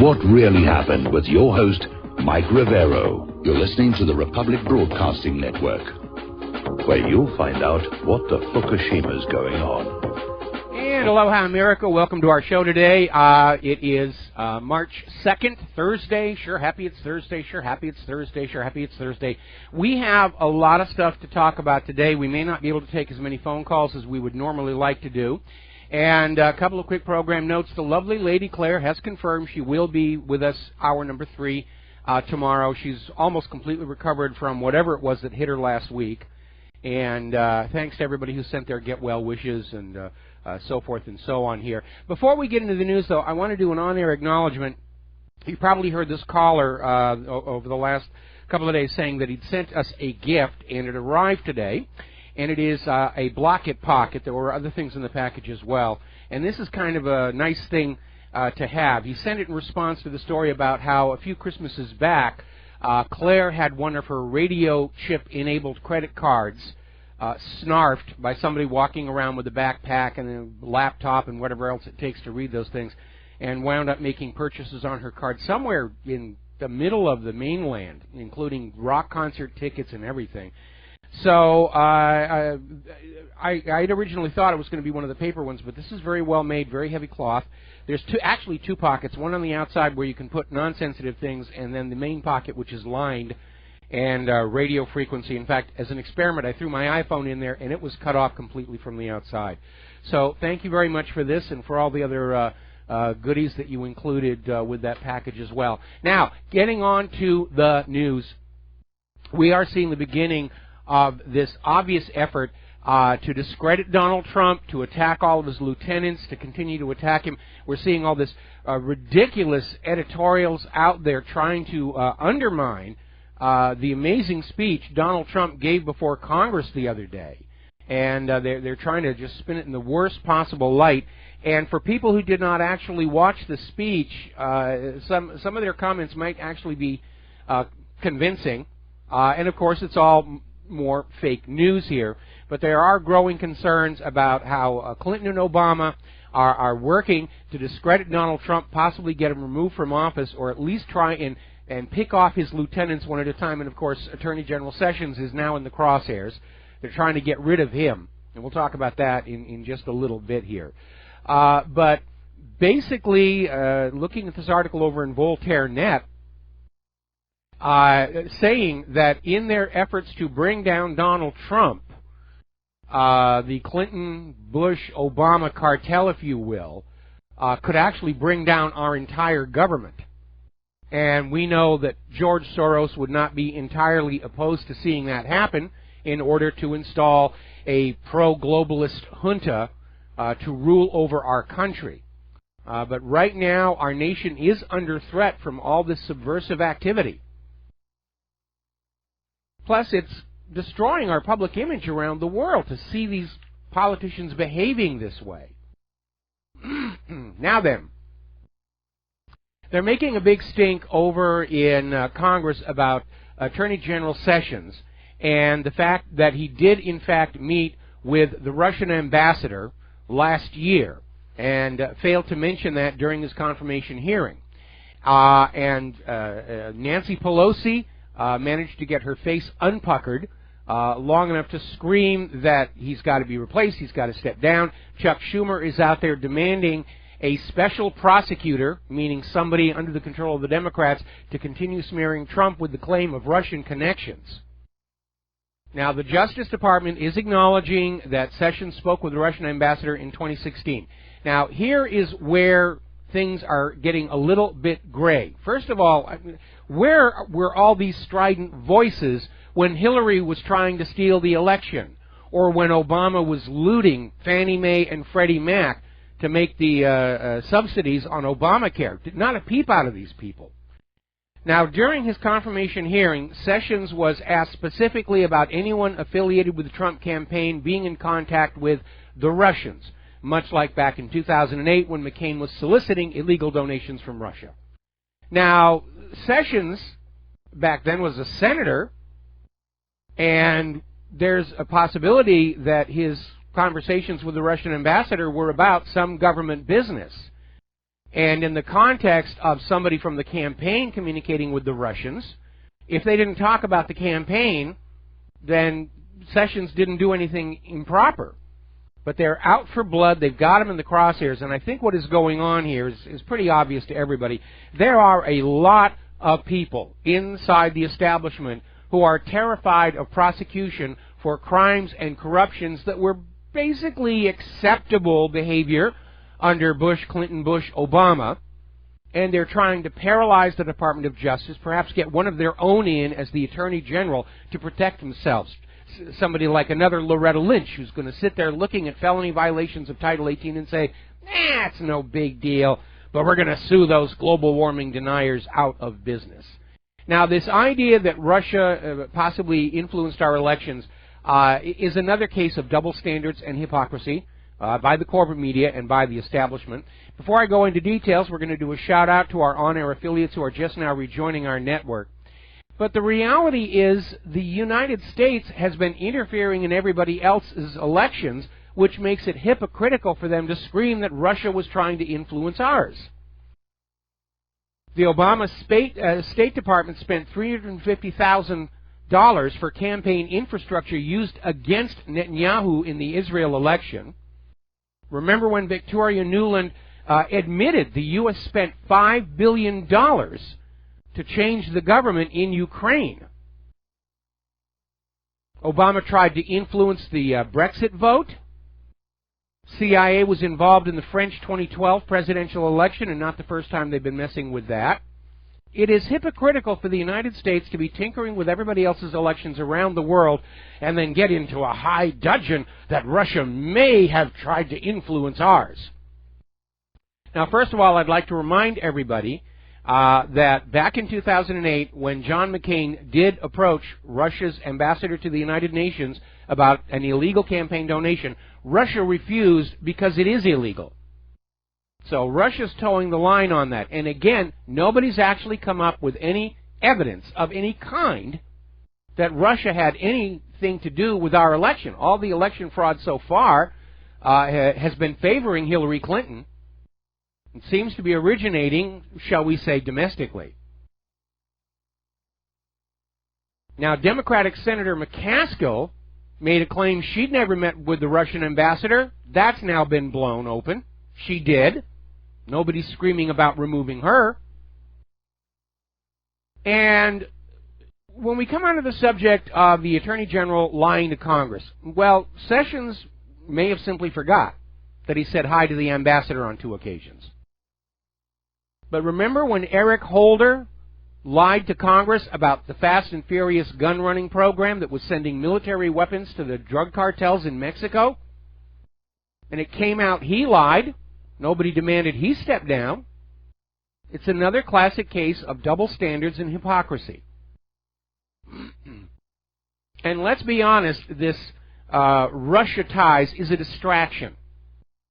What Really Happened with your host, Mike Rivero. You're listening to the Republic Broadcasting Network, where you'll find out what the Fukushima's going on. And aloha, America. Welcome to our show today. It is March 2nd, Thursday. Sure happy it's Thursday. Sure happy it's Thursday. Sure happy it's Thursday. We have a lot of stuff to talk about today. We may not be able to take as many phone calls as we would normally like to do. And a couple of quick program notes. The lovely Lady Claire has confirmed she will be with us hour number 3 tomorrow. She's almost completely recovered from whatever it was that hit her last week. And thanks to everybody who sent their get well wishes and so forth and so on here. Before we get into the news, though, I want to do an on-air acknowledgement. You probably heard this caller over the last couple of days saying that he'd sent us a gift, and it arrived today. And it is a Block-It Pocket. There were other things in the package as well. And this is kind of a nice thing to have. He sent it in response to the story about how a few Christmases back, Claire had one of her radio chip-enabled credit cards snarfed by somebody walking around with a backpack and a laptop and whatever else it takes to read those things, and wound up making purchases on her card somewhere in the middle of the mainland, including rock concert tickets and everything. So I'd originally thought it was going to be one of the paper ones, but this is very well made, very heavy cloth. There's actually two pockets, one on the outside where you can put non-sensitive things, and then the main pocket, which is lined, and radio frequency. In fact, as an experiment, I threw my iPhone in there, and it was cut off completely from the outside. So thank you very much for this and for all the other goodies that you included with that package as well. Now, getting on to the news, we are seeing the beginning of this obvious effort to discredit Donald Trump, to attack all of his lieutenants, to continue to attack him. We're seeing all this ridiculous editorials out there trying to undermine the amazing speech Donald Trump gave before Congress the other day. And they're trying to just spin it in the worst possible light. And for people who did not actually watch the speech, some of their comments might actually be convincing. And, of course, it's all more fake news here, but there are growing concerns about how Clinton and Obama are working to discredit Donald Trump, possibly get him removed from office, or at least try and pick off his lieutenants one at a time. And, of course, Attorney General Sessions is now in the crosshairs. They're trying to get rid of him, and we'll talk about that in just a little bit here. But basically, looking at this article over in Voltaire Net, saying that in their efforts to bring down Donald Trump, the Clinton-Bush-Obama cartel, if you will, could actually bring down our entire government. And we know that George Soros would not be entirely opposed to seeing that happen in order to install a pro-globalist junta to rule over our country. But right now, our nation is under threat from all this subversive activity. Plus, it's destroying our public image around the world to see these politicians behaving this way. Now then, they're making a big stink over in Congress about Attorney General Sessions and the fact that he did, in fact, meet with the Russian ambassador last year and failed to mention that during his confirmation hearing. Nancy Pelosi managed to get her face unpuckered long enough to scream that he's got to be replaced, he's got to step down. Chuck Schumer is out there demanding a special prosecutor, meaning somebody under the control of the Democrats, to continue smearing Trump with the claim of Russian connections. Now, the Justice Department is acknowledging that Sessions spoke with the Russian ambassador in 2016. Now, here is where things are getting a little bit gray. First of all, where were all these strident voices when Hillary was trying to steal the election, or when Obama was looting Fannie Mae and Freddie Mac to make the subsidies on Obamacare? Not a peep out of these people. Now, during his confirmation hearing, Sessions was asked specifically about anyone affiliated with the Trump campaign being in contact with the Russians, much like back in 2008 when McCain was soliciting illegal donations from Russia. Now, Sessions back then was a senator, and there's a possibility that his conversations with the Russian ambassador were about some government business. And in the context of somebody from the campaign communicating with the Russians, if they didn't talk about the campaign, then Sessions didn't do anything improper. But they're out for blood. They've got him in the crosshairs. And I think what is going on here is pretty obvious to everybody. There are a lot of people inside the establishment who are terrified of prosecution for crimes and corruptions that were basically acceptable behavior under Bush, Clinton, Bush, Obama. And they're trying to paralyze the Department of Justice, perhaps get one of their own in as the Attorney General to protect themselves. Somebody like another Loretta Lynch who's going to sit there looking at felony violations of Title 18 and say, it's no big deal, but we're going to sue those global warming deniers out of business. Now, this idea that Russia possibly influenced our elections is another case of double standards and hypocrisy by the corporate media and by the establishment. Before I go into details, we're going to do a shout-out to our on-air affiliates who are just now rejoining our network. But the reality is the United States has been interfering in everybody else's elections, which makes it hypocritical for them to scream that Russia was trying to influence ours. The Obama State Department spent $350,000 for campaign infrastructure used against Netanyahu in the Israel election. Remember when Victoria Nuland admitted the U.S. spent $5 billion to change the government in Ukraine. Obama tried to influence the Brexit vote. CIA was involved in the French 2012 presidential election, and not the first time they've been messing with that. It is hypocritical for the United States to be tinkering with everybody else's elections around the world and then get into a high dudgeon that Russia may have tried to influence ours. Now, first of all, I'd like to remind everybody that back in 2008, when John McCain did approach Russia's ambassador to the United Nations about an illegal campaign donation, Russia refused because it is illegal. So Russia's towing the line on that. And again, nobody's actually come up with any evidence of any kind that Russia had anything to do with our election. All the election fraud so far has been favoring Hillary Clinton. It seems to be originating, shall we say, domestically. Now, Democratic Senator McCaskill made a claim she'd never met with the Russian ambassador. That's now been blown open. She did. Nobody's screaming about removing her. And when we come onto the subject of the Attorney General lying to Congress, well, Sessions may have simply forgot that he said hi to the ambassador on 2 occasions. But remember when Eric Holder lied to Congress about the Fast and Furious gun-running program that was sending military weapons to the drug cartels in Mexico? And it came out he lied. Nobody demanded he step down. It's another classic case of double standards and hypocrisy. And let's be honest, this Russia ties is a distraction.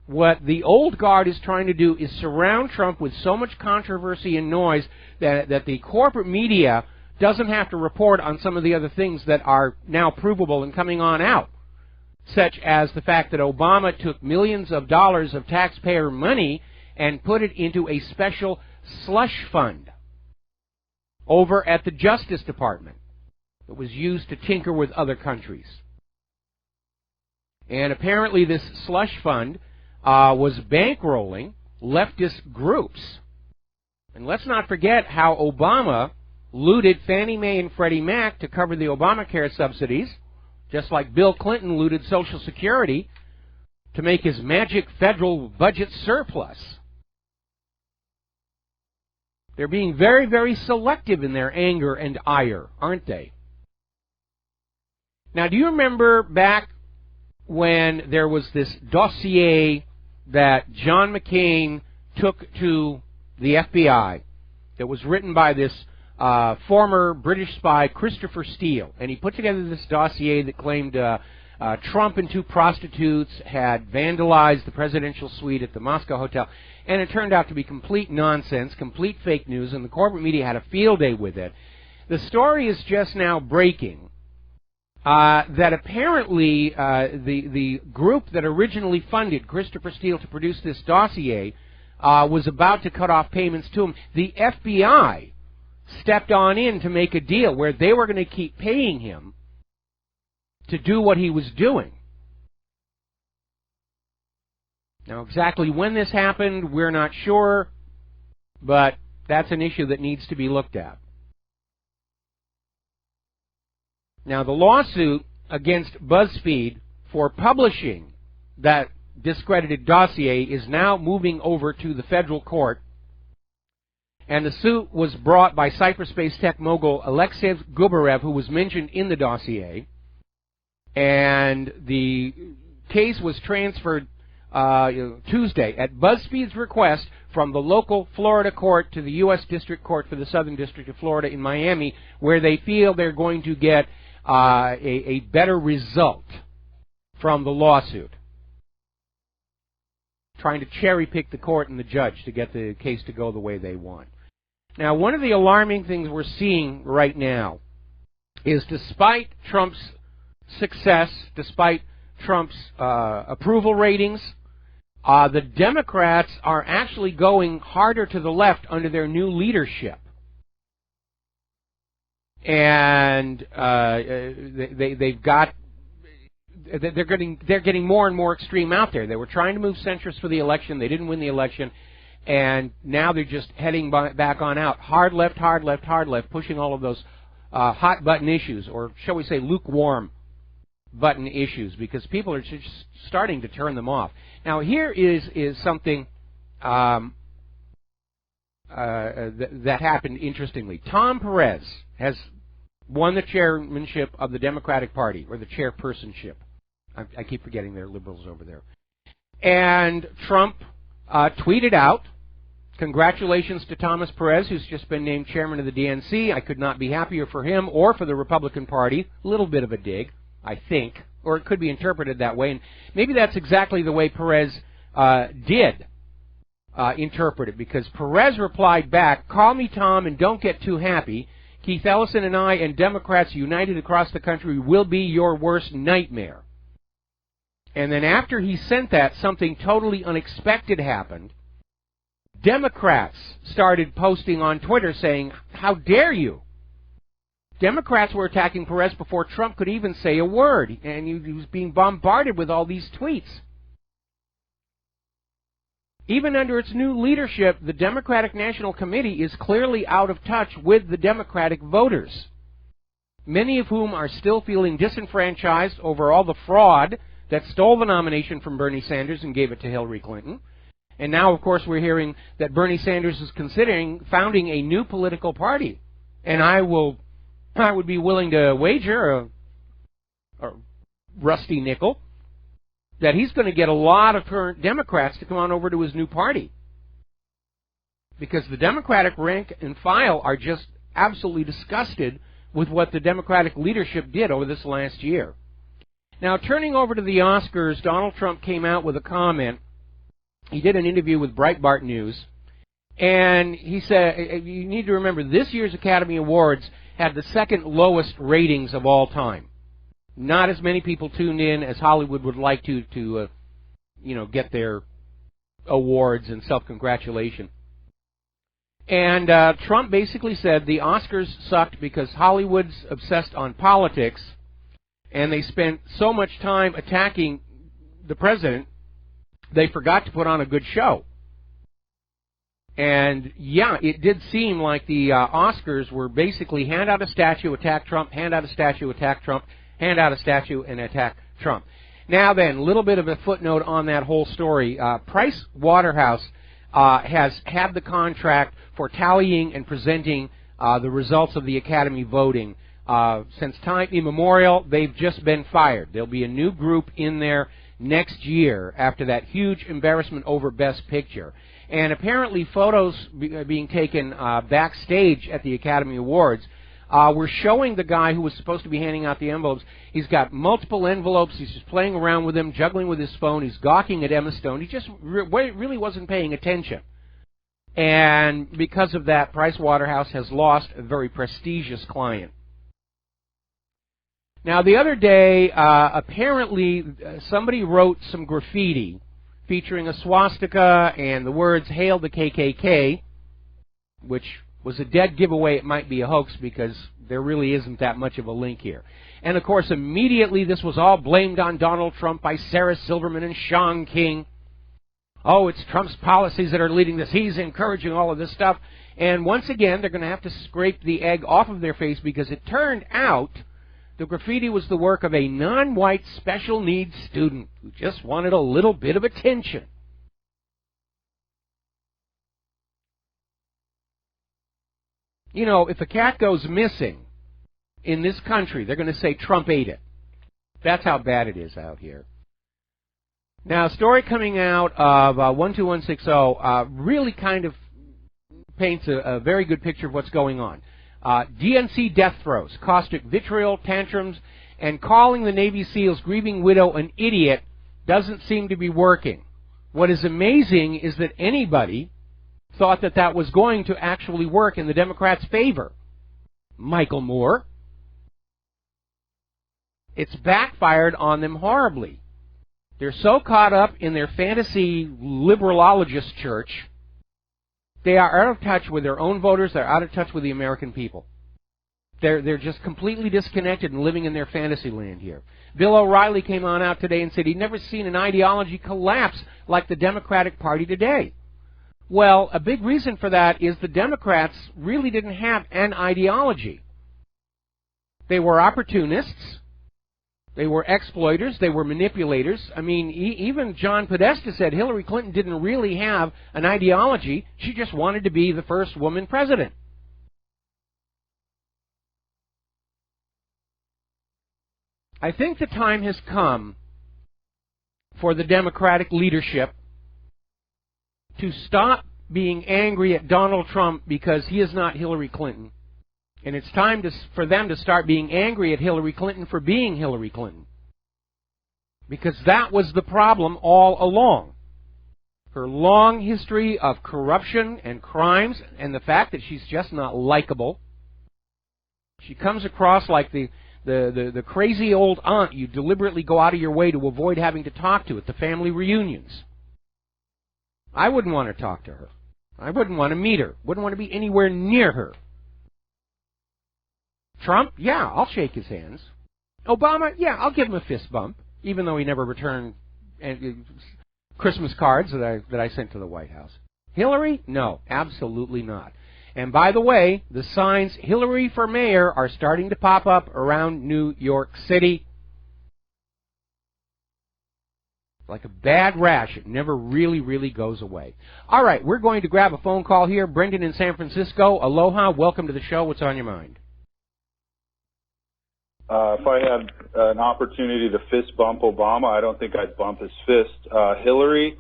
What the old guard is trying to do is surround Trump with so much controversy and noise that the corporate media doesn't have to report on some of the other things that are now provable and coming on out, such as the fact that Obama took millions of dollars of taxpayer money and put it into a special slush fund over at the Justice Department that was used to tinker with other countries. And apparently this slush fund was bankrolling leftist groups. And let's not forget how Obama looted Fannie Mae and Freddie Mac to cover the Obamacare subsidies, just like Bill Clinton looted Social Security to make his magic federal budget surplus. They're being very, very selective in their anger and ire, aren't they? Now, do you remember back when there was this dossier that John McCain took to the FBI that was written by this former British spy, Christopher Steele? And he put together this dossier that claimed Trump and 2 prostitutes had vandalized the presidential suite at the Moscow Hotel. And it turned out to be complete nonsense, complete fake news, and the corporate media had a field day with it. The story is just now breaking that apparently the group that originally funded Christopher Steele to produce this dossier was about to cut off payments to him, the FBI stepped on in to make a deal where they were going to keep paying him to do what he was doing. Now, exactly when this happened, we're not sure, but that's an issue that needs to be looked at. Now, the lawsuit against BuzzFeed for publishing that discredited dossier is now moving over to the federal court. And the suit was brought by Cyprus-based tech mogul Alexei Gubarev, who was mentioned in the dossier. And the case was transferred Tuesday at BuzzFeed's request from the local Florida court to the U.S. District Court for the Southern District of Florida in Miami, where they feel they're going to get a better result from the lawsuit. Trying to cherry-pick the court and the judge to get the case to go the way they want. Now, one of the alarming things we're seeing right now is despite Trump's success, despite Trump's approval ratings, the Democrats are actually going harder to the left under their new leadership. And they're getting more and more extreme out there. They were trying to move centrist for the election. They didn't win the election. And now they're just heading back on out. Hard left, hard left, hard left, pushing all of those hot button issues, or shall we say lukewarm button issues, because people are just starting to turn them off. Now, here is something that happened interestingly. Tom Perez has won the chairmanship of the Democratic Party, or the chairpersonship. I keep forgetting there are liberals over there. And Trump tweeted out, "Congratulations to Thomas Perez, who's just been named chairman of the DNC. I could not be happier for him or for the Republican Party." A little bit of a dig, I think, or it could be interpreted that way. And maybe that's exactly the way Perez did interpret it, because Perez replied back, "Call me Tom and don't get too happy. Keith Ellison and I and Democrats united across the country will be your worst nightmare." And then after he sent that, something totally unexpected happened. Democrats started posting on Twitter saying, "How dare you?" Democrats were attacking Perez before Trump could even say a word, and he was being bombarded with all these tweets. Even under its new leadership, the Democratic National Committee is clearly out of touch with the Democratic voters, many of whom are still feeling disenfranchised over all the fraud that stole the nomination from Bernie Sanders and gave it to Hillary Clinton. And now, of course, we're hearing that Bernie Sanders is considering founding a new political party. And I would be willing to wager a rusty nickel that he's going to get a lot of current Democrats to come on over to his new party. Because the Democratic rank and file are just absolutely disgusted with what the Democratic leadership did over this last year. Now, turning over to the Oscars, Donald Trump came out with a comment. He did an interview with Breitbart News, and he said, you need to remember, this year's Academy Awards had the second lowest ratings of all time. Not as many people tuned in as Hollywood would like to get their awards and self-congratulation. And Trump basically said the Oscars sucked because Hollywood's obsessed on politics, and they spent so much time attacking the president, they forgot to put on a good show. And, yeah, it did seem like the Oscars were basically hand out a statue, attack Trump, hand out a statue, attack Trump, hand out a statue, and attack Trump. Now then, a little bit of a footnote on that whole story. Price Waterhouse has had the contract for tallying and presenting the results of the Academy voting. Since time immemorial, they've just been fired. There'll be a new group in there next year after that huge embarrassment over Best Picture. And apparently photos being taken backstage at the Academy Awards were showing the guy who was supposed to be handing out the envelopes. He's got multiple envelopes. He's just playing around with them, juggling with his phone. He's gawking at Emma Stone. He just really wasn't paying attention. And because of that, Price Waterhouse has lost a very prestigious client. Now, the other day, apparently somebody wrote some graffiti featuring a swastika and the words "Hail the KKK," which was a dead giveaway it might be a hoax because there really isn't that much of a link here. And, of course, immediately this was all blamed on Donald Trump by Sarah Silverman and Sean King. Oh, it's Trump's policies that are leading this. He's encouraging all of this stuff. And once again, they're going to have to scrape the egg off of their face because it turned out the graffiti was the work of a non-white special needs student who just wanted a little bit of attention. You know, if a cat goes missing in this country, they're going to say Trump ate it. That's how bad it is out here. Now, a story coming out of 12160 really kind of paints a very good picture of what's going on. DNC death throes, caustic vitriol, tantrums, and calling the Navy SEAL's grieving widow an idiot doesn't seem to be working. What is amazing is that anybody thought that that was going to actually work in the Democrats' favor. Michael Moore. It's backfired on them horribly. They're so caught up in their fantasy liberalologist church, they are out of touch with their own voters, they're out of touch with the American people. They're just completely disconnected and living in their fantasy land here. Bill O'Reilly came on out today and said he'd never seen an ideology collapse like the Democratic Party today. Well, a big reason for that is the Democrats really didn't have an ideology. They were opportunists. They were exploiters. They were manipulators. I mean, even John Podesta said Hillary Clinton didn't really have an ideology. She just wanted to be the first woman president. I think the time has come for the Democratic leadership to stop being angry at Donald Trump because he is not Hillary Clinton. And it's time for them to start being angry at Hillary Clinton for being Hillary Clinton. Because that was the problem all along. Her long history of corruption and crimes and the fact that she's just not likable. She comes across like the crazy old aunt you deliberately go out of your way to avoid having to talk to at the family reunions. I wouldn't want to talk to her. I wouldn't want to meet her. Wouldn't want to be anywhere near her. Trump, yeah, I'll shake his hands. Obama, yeah, I'll give him a fist bump, even though he never returned Christmas cards that I sent to the White House. Hillary, no, absolutely not. And by the way, the signs Hillary for mayor are starting to pop up around New York City. Like a bad rash. It never really goes away. All right, we're going to grab a phone call here. Brendan in San Francisco. Aloha. Welcome to the show. What's on your mind? If I had an opportunity to fist bump Obama, I don't think I'd bump his fist. Hillary,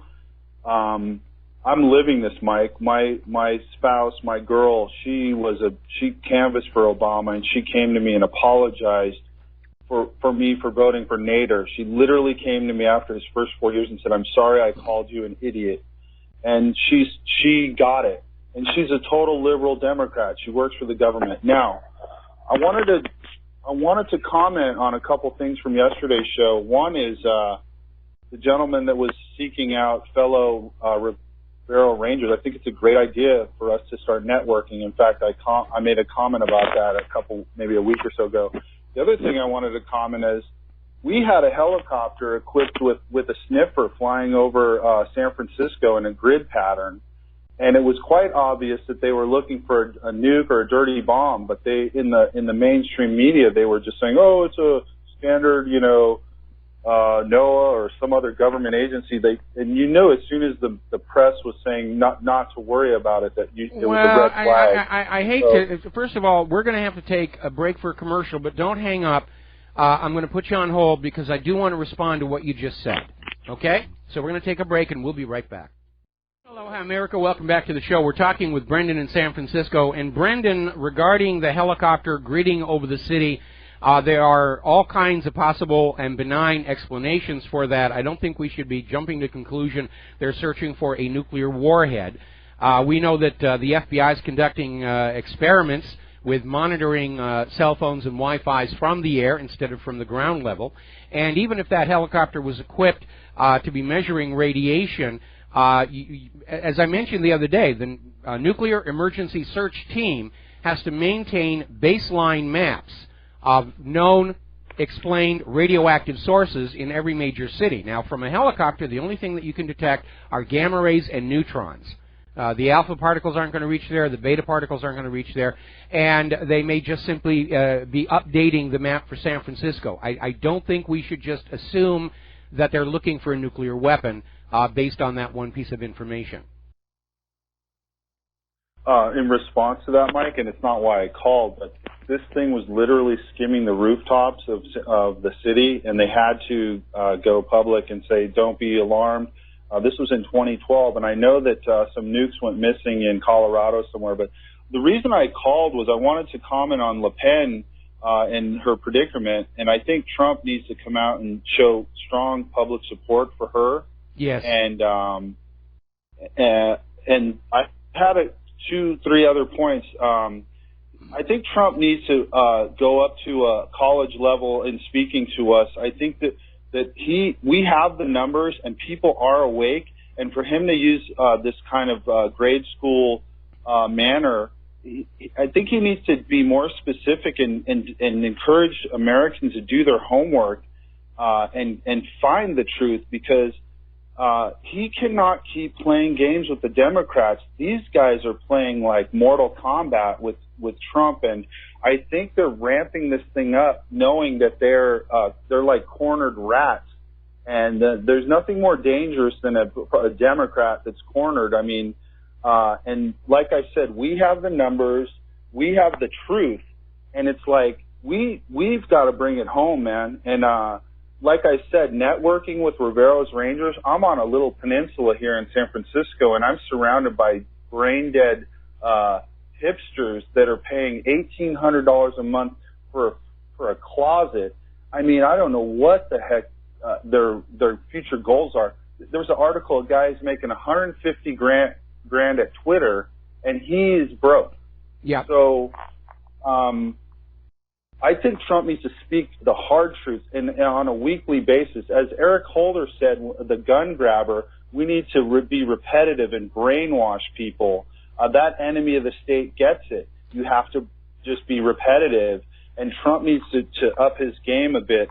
I'm living this, Mike. My spouse, my girl, she canvassed for Obama, and she came to me and apologized for me for voting for Nader. She literally came to me after his first 4 years and said, "I'm sorry I called you an idiot." And she got it. And she's a total liberal Democrat. She works for the government. Now, I wanted to comment on a couple things from yesterday's show. One is the gentleman that was seeking out fellow Rivero Rangers. I think it's a great idea for us to start networking. In fact, I made a comment about that maybe a week or so ago. The other thing I wanted to comment is we had a helicopter equipped with a sniffer flying over San Francisco in a grid pattern. And it was quite obvious that they were looking for a nuke or a dirty bomb, but in the mainstream media, they were just saying, "Oh, it's a standard, NOAA or some other government agency." And as soon as the press was saying not to worry about it, that it was a red flag. I hate to. First of all, we're going to have to take a break for a commercial, but don't hang up. I'm going to put you on hold because I do want to respond to what you just said. Okay? So we're going to take a break, and we'll be right back. Aloha, America. Welcome back to the show. We're talking with Brendan in San Francisco. And Brendan, regarding the helicopter gridding over the city, there are all kinds of possible and benign explanations for that. I don't think we should be jumping to conclusion they're searching for a nuclear warhead. We know that the FBI is conducting experiments with monitoring cell phones and Wi-Fi's from the air instead of from the ground level. And even if that helicopter was equipped to be measuring radiation, as I mentioned the other day, the Nuclear Emergency Search Team has to maintain baseline maps of known explained radioactive sources in every major city. Now, from a helicopter, the only thing that you can detect are gamma rays and neutrons. The alpha particles aren't going to reach there, the beta particles aren't going to reach there, and they may just simply be updating the map for San Francisco. I don't think we should just assume that they're looking for a nuclear weapon based on that one piece of information. In response to that, Mike, and it's not why I called, but this thing was literally skimming the rooftops of the city, and they had to go public and say, don't be alarmed. This was in 2012, and I know that some nukes went missing in Colorado somewhere, but the reason I called was I wanted to comment on Le Pen and her predicament, and I think Trump needs to come out and show strong public support for her. Yes. And I had 2-3 other points. I think Trump needs to go up to a college level in speaking to us. I think that we have the numbers and people are awake, and for him to use this kind of grade school manner, I think he needs to be more specific and encourage Americans to do their homework and find the truth, because he cannot keep playing games with the Democrats. These guys are playing like Mortal Kombat with Trump, and I think they're ramping this thing up, knowing that they're like cornered rats, and there's nothing more dangerous than a Democrat that's cornered. I mean, and like I said, we have the numbers, we have the truth, and it's like we've got to bring it home, man. And like I said, networking with Rivero's Rangers, I'm on a little peninsula here in San Francisco, and I'm surrounded by brain-dead hipsters that are paying $1,800 a month for a closet. I mean, I don't know what the heck their future goals are. There was an article, a guy's making $150 grand at Twitter, and he's broke. Yeah. So, I think Trump needs to speak the hard truth and on a weekly basis. As Eric Holder said, the gun grabber, we need to be repetitive and brainwash people. That enemy of the state gets it. You have to just be repetitive, and Trump needs to up his game a bit.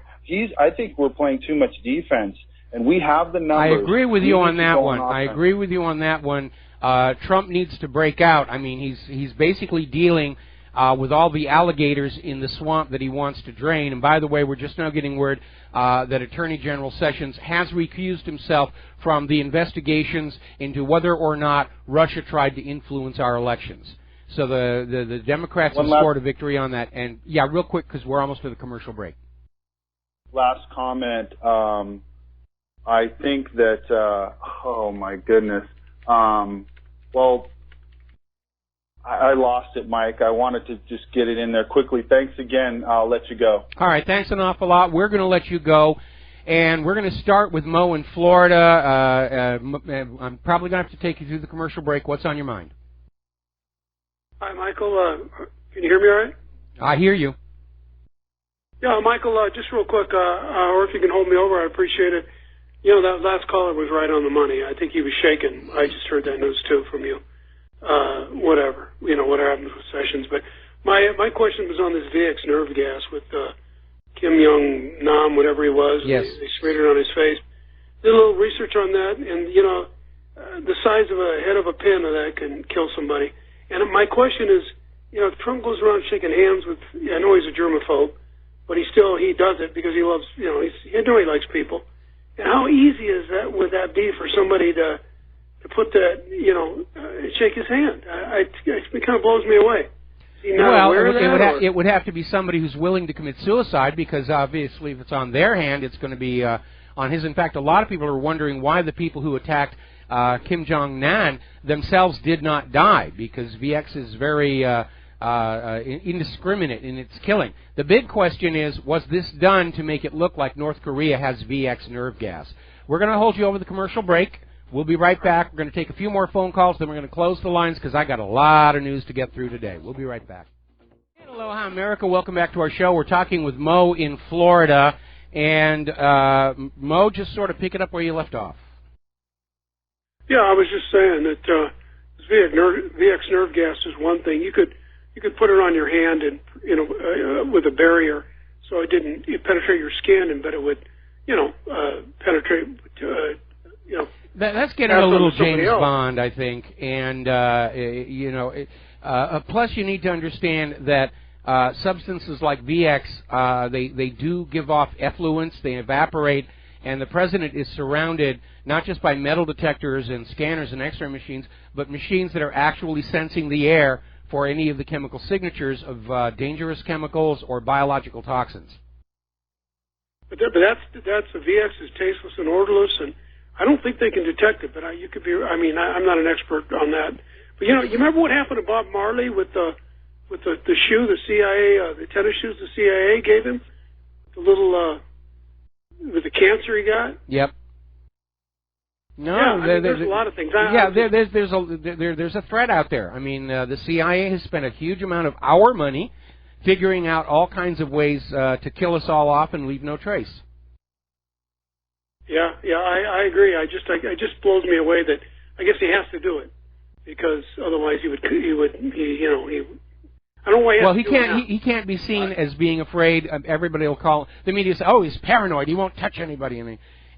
I think we're playing too much defense, and we have the numbers. I agree with you on that one. I agree with you on that one. Trump needs to break out. I mean, he's basically dealing with all the alligators in the swamp that he wants to drain. And by the way, we're just now getting word that Attorney General Sessions has recused himself from the investigations into whether or not Russia tried to influence our elections. So the Democrats have scored a victory on that. And, yeah, real quick, because we're almost to the commercial break. Last comment. I think that, oh, my goodness. Well, I lost it, Mike. I wanted to just get it in there quickly. Thanks again. I'll let you go. All right. Thanks an awful lot. We're going to let you go. And we're going to start with Mo in Florida. I'm probably going to have to take you through the commercial break. What's on your mind? Hi, Michael. Can you hear me all right? I hear you. Yeah, Michael, just real quick, or if you can hold me over, I'd appreciate it. You know, that last caller was right on the money. I think he was shaken. I just heard that news, too, from you. Whatever, you know, what happens with Sessions. But my question was on this VX nerve gas with Kim Jong-nam, whatever he was. Yes. They sprayed it on his face. Did a little research on that, and, you know, the size of a head of a pin of that can kill somebody. And my question is, you know, if Trump goes around shaking hands with, I know he's a germaphobe, but he does it because he loves, you know, he likes people. And how easy would that be for somebody to put that, you know, shake his hand? It kind of blows me away. Well, it would have to be somebody who's willing to commit suicide, because obviously if it's on their hand, it's going to be on his. In fact, a lot of people are wondering why the people who attacked Kim Jong-nam themselves did not die, because VX is very indiscriminate in its killing. The big question is, was this done to make it look like North Korea has VX nerve gas? We're going to hold you over the commercial break. We'll be right back. We're going to take a few more phone calls, then we're going to close the lines because I got a lot of news to get through today. We'll be right back. Aloha, America. Welcome back to our show. We're talking with Mo in Florida. And Mo, just sort of pick it up where you left off. Yeah, I was just saying that VX nerve gas is one thing. You could put it on your hand and with a barrier, so it didn't penetrate your skin, but it would penetrate. That's getting a little James Bond, I think, and plus you need to understand that substances like VX, they do give off effluents, they evaporate, and the president is surrounded not just by metal detectors and scanners and X-ray machines, but machines that are actually sensing the air for any of the chemical signatures of dangerous chemicals or biological toxins. But that's the VX is tasteless and odorless, and I don't think they can detect it. But you could be. I mean, I'm not an expert on that. But you remember what happened to Bob Marley with the shoe, the CIA, the tennis shoes the CIA gave him, the little with the cancer he got. Yep. No, yeah, there's a lot of things. There's a threat out there. I mean, the CIA has spent a huge amount of our money figuring out all kinds of ways to kill us all off and leave no trace. Yeah, I agree. It just blows me away that I guess he has to do it because otherwise he would. I don't know why. He can't be seen as being afraid. Everybody will call the media. Say, "Oh, he's paranoid. He won't touch anybody."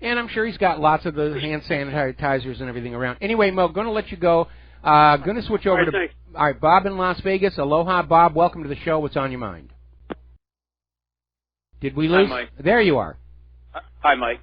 And I'm sure he's got lots of the hand sanitizers and everything around. Anyway, Mo, going to let you go. Going to switch over to Bob in Las Vegas. Aloha, Bob. Welcome to the show. What's on your mind? Did we lose? Hi, Mike. There you are. Hi, Mike.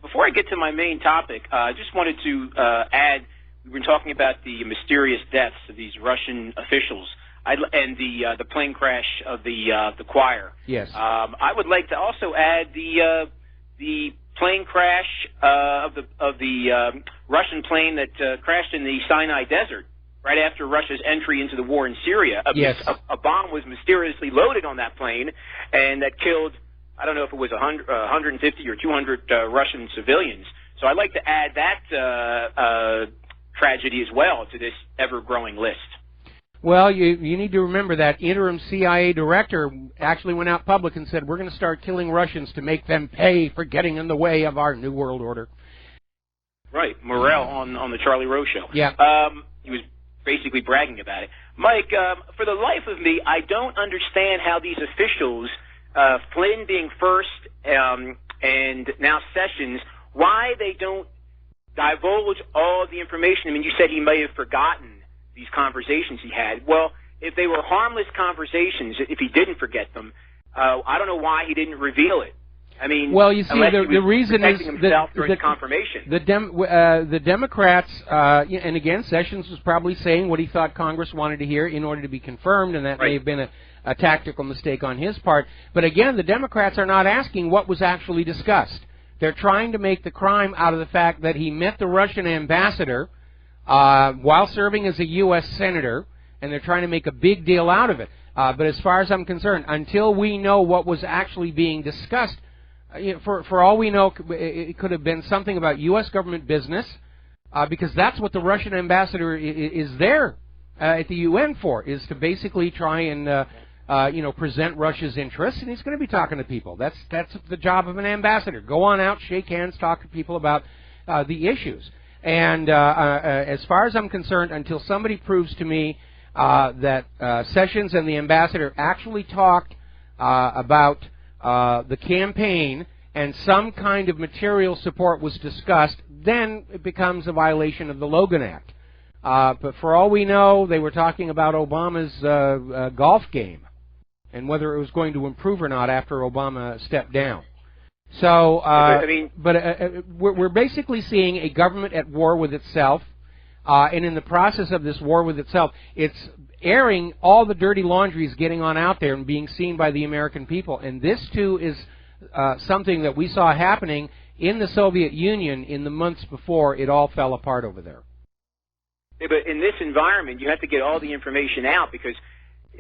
Before I get to my main topic, I just wanted to add, we've been talking about the mysterious deaths of these Russian officials and the plane crash of the choir. Yes. I would like to also add the plane crash of the Russian plane that crashed in the Sinai Desert right after Russia's entry into the war in Syria. Yes. A bomb was mysteriously loaded on that plane, and that killed, I don't know if it was 150 or 200 Russian civilians. So I'd like to add that tragedy as well to this ever-growing list. Well, you need to remember that interim CIA director actually went out public and said, we're going to start killing Russians to make them pay for getting in the way of our New World Order. Right, Morrell on the Charlie Rose show. Yeah. He was basically bragging about it. Mike, for the life of me, I don't understand how these officials, Flynn being first and now Sessions, why they don't divulge all the information. I mean, you said he may have forgotten these conversations he had. Well, if they were harmless conversations, if he didn't forget them, I don't know why he didn't reveal it. I mean, well, you see, the reason is the confirmation. The Democrats, and again, Sessions was probably saying what he thought Congress wanted to hear in order to be confirmed, and that may have been a tactical mistake on his part. But again, the Democrats are not asking what was actually discussed. They're trying to make the crime out of the fact that he met the Russian ambassador while serving as a U.S. senator, and they're trying to make a big deal out of it. But as far as I'm concerned, until we know what was actually being discussed, for all we know, it could have been something about U.S. government business, because that's what the Russian ambassador is there at the UN for, is to basically try and present Russia's interests, and he's going to be talking to people. That's the job of an ambassador. Go on out, shake hands, talk to people about the issues. And as far as I'm concerned, until somebody proves to me that Sessions and the ambassador actually talked about the campaign and some kind of material support was discussed, then it becomes a violation of the Logan Act. But for all we know, they were talking about Obama's golf game and whether it was going to improve or not after Obama stepped down. So, we're basically seeing a government at war with itself, and in the process of this war with itself, it's airing all the dirty laundries getting on out there and being seen by the American people. And this, too, is something that we saw happening in the Soviet Union in the months before it all fell apart over there. Yeah, but in this environment, you have to get all the information out because,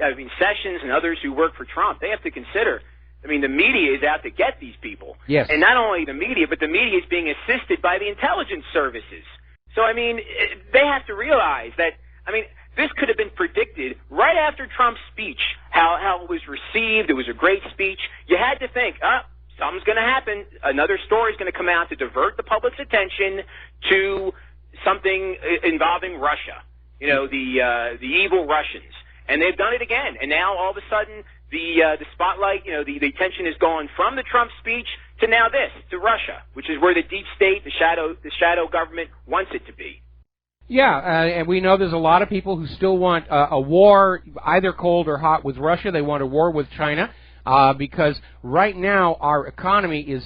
I mean, Sessions and others who work for Trump, they have to consider, I mean, the media is out to get these people. Yes. And not only the media, but the media is being assisted by the intelligence services. So, I mean, they have to realize that, I mean, this could have been predicted right after Trump's speech, how it was received. It was a great speech. You had to think, something's going to happen. Another story is going to come out to divert the public's attention to something involving Russia, the evil Russians. And they've done it again. And now all of a sudden the spotlight, the attention is gone from the Trump speech to now this, to Russia, which is where the deep state, the shadow government wants it to be. Yeah, and we know there's a lot of people who still want a war, either cold or hot, with Russia. They want a war with China because right now our economy is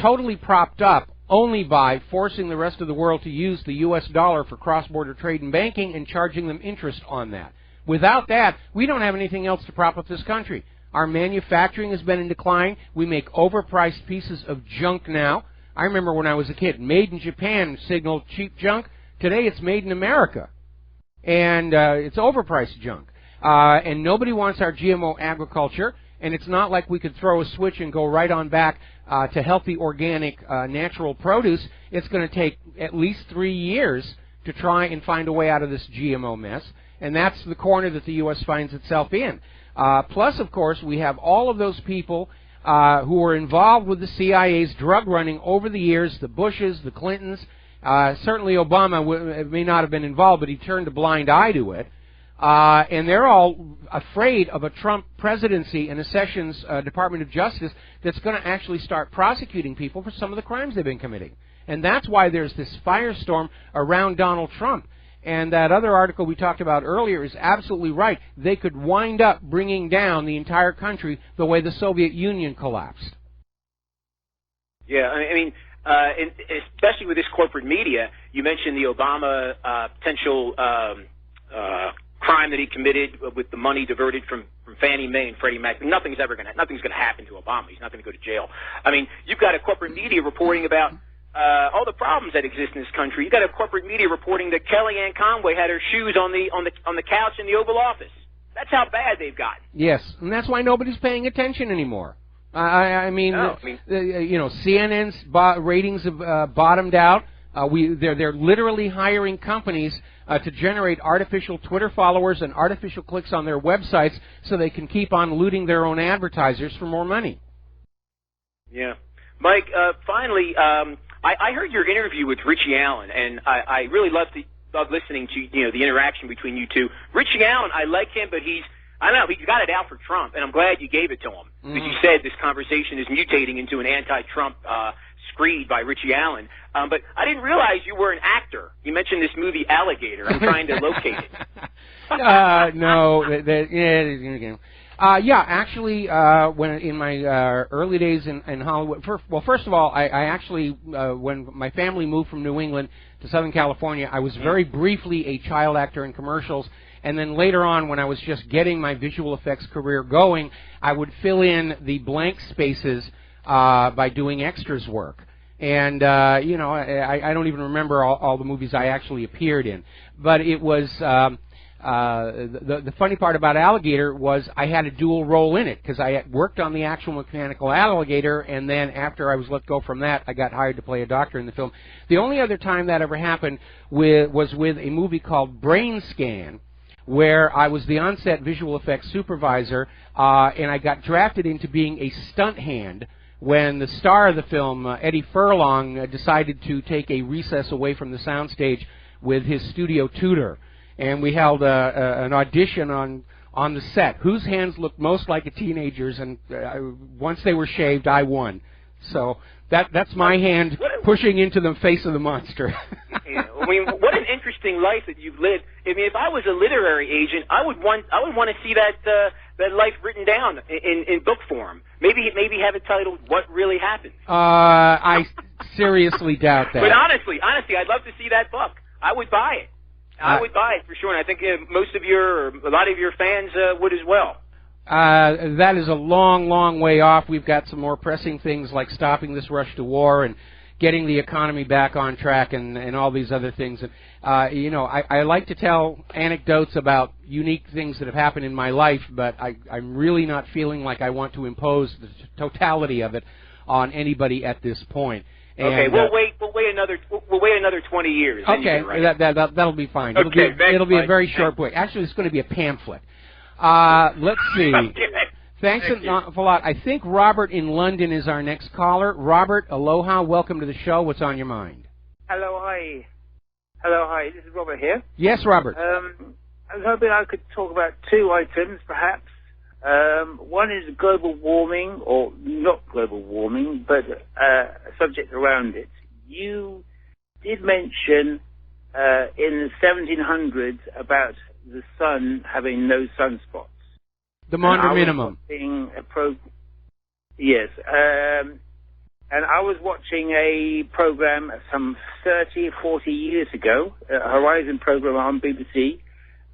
totally propped up only by forcing the rest of the world to use the U.S. dollar for cross-border trade and banking and charging them interest on that. Without that, we don't have anything else to prop up this country. Our manufacturing has been in decline. We make overpriced pieces of junk now. I remember when I was a kid, made in Japan signaled cheap junk. Today it's made in America, and it's overpriced junk. And nobody wants our GMO agriculture, and it's not like we could throw a switch and go right on back to healthy, organic, natural produce. It's going to take at least 3 years to try and find a way out of this GMO mess, and that's the corner that the U.S. finds itself in. Plus, of course, we have all of those people who were involved with the CIA's drug running over the years, the Bushes, the Clintons. Certainly Obama may not have been involved, but he turned a blind eye to it. And they're all afraid of a Trump presidency and a Sessions Department of Justice that's going to actually start prosecuting people for some of the crimes they've been committing. And that's why there's this firestorm around Donald Trump. And that other article we talked about earlier is absolutely right. They could wind up bringing down the entire country the way the Soviet Union collapsed. Yeah, I mean, and especially with this corporate media, you mentioned the Obama potential crime that he committed with the money diverted from Fannie Mae and Freddie Mac. Nothing's going to happen to Obama. He's not going to go to jail. I mean, you've got a corporate media reporting about all the problems that exist in this country. You've got a corporate media reporting that Kellyanne Conway had her shoes on the couch in the Oval Office. That's how bad they've gotten. Yes, and that's why nobody's paying attention anymore. I mean, CNN's ratings have bottomed out. They're literally hiring companies to generate artificial Twitter followers and artificial clicks on their websites so they can keep on looting their own advertisers for more money. Yeah. Mike, finally, I heard your interview with Richie Allen, and I really loved listening to the interaction between you two. Richie Allen, I like him, but he got it out for Trump, and I'm glad you gave it to him. Because you said this conversation is mutating into an anti-Trump screed by Richie Allen. But I didn't realize you were an actor. You mentioned this movie Alligator. I'm trying to locate it. No. Actually, when in my early days in Hollywood, first of all, I actually, when my family moved from New England to Southern California, I was very briefly a child actor in commercials. And then later on, when I was just getting my visual effects career going, I would fill in the blank spaces by doing extras work. And, I don't even remember all the movies I actually appeared in. But it was, the funny part about Alligator was I had a dual role in it, because I had worked on the actual mechanical alligator, and then after I was let go from that, I got hired to play a doctor in the film. The only other time that ever happened was with a movie called Brain Scan, where I was the on-set visual effects supervisor, and I got drafted into being a stunt hand when the star of the film, Eddie Furlong, decided to take a recess away from the soundstage with his studio tutor. And we held an audition on the set. Whose hands looked most like a teenager's, and once they were shaved, I won. So that's my hand pushing into the face of the monster. Yeah, I mean, what an interesting life that you've lived. I mean, if I was a literary agent, I would want to see that life written down in book form. Maybe have it titled "What Really Happened." I seriously doubt that. But honestly, I'd love to see that book. I would buy it. I would buy it for sure, and I think a lot of your fans would as well. That is a long, long way off. We've got some more pressing things like stopping this rush to war and getting the economy back on track and all these other things. And, I like to tell anecdotes about unique things that have happened in my life, but I'm really not feeling like I want to impose the totality of it on anybody at this point. And, okay, we'll wait another 20 years. Okay, right. that'll be fine. Okay, it'll be a Mike. very short book. Actually, it's going to be a pamphlet. Let's see. Okay. Thanks an awful lot. I think Robert in London is our next caller. Robert, aloha. Welcome to the show. What's on your mind? Hello, hi. Hello, hi. This is Robert here. Yes, Robert. I was hoping I could talk about two items, perhaps. One is global warming, or not global warming, but a subject around it. You did mention in the 1700s about the sun having no sunspots. The Maunder minimum. Yes. And I was watching a program some 30, 40 years ago, a Horizon program on BBC,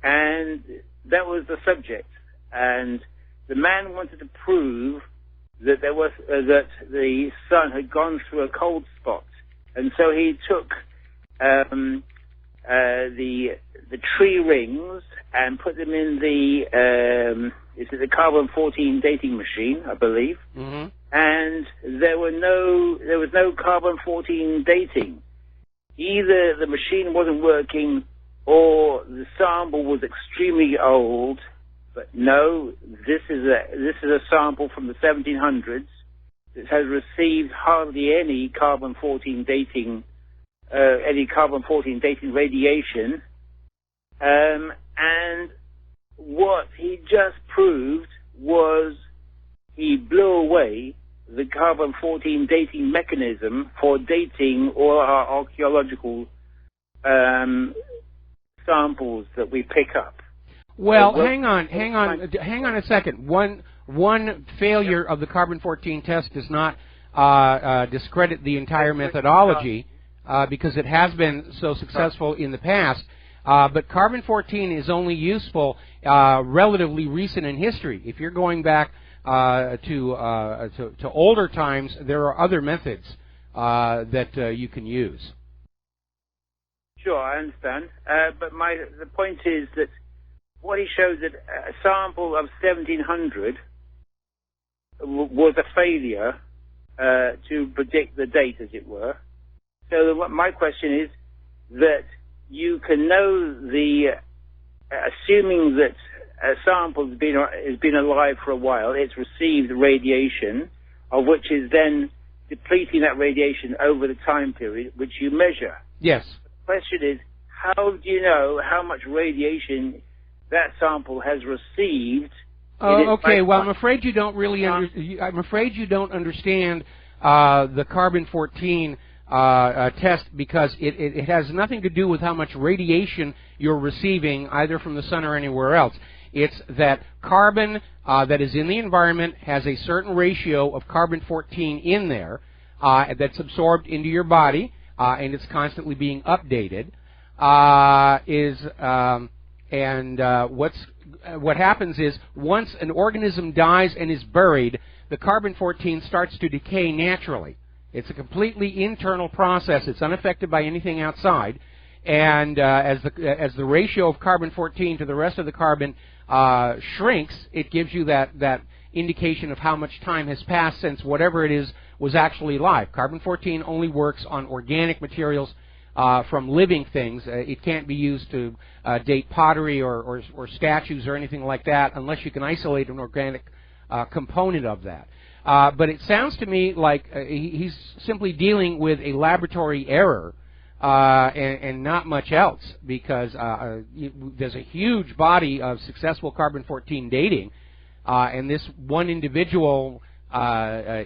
and that was the subject. And the man wanted to prove that there was that the sun had gone through a cold spot, and so he took the tree rings and put them in the the carbon-14 dating machine, I believe. Mm-hmm. And there was no carbon-14 dating. Either the machine wasn't working or the sample was extremely old. But no, this is a sample from the 1700s that has received hardly any carbon-14 dating radiation. And what he just proved was he blew away the carbon-14 dating mechanism for dating all our archaeological samples that we pick up. Well, hang on a second. One failure of the carbon-14 test does not discredit the entire methodology because it has been so successful in the past. But carbon-14 is only useful relatively recent in history. If you're going back to older times, there are other methods that you can use. Sure, I understand. But the point is that what he shows that a sample of 1700 was a failure to predict the date, as it were. So my question is that you can know assuming that a sample has been alive for a while, it's received radiation, of which is then depleting that radiation over the time period which you measure. Yes. The question is, how do you know how much radiation that sample has received? Okay. Well, I'm afraid you don't really. I'm afraid you don't understand the carbon-14 test because it has nothing to do with how much radiation you're receiving either from the sun or anywhere else. It's that carbon that is in the environment has a certain ratio of carbon-14 in there that's absorbed into your body, and it's constantly being updated. What happens is once an organism dies and is buried, the carbon-14 starts to decay naturally. It's a completely internal process. It's unaffected by anything outside. And as the ratio of carbon-14 to the rest of the carbon shrinks, it gives you that indication of how much time has passed since whatever it is was actually live. Carbon-14 only works on organic materials from living things. It can't be used to date pottery or statues or anything like that unless you can isolate an organic component of that. But it sounds to me like he's simply dealing with a laboratory error and not much else, because there's a huge body of successful carbon-14 dating, and this one individual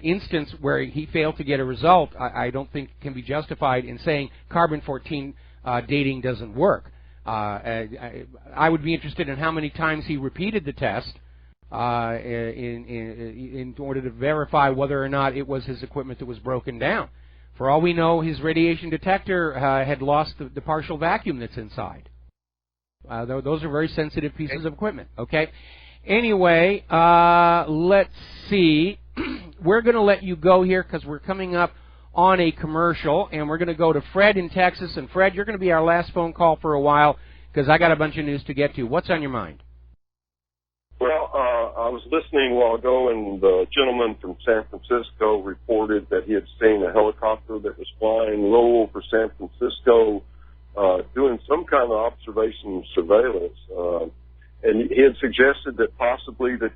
instance where he failed to get a result, I don't think can be justified in saying carbon-14 dating doesn't work. I would be interested in how many times he repeated the test in order to verify whether or not it was his equipment that was broken down. For all we know, his radiation detector had lost the partial vacuum that's inside. Those are very sensitive pieces of equipment. Okay. Anyway, let's see. We're going to let you go here because we're coming up on a commercial, and we're going to go to Fred in Texas. And Fred, you're going to be our last phone call for a while because I got a bunch of news to get to. What's on your mind? Well, I was listening a while ago, and the gentleman from San Francisco reported that he had seen a helicopter that was flying low over San Francisco, doing some kind of observation surveillance. And he had suggested that possibly that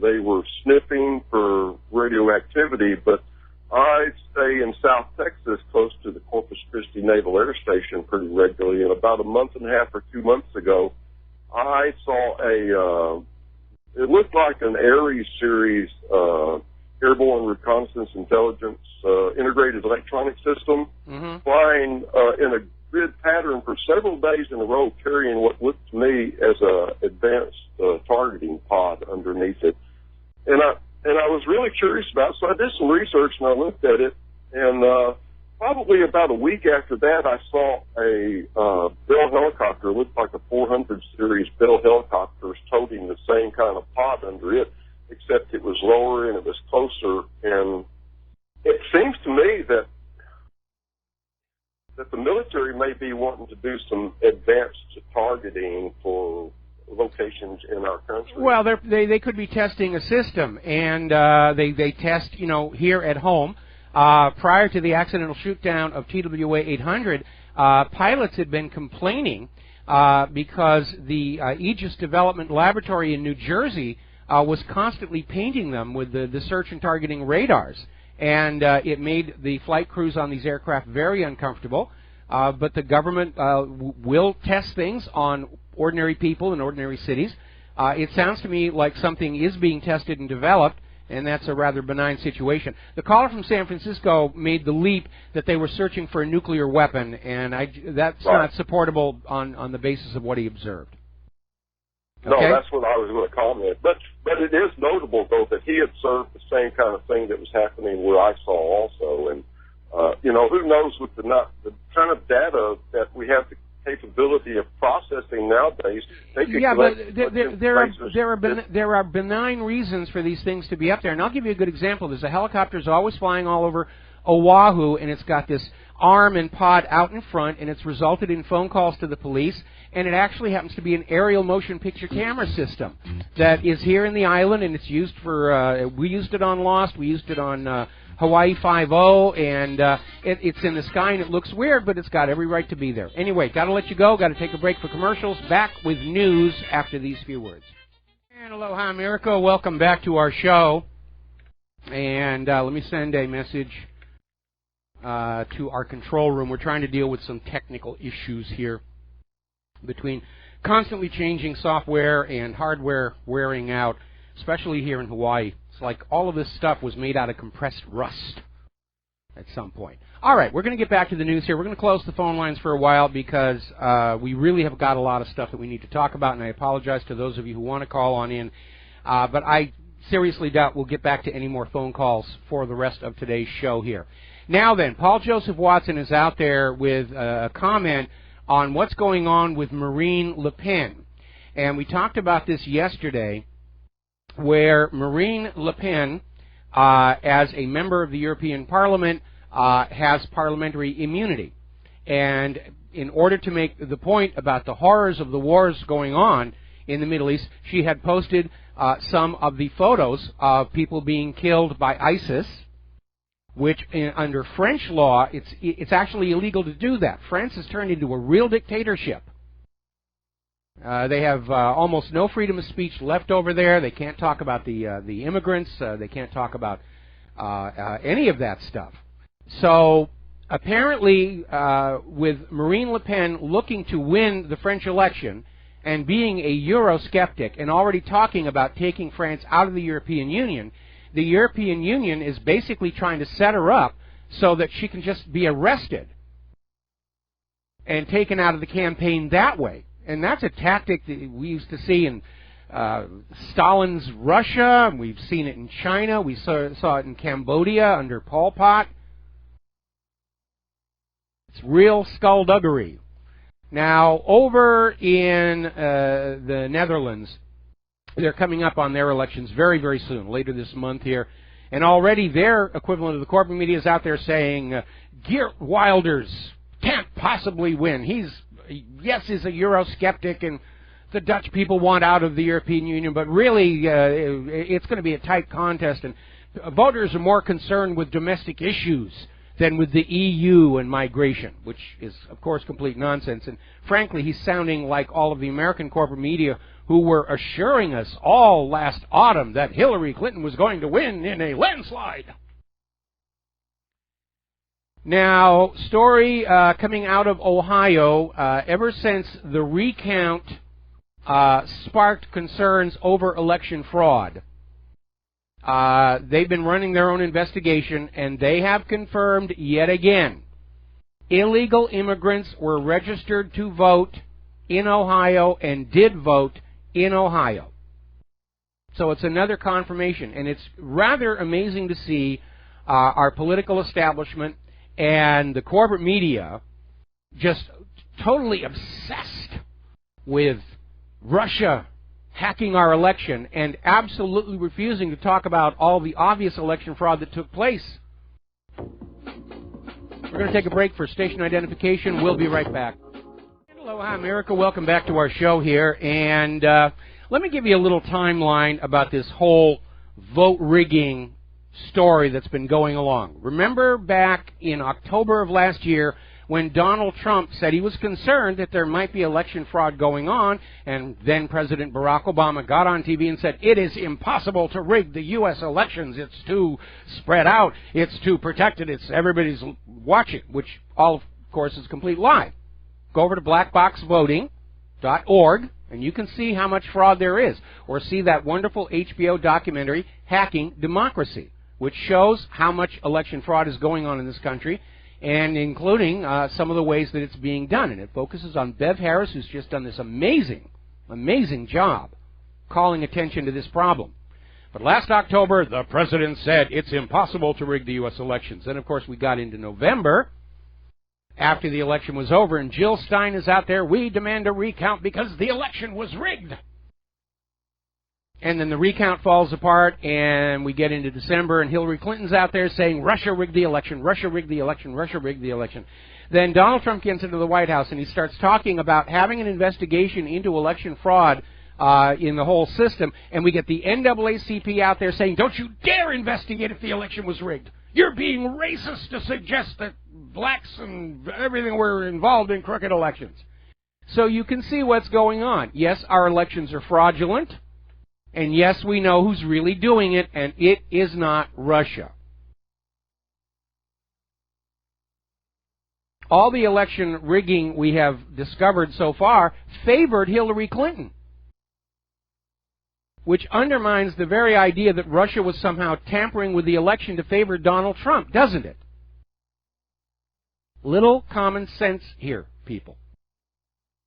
they were sniffing for radioactivity, but I stay in South Texas close to the Corpus Christi Naval Air Station pretty regularly, and about a month and a half or 2 months ago, I saw it looked like an Ares series airborne reconnaissance intelligence integrated electronic system flying in a grid pattern for several days in a row, carrying what looked to me as a advanced targeting pod underneath it. And I was really curious about it, so I did some research and I looked at it, and probably about a week after that, I saw a Bell helicopter. It looked like a 400 series Bell helicopter toting the same kind of pod under it, except it was lower and it was closer. And it seems to me that the military may be wanting to do some advanced targeting for locations in our country. Well, they could be testing a system, and they test, here at home. Prior to the accidental shoot-down of TWA 800, pilots had been complaining because the Aegis Development Laboratory in New Jersey was constantly painting them with the search and targeting radars. And it made the flight crews on these aircraft very uncomfortable. But the government will test things on ordinary people in ordinary cities. It sounds to me like something is being tested and developed, and that's a rather benign situation. The caller from San Francisco made the leap that they were searching for a nuclear weapon, and that's not supportable on the basis of what he observed. No, Okay? that's what I was going to comment. But it is notable, though, that he observed the same kind of thing that was happening where I saw also. And, who knows with the kind of data that we have the capability of processing nowadays. They could but there are benign reasons for these things to be up there. And I'll give you a good example. There's a helicopter is always flying all over Oahu, and it's got this arm and pod out in front, and it's resulted in phone calls to the police. And it actually happens to be an aerial motion picture camera system that is here in the island, and it's used for, we used it on Lost, we used it on Hawaii 5-0, and it's in the sky, and it looks weird, but it's got every right to be there. Anyway, got to let you go, got to take a break for commercials. Back with news after these few words. And aloha, America. Welcome back to our show. And let me send a message to our control room. We're trying to deal with some technical issues here between constantly changing software and hardware wearing out, especially here in Hawaii. It's like all of this stuff was made out of compressed rust at some point. All right, we're going to get back to the news here. We're going to close the phone lines for a while because we really have got a lot of stuff that we need to talk about, and I apologize to those of you who want to call on in. But I seriously doubt we'll get back to any more phone calls for the rest of today's show here. Now then, Paul Joseph Watson is out there with a comment on what's going on with Marine Le Pen. And we talked about this yesterday, where Marine Le Pen, as a member of the European Parliament, has parliamentary immunity. And in order to make the point about the horrors of the wars going on in the Middle East, she had posted some of the photos of people being killed by ISIS, which under French law, it's actually illegal to do that. France has turned into a real dictatorship. They have almost no freedom of speech left over there. They can't talk about the immigrants. They can't talk about any of that stuff. So apparently, with Marine Le Pen looking to win the French election and being a Eurosceptic and already talking about taking France out of the European Union, the European Union is basically trying to set her up so that she can just be arrested and taken out of the campaign that way. And that's a tactic that we used to see in Stalin's Russia. We've seen it in China. We saw it in Cambodia under Pol Pot. It's real skullduggery. Now, over in the Netherlands, they're coming up on their elections very, very soon, later this month here. And already their equivalent of the corporate media is out there saying, Geert Wilders can't possibly win. He's a Eurosceptic, and the Dutch people want out of the European Union, but really it's going to be a tight contest, and voters are more concerned with domestic issues than with the EU and migration, which is, of course, complete nonsense. And frankly, he's sounding like all of the American corporate media who were assuring us all last autumn that Hillary Clinton was going to win in a landslide. Now, story coming out of Ohio, ever since the recount sparked concerns over election fraud. They've been running their own investigation, and they have confirmed yet again illegal immigrants were registered to vote in Ohio and did vote in Ohio. So it's another confirmation, and it's rather amazing to see our political establishment and the corporate media just totally obsessed with Russia hacking our election and absolutely refusing to talk about all the obvious election fraud that took place. We're going to take a break for station identification. We'll be right back. Aloha, America. Welcome back to our show here. And let me give you a little timeline about this whole vote rigging story that's been going along. Remember back in October of last year when Donald Trump said he was concerned that there might be election fraud going on, and then President Barack Obama got on TV and said, it is impossible to rig the U.S. elections. It's too spread out. It's too protected. It's everybody's watching, which all, of course, is a complete lie. Go over to blackboxvoting.org, and you can see how much fraud there is, or see that wonderful HBO documentary, Hacking Democracy, which shows how much election fraud is going on in this country, and including some of the ways that it's being done. And it focuses on Bev Harris, who's just done this amazing, amazing job calling attention to this problem. But last October, the president said it's impossible to rig the U.S. elections. Then, of course, we got into November, after the election was over, and Jill Stein is out there, we demand a recount because the election was rigged. And then the recount falls apart, and we get into December, and Hillary Clinton's out there saying, Russia rigged the election, Russia rigged the election, Russia rigged the election. Then Donald Trump gets into the White House, and he starts talking about having an investigation into election fraud in the whole system, and we get the NAACP out there saying, don't you dare investigate if the election was rigged. You're being racist to suggest that blacks and everything were involved in crooked elections. So you can see what's going on. Yes, our elections are fraudulent. And yes, we know who's really doing it, and it is not Russia. All the election rigging we have discovered so far favored Hillary Clinton, which undermines the very idea that Russia was somehow tampering with the election to favor Donald Trump, doesn't it? Little common sense here, people.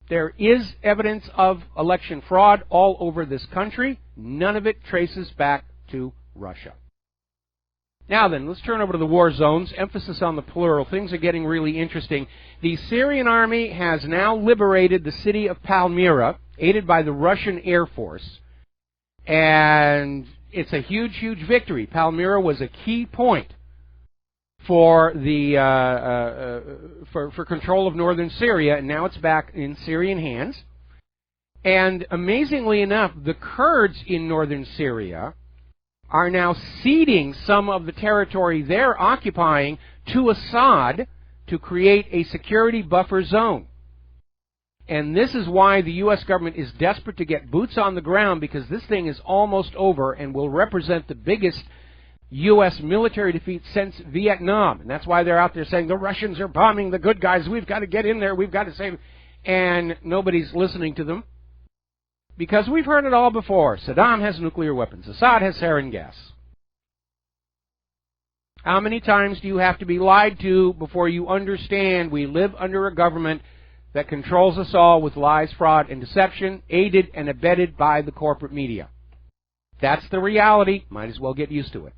There is evidence of election fraud all over this country. None of it traces back to Russia. Now then, let's turn over to the war zones. Emphasis on the plural. Things are getting really interesting. The Syrian army has now liberated the city of Palmyra, aided by the Russian Air Force. And it's a huge, huge victory. Palmyra was a key point for the for control of northern Syria, and now it's back in Syrian hands. And amazingly enough, the Kurds in northern Syria are now ceding some of the territory they're occupying to Assad to create a security buffer zone. And this is why the U.S. government is desperate to get boots on the ground, because this thing is almost over and will represent the biggest U.S. military defeat since Vietnam. And that's why they're out there saying, the Russians are bombing the good guys, we've got to get in there, we've got to save them. And nobody's listening to them, because we've heard it all before. Saddam has nuclear weapons. Assad has sarin gas. How many times do you have to be lied to before you understand we live under a government that controls us all with lies, fraud, and deception, aided and abetted by the corporate media? That's the reality. Might as well get used to it.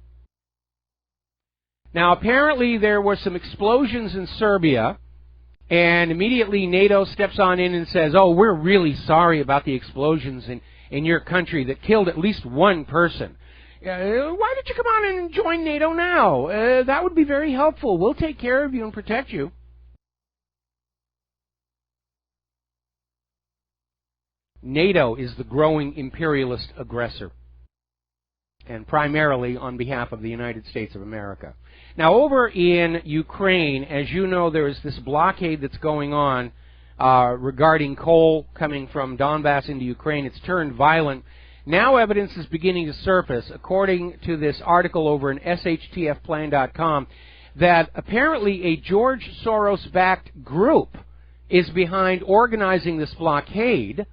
Now, apparently there were some explosions in Serbia, and immediately NATO steps on in and says, oh, we're really sorry about the explosions in your country that killed at least one person. Why don't you come on and join NATO now? That would be very helpful. We'll take care of you and protect you. NATO is the growing imperialist aggressor, and primarily on behalf of the United States of America. Now, over in Ukraine, as you know, there is this blockade that's going on regarding coal coming from Donbass into Ukraine. It's turned violent. Now evidence is beginning to surface, according to this article over in shtfplan.com, that apparently a George Soros-backed group is behind organizing this blockade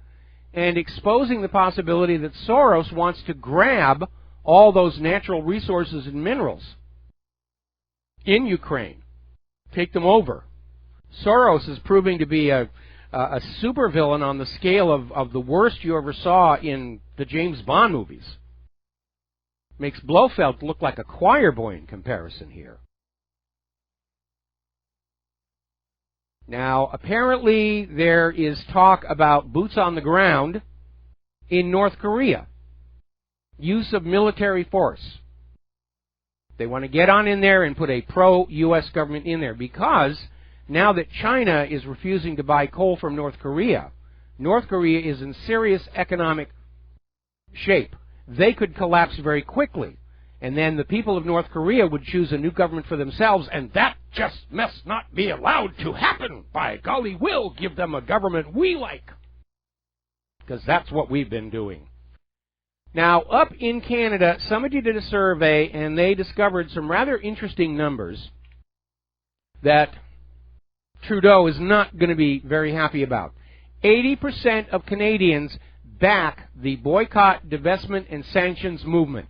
and exposing the possibility that Soros wants to grab all those natural resources and minerals in Ukraine, take them over. Soros is proving to be a supervillain on the scale of the worst you ever saw in the James Bond movies. Makes Blofeld look like a choir boy in comparison here. Now, apparently there is talk about boots on the ground in North Korea. Use of military force. They want to get on in there and put a pro-U.S. government in there, because now that China is refusing to buy coal from North Korea is in serious economic shape. They could collapse very quickly, and then the people of North Korea would choose a new government for themselves, and that just must not be allowed to happen. By golly, we'll give them a government we like, because that's what we've been doing. Now, up in Canada, somebody did a survey, and they discovered some rather interesting numbers that Trudeau is not going to be very happy about. 80% of Canadians back the boycott, divestment, and sanctions movement.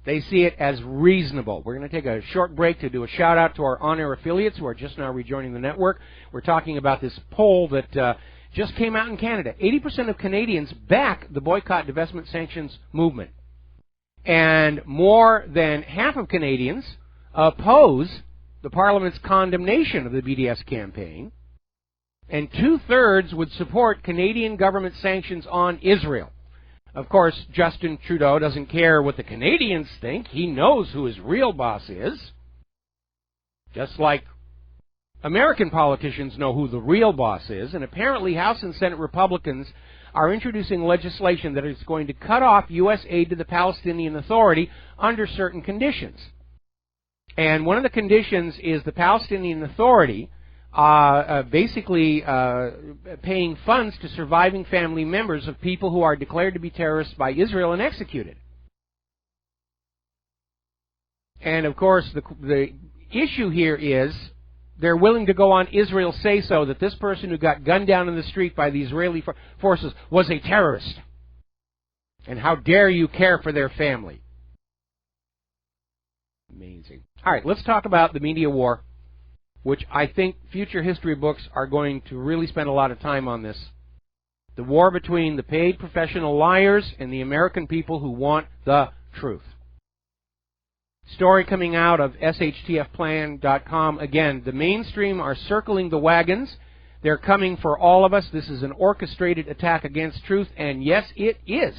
They see it as reasonable. We're going to take a short break to do a shout-out to our on-air affiliates who are just now rejoining the network. We're talking about this poll that just came out in Canada. 80% of Canadians back the boycott, divestment, sanctions movement. And more than half of Canadians oppose the Parliament's condemnation of the BDS campaign. And 2/3 would support Canadian government sanctions on Israel. Of course, Justin Trudeau doesn't care what the Canadians think. He knows who his real boss is. Just like American politicians know who the real boss is. And apparently House and Senate Republicans are introducing legislation that is going to cut off U.S. aid to the Palestinian Authority under certain conditions. And one of the conditions is the Palestinian Authority basically paying funds to surviving family members of people who are declared to be terrorists by Israel and executed. And of course, the issue here is they're willing to go on Israel's say-so that this person who got gunned down in the street by the Israeli forces was a terrorist. And how dare you care for their family? Amazing. All right, let's talk about the media war, which I think future history books are going to really spend a lot of time on this. The war between the paid professional liars and the American people who want the truth. Story coming out of shtfplan.com. Again, the mainstream are circling the wagons. They're coming for all of us. This is an orchestrated attack against truth, and yes, it is.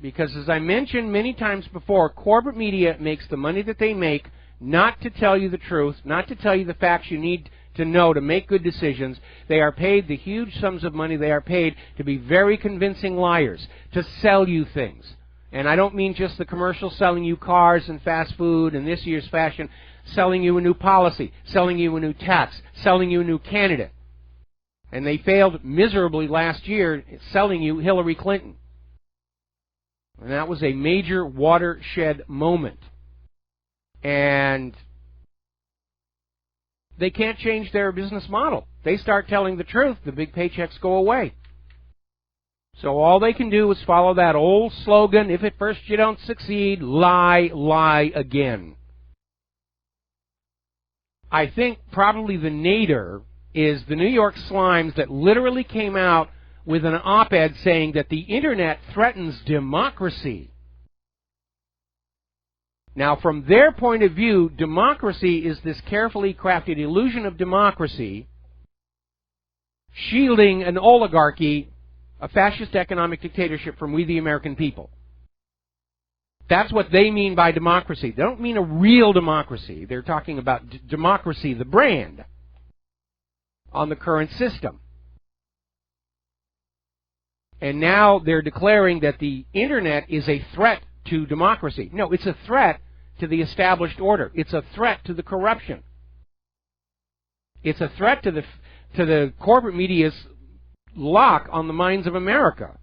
Because as I mentioned many times before, corporate media makes the money that they make not to tell you the truth, not to tell you the facts you need to know to make good decisions. They are paid the huge sums of money. They are paid to be very convincing liars, to sell you things. And I don't mean just the commercials selling you cars and fast food and this year's fashion, selling you a new policy, selling you a new tax, selling you a new candidate. And they failed miserably last year selling you Hillary Clinton. And that was a major watershed moment. And they can't change their business model. They start telling the truth, the big paychecks go away. So all they can do is follow that old slogan, if at first you don't succeed, lie, lie again. I think probably the nadir is the New York Slimes that literally came out with an op-ed saying that the Internet threatens democracy. Now, from their point of view, democracy is this carefully crafted illusion of democracy, shielding an oligarchy, a fascist economic dictatorship from we the American people. That's what they mean by democracy. They don't mean a real democracy. They're talking about democracy, the brand, on the current system. And now they're declaring that the Internet is a threat to democracy. No, it's a threat to the established order. It's a threat to the corruption. It's a threat to the corporate media's lock on the minds of America.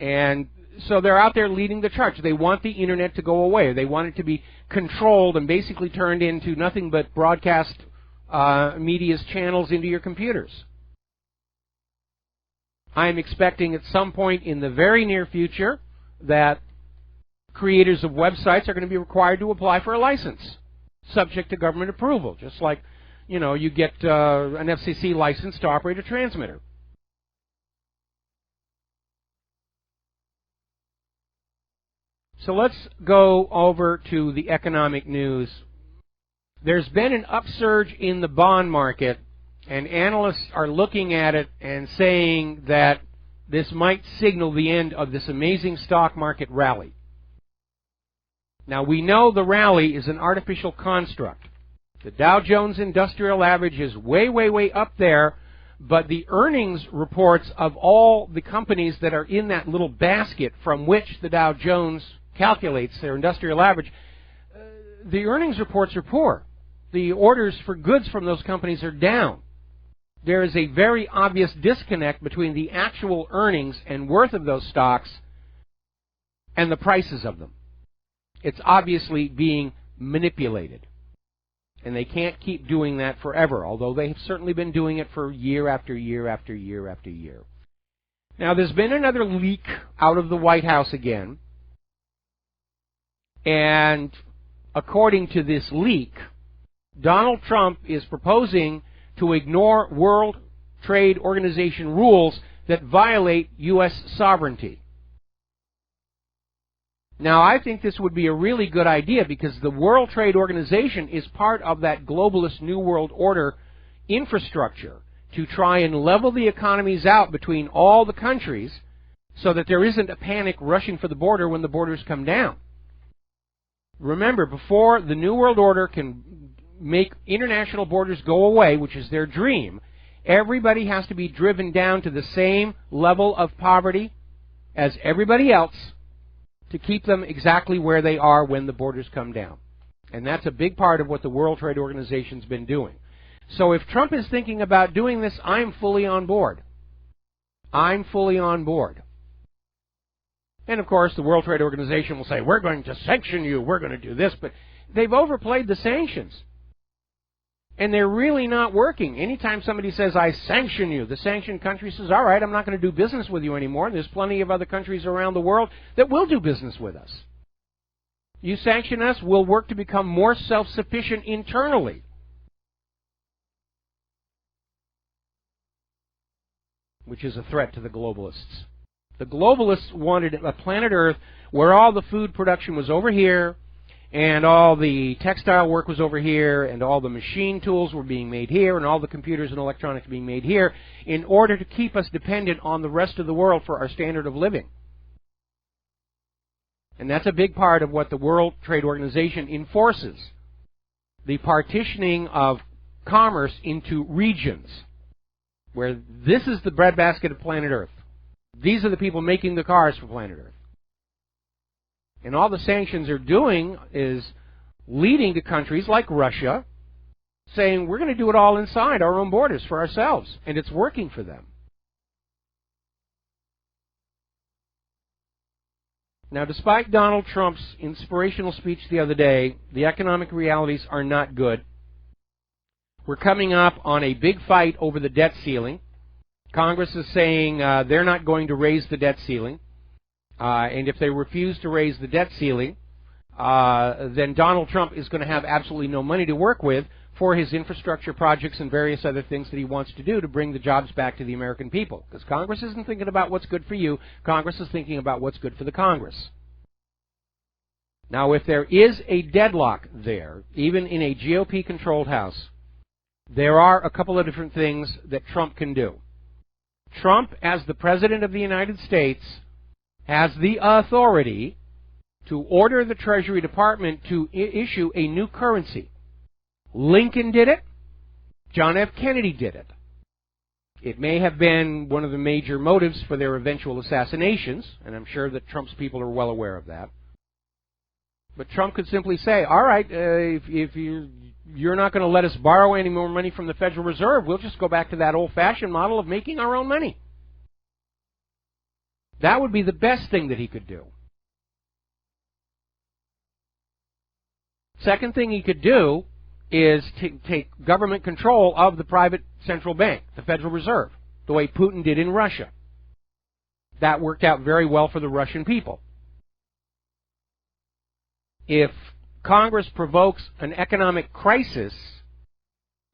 And so they're out there leading the charge. They want the Internet to go away. They want it to be controlled and basically turned into nothing but broadcast media's channels into your computers. I'm expecting at some point in the very near future that creators of websites are going to be required to apply for a license, subject to government approval, just like, you know, you get an FCC license to operate a transmitter. So let's go over to the economic news. There's been an upsurge in the bond market, and analysts are looking at it and saying that this might signal the end of this amazing stock market rally. Now, we know the rally is an artificial construct. The Dow Jones Industrial Average is way, way, way up there, but the earnings reports of all the companies that are in that little basket from which the Dow Jones calculates their industrial average, the earnings reports are poor. The orders for goods from those companies are down. There is a very obvious disconnect between the actual earnings and worth of those stocks and the prices of them. It's obviously being manipulated. And they can't keep doing that forever, although they have certainly been doing it for year after year after year after year. Now, there's been another leak out of the White House again. And according to this leak, Donald Trump is proposing to ignore World Trade Organization rules that violate U.S. sovereignty. Now, I think this would be a really good idea because the World Trade Organization is part of that globalist New World Order infrastructure to try and level the economies out between all the countries so that there isn't a panic rushing for the border when the borders come down. Remember, before the New World Order can make international borders go away, which is their dream, everybody has to be driven down to the same level of poverty as everybody else to keep them exactly where they are when the borders come down. And that's a big part of what the World Trade Organization's been doing. So if Trump is thinking about doing this, I'm fully on board. I'm fully on board. And of course, the World Trade Organization will say, we're going to sanction you, we're going to do this, but they've overplayed the sanctions. And they're really not working. Anytime somebody says, I sanction you, the sanctioned country says, all right, I'm not going to do business with you anymore. There's plenty of other countries around the world that will do business with us. You sanction us, we'll work to become more self-sufficient internally. Which is a threat to the globalists. The globalists wanted a planet Earth where all the food production was over here, and all the textile work was over here, and all the machine tools were being made here, and all the computers and electronics being made here, in order to keep us dependent on the rest of the world for our standard of living. And that's a big part of what the World Trade Organization enforces. The partitioning of commerce into regions, where this is the breadbasket of planet Earth. These are the people making the cars for planet Earth. And all the sanctions are doing is leading to countries like Russia saying, we're going to do it all inside our own borders for ourselves. And it's working for them. Now, despite Donald Trump's inspirational speech the other day, the economic realities are not good. We're coming up on a big fight over the debt ceiling. Congress is saying they're not going to raise the debt ceiling. And if they refuse to raise the debt ceiling, then Donald Trump is going to have absolutely no money to work with for his infrastructure projects and various other things that he wants to do to bring the jobs back to the American people. Because Congress isn't thinking about what's good for you. Congress is thinking about what's good for the Congress. Now, if there is a deadlock there, even in a GOP-controlled House, there are a couple of different things that Trump can do. Trump, as the President of the United States, has the authority to order the Treasury Department to issue a new currency. Lincoln did it. John F. Kennedy did it. It may have been one of the major motives for their eventual assassinations, and I'm sure that Trump's people are well aware of that. But Trump could simply say, all right, if you're not going to let us borrow any more money from the Federal Reserve, we'll just go back to that old-fashioned model of making our own money. That would be the best thing that he could do. Second thing he could do is take government control of the private central bank, the Federal Reserve, the way Putin did in Russia. That worked out very well for the Russian people. If Congress provokes an economic crisis,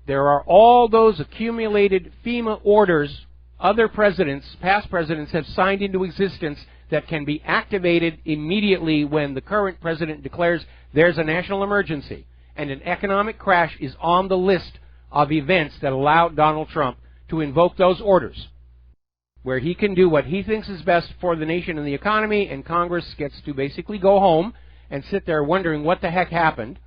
there are all those accumulated FEMA orders other presidents, past presidents, have signed into existence that can be activated immediately when the current president declares there's a national emergency. And an economic crash is on the list of events that allow Donald Trump to invoke those orders, where he can do what he thinks is best for the nation and the economy, and Congress gets to basically go home and sit there wondering what the heck happened,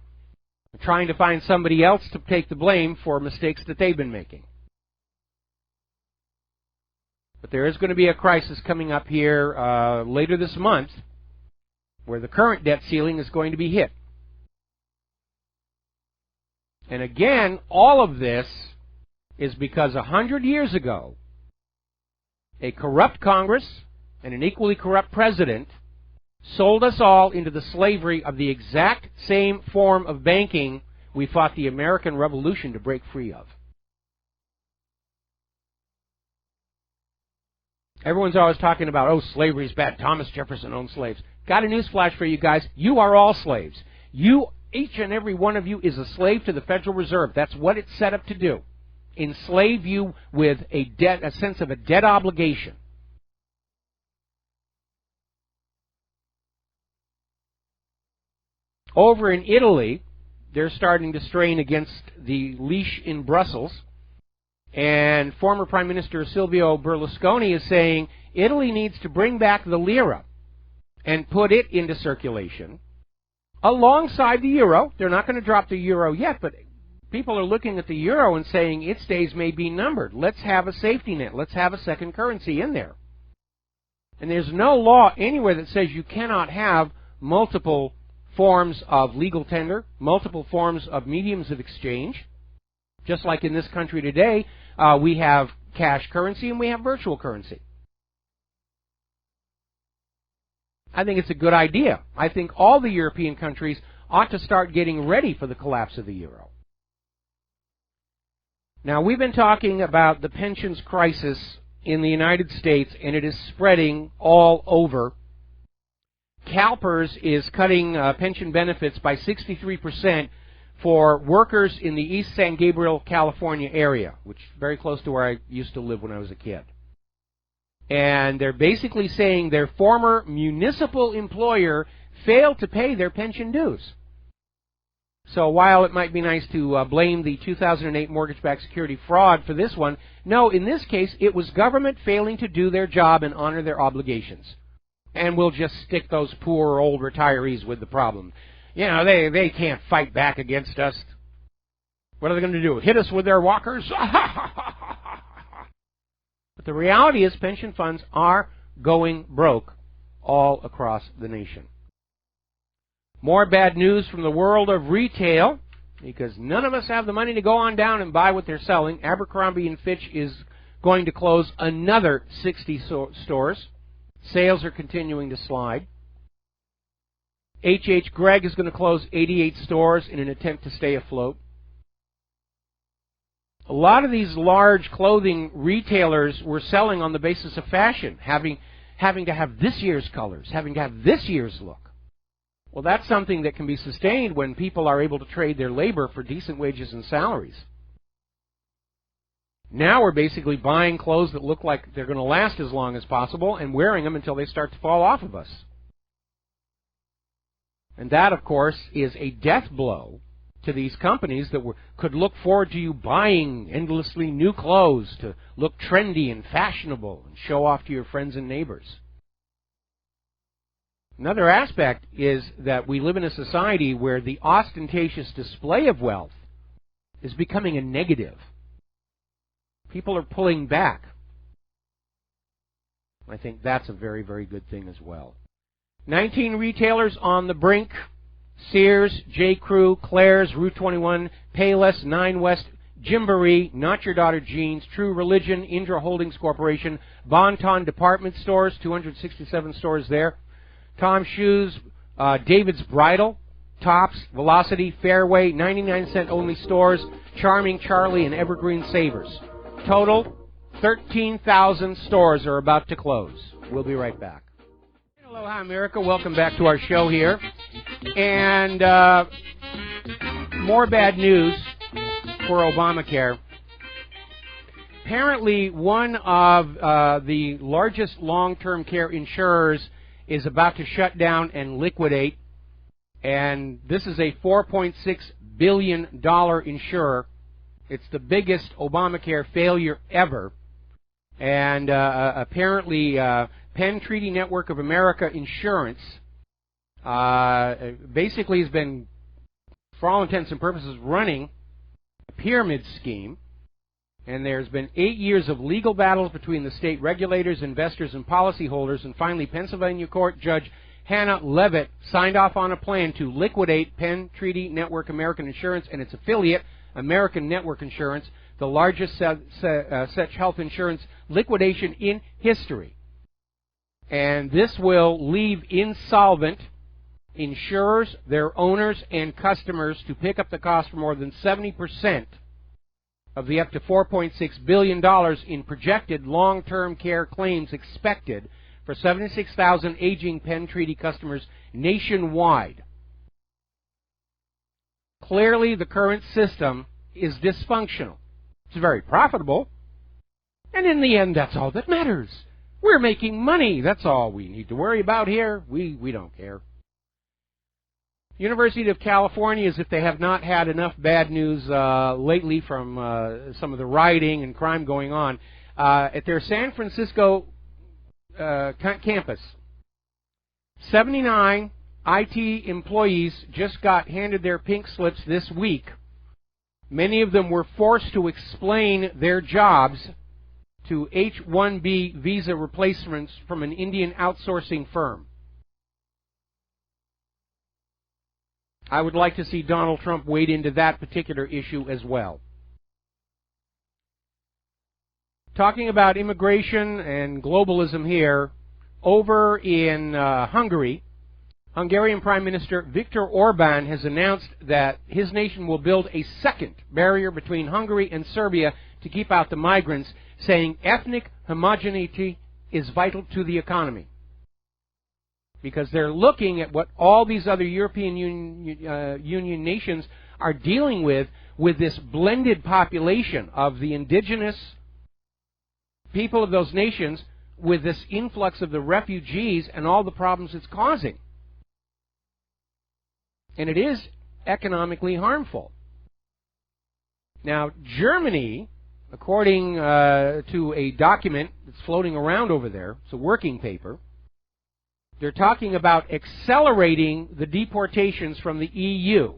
trying to find somebody else to take the blame for mistakes that they've been making. But there is going to be a crisis coming up here later this month where the current debt ceiling is going to be hit. And again, all of this is because 100 years ago, a corrupt Congress and an equally corrupt president sold us all into the slavery of the exact same form of banking we fought the American Revolution to break free of. Everyone's always talking about, oh, slavery's bad. Thomas Jefferson owned slaves. Got a newsflash for you guys. You are all slaves. You, each and every one of you, is a slave to the Federal Reserve. That's what it's set up to do. Enslave you with a debt, a sense of a debt obligation. Over in Italy, they're starting to strain against the leash in Brussels. And former Prime Minister Silvio Berlusconi is saying Italy needs to bring back the lira and put it into circulation alongside the euro. They're not going to drop the euro yet, but people are looking at the euro and saying its days may be numbered. Let's have a safety net. Let's have a second currency in there. And there's no law anywhere that says you cannot have multiple forms of legal tender, multiple forms of mediums of exchange. Just like in this country today, we have cash currency and we have virtual currency. I think it's a good idea. I think all the European countries ought to start getting ready for the collapse of the euro. Now, we've been talking about the pensions crisis in the United States, and it is spreading all over. CalPERS is cutting pension benefits by 63% for workers in the East San Gabriel, California area, which is very close to where I used to live when I was a kid. And they're basically saying their former municipal employer failed to pay their pension dues. So while it might be nice to blame the 2008 mortgage-backed security fraud for this one, no, in this case, it was government failing to do their job and honor their obligations. And we'll just stick those poor old retirees with the problem. You know, they can't fight back against us. What are they going to do? Hit us with their walkers? But the reality is pension funds are going broke all across the nation. More bad news from the world of retail, because none of us have the money to go on down and buy what they're selling. Abercrombie & Fitch is going to close another 60 stores. Sales are continuing to slide. H.H. Gregg is going to close 88 stores in an attempt to stay afloat. A lot of these large clothing retailers were selling on the basis of fashion, having to have this year's colors, having to have this year's look. Well, that's something that can be sustained when people are able to trade their labor for decent wages and salaries. Now we're basically buying clothes that look like they're going to last as long as possible and wearing them until they start to fall off of us. And that, of course, is a death blow to these companies that could look forward to you buying endlessly new clothes to look trendy and fashionable and show off to your friends and neighbors. Another aspect is that we live in a society where the ostentatious display of wealth is becoming a negative. People are pulling back. I think that's a very, very good thing as well. 19 retailers on the brink. Sears, J. Crew, Claire's, Route 21, Payless, 9 West, Gymboree, Not Your Daughter Jeans, True Religion, Indra Holdings Corporation, Bon-Ton Department Stores, 267 stores there. Tom Shoes, David's Bridal, Tops, Velocity, Fairway, 99-cent only stores, Charming Charlie, and Evergreen Savers. Total, 13,000 stores are about to close. We'll be right back. Aloha, America. Welcome back to our show here. And more bad news for Obamacare. Apparently, one of the largest long-term care insurers is about to shut down and liquidate. And this is a $4.6 billion insurer. It's the biggest Obamacare failure ever. And apparently, Penn Treaty Network of America Insurance basically has been, for all intents and purposes, running a pyramid scheme. And there's been 8 years of legal battles between the state regulators, investors, and policyholders. And finally, Pennsylvania Court Judge Hannah Levitt signed off on a plan to liquidate Penn Treaty Network American Insurance and its affiliate, American Network Insurance, the largest such health insurance liquidation in history. And this will leave insolvent insurers, their owners, and customers to pick up the cost for more than 70% of the up to $4.6 billion in projected long-term care claims expected for 76,000 aging Penn Treaty customers nationwide. Clearly, the current system is dysfunctional. It's very profitable. And in the end, that's all that matters. We're making money. That's all we need to worry about here. We don't care. University of California, as if they have not had enough bad news lately from some of the rioting and crime going on, at their San Francisco campus, 79 IT employees just got handed their pink slips this week. Many of them were forced to explain their jobs to H-1B visa replacements from an Indian outsourcing firm. I would like to see Donald Trump wade into that particular issue as well. Talking about immigration and globalism here, over in Hungary, Hungarian Prime Minister Viktor Orban has announced that his nation will build a second barrier between Hungary and Serbia to keep out the migrants, saying ethnic homogeneity is vital to the economy. Because they're looking at what all these other European Union nations are dealing with this blended population of the indigenous people of those nations, with this influx of the refugees and all the problems it's causing. And it is economically harmful. Now, Germany, according to a document that's floating around over there, it's a working paper, they're talking about accelerating the deportations from the EU.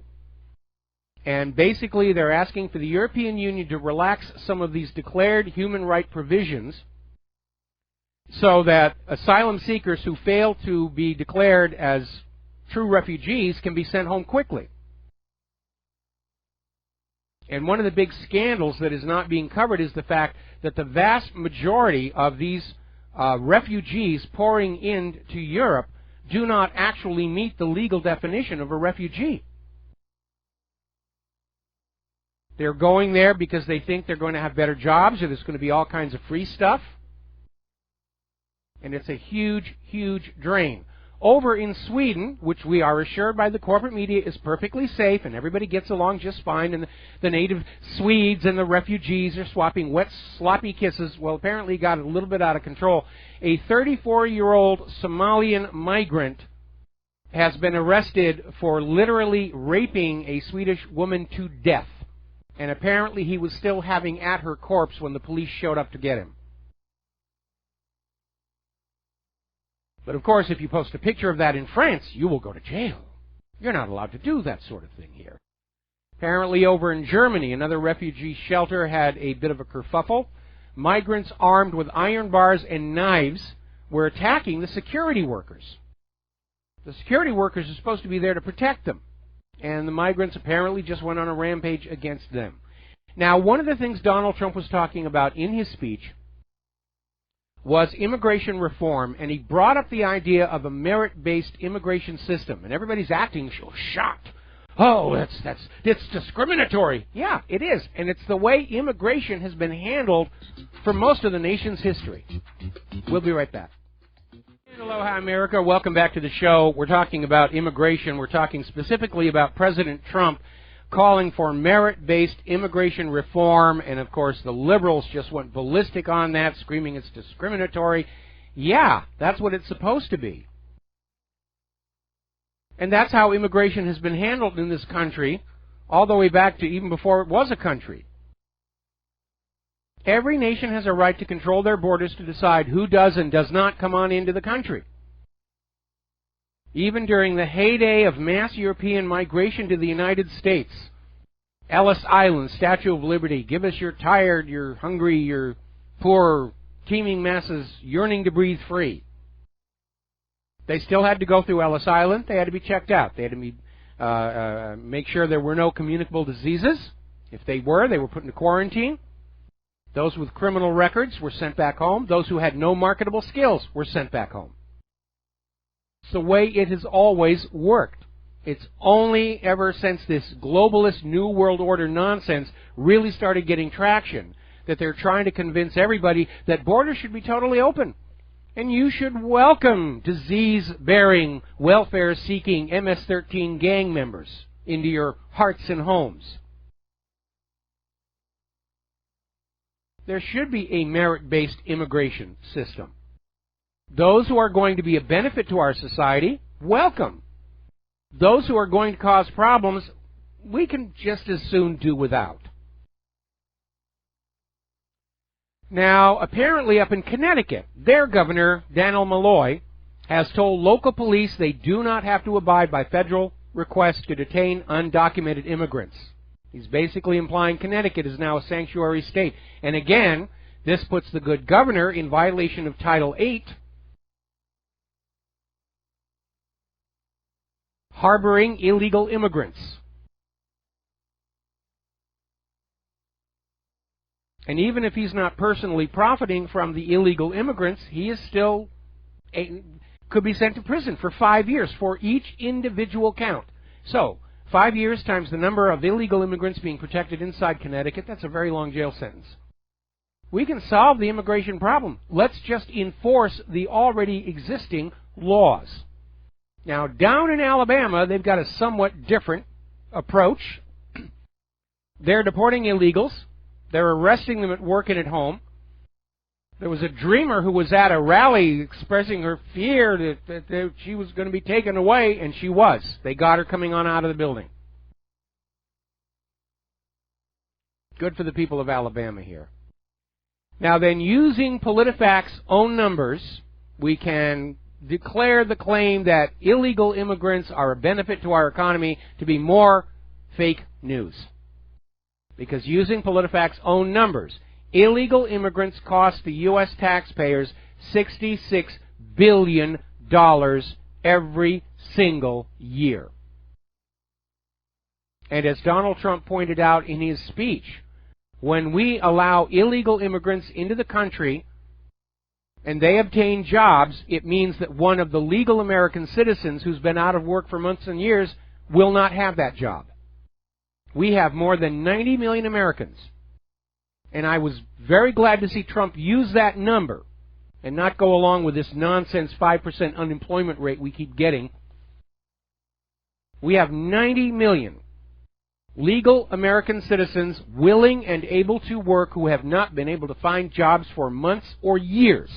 And basically they're asking for the European Union to relax some of these declared human rights provisions so that asylum seekers who fail to be declared as true refugees can be sent home quickly. And one of the big scandals that is not being covered is the fact that the vast majority of these refugees pouring into Europe do not actually meet the legal definition of a refugee. They're going there because they think they're going to have better jobs or there's going to be all kinds of free stuff. And it's a huge, huge drain. Over in Sweden, which we are assured by the corporate media is perfectly safe and everybody gets along just fine, and the native Swedes and the refugees are swapping wet, sloppy kisses, well, apparently got a little bit out of control. A 34-year-old Somalian migrant has been arrested for literally raping a Swedish woman to death. And apparently he was still having at her corpse when the police showed up to get him. But of course, if you post a picture of that in France, you will go to jail. You're not allowed to do that sort of thing here. Apparently over in Germany, another refugee shelter had a bit of a kerfuffle. migrants armed with iron bars and knives were attacking the security workers. The security workers are supposed to be there to protect them, and the migrants apparently just went on a rampage against them. Now, one of the things Donald Trump was talking about in his speech was immigration reform, and he brought up the idea of a merit-based immigration system, and everybody's acting shocked. Oh, it's discriminatory. Yeah, it is, and it's the way immigration has been handled for most of the nation's history. We'll be right back. Aloha, America. Welcome back to the show. We're talking about immigration. We're talking specifically about President Trump calling for merit-based immigration reform, and of course the liberals just went ballistic on that, screaming it's discriminatory. Yeah, that's what it's supposed to be. And that's how immigration has been handled in this country all the way back to even before it was a country. Every nation has a right to control their borders to decide who does and does not come on into the country. Even during the heyday of mass European migration to the United States, Ellis Island, Statue of Liberty, give us your tired, your hungry, your poor, teeming masses yearning to breathe free. They still had to go through Ellis Island. They had to be checked out. They had to be, make sure there were no communicable diseases. If they were put into quarantine. Those with criminal records were sent back home. Those who had no marketable skills were sent back home. It's the way it has always worked. It's only ever since this globalist New World Order nonsense really started getting traction that they're trying to convince everybody that borders should be totally open. And you should welcome disease-bearing, welfare-seeking MS-13 gang members into your hearts and homes. There should be a merit-based immigration system. Those who are going to be a benefit to our society, welcome. Those who are going to cause problems, we can just as soon do without. Now, apparently up in Connecticut, their governor, Daniel Malloy, has told local police they do not have to abide by federal requests to detain undocumented immigrants. He's basically implying Connecticut is now a sanctuary state. And again, this puts the good governor in violation of Title VIII, harboring illegal immigrants. And even if he's not personally profiting from the illegal immigrants, he is still could be sent to prison for 5 years for each individual count. So, 5 years times the number of illegal immigrants being protected inside Connecticut, that's a very long jail sentence. We can solve the immigration problem. Let's just enforce the already existing laws. Now, down in Alabama, they've got a somewhat different approach. They're deporting illegals. They're arresting them at work and at home. There was a dreamer who was at a rally expressing her fear that she was going to be taken away, and she was. They got her coming on out of the building. Good for the people of Alabama here. Now then, using PolitiFact's own numbers, we can declare the claim that illegal immigrants are a benefit to our economy to be more fake news. Because using PolitiFact's own numbers, illegal immigrants cost the U.S. taxpayers $66 billion every single year. And as Donald Trump pointed out in his speech, when we allow illegal immigrants into the country and they obtain jobs, it means that one of the legal American citizens who's been out of work for months and years will not have that job. We have more than 90 million Americans. And I was very glad to see Trump use that number and not go along with this nonsense 5% unemployment rate we keep getting. We have 90 million legal American citizens willing and able to work who have not been able to find jobs for months or years.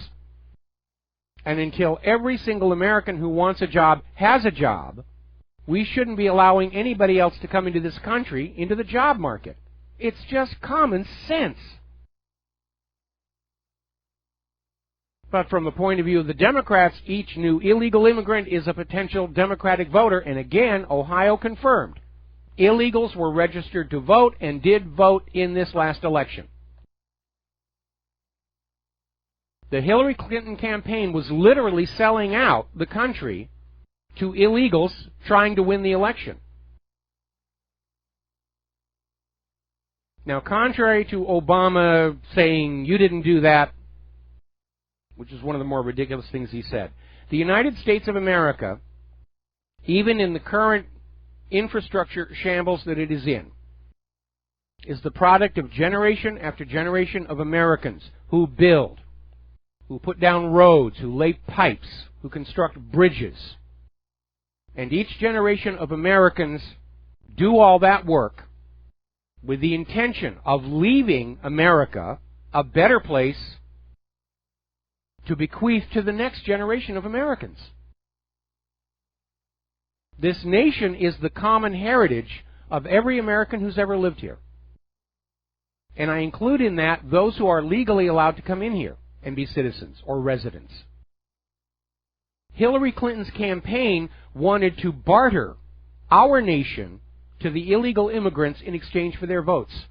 And until every single American who wants a job has a job, we shouldn't be allowing anybody else to come into this country, into the job market. It's just common sense. But from the point of view of the Democrats, each new illegal immigrant is a potential Democratic voter. And again, Ohio confirmed. Illegals were registered to vote and did vote in this last election. The Hillary Clinton campaign was literally selling out the country to illegals trying to win the election. Now, contrary to Obama saying, you didn't do that, which is one of the more ridiculous things he said, the United States of America, even in the current infrastructure shambles that it is in, is the product of generation after generation of Americans who build, who put down roads, who lay pipes, who construct bridges. And each generation of Americans do all that work with the intention of leaving America a better place to bequeath to the next generation of Americans. This nation is the common heritage of every American who's ever lived here. And I include in that those who are legally allowed to come in here and be citizens or residents. Hillary Clinton's campaign wanted to barter our nation to the illegal immigrants in exchange for their votes.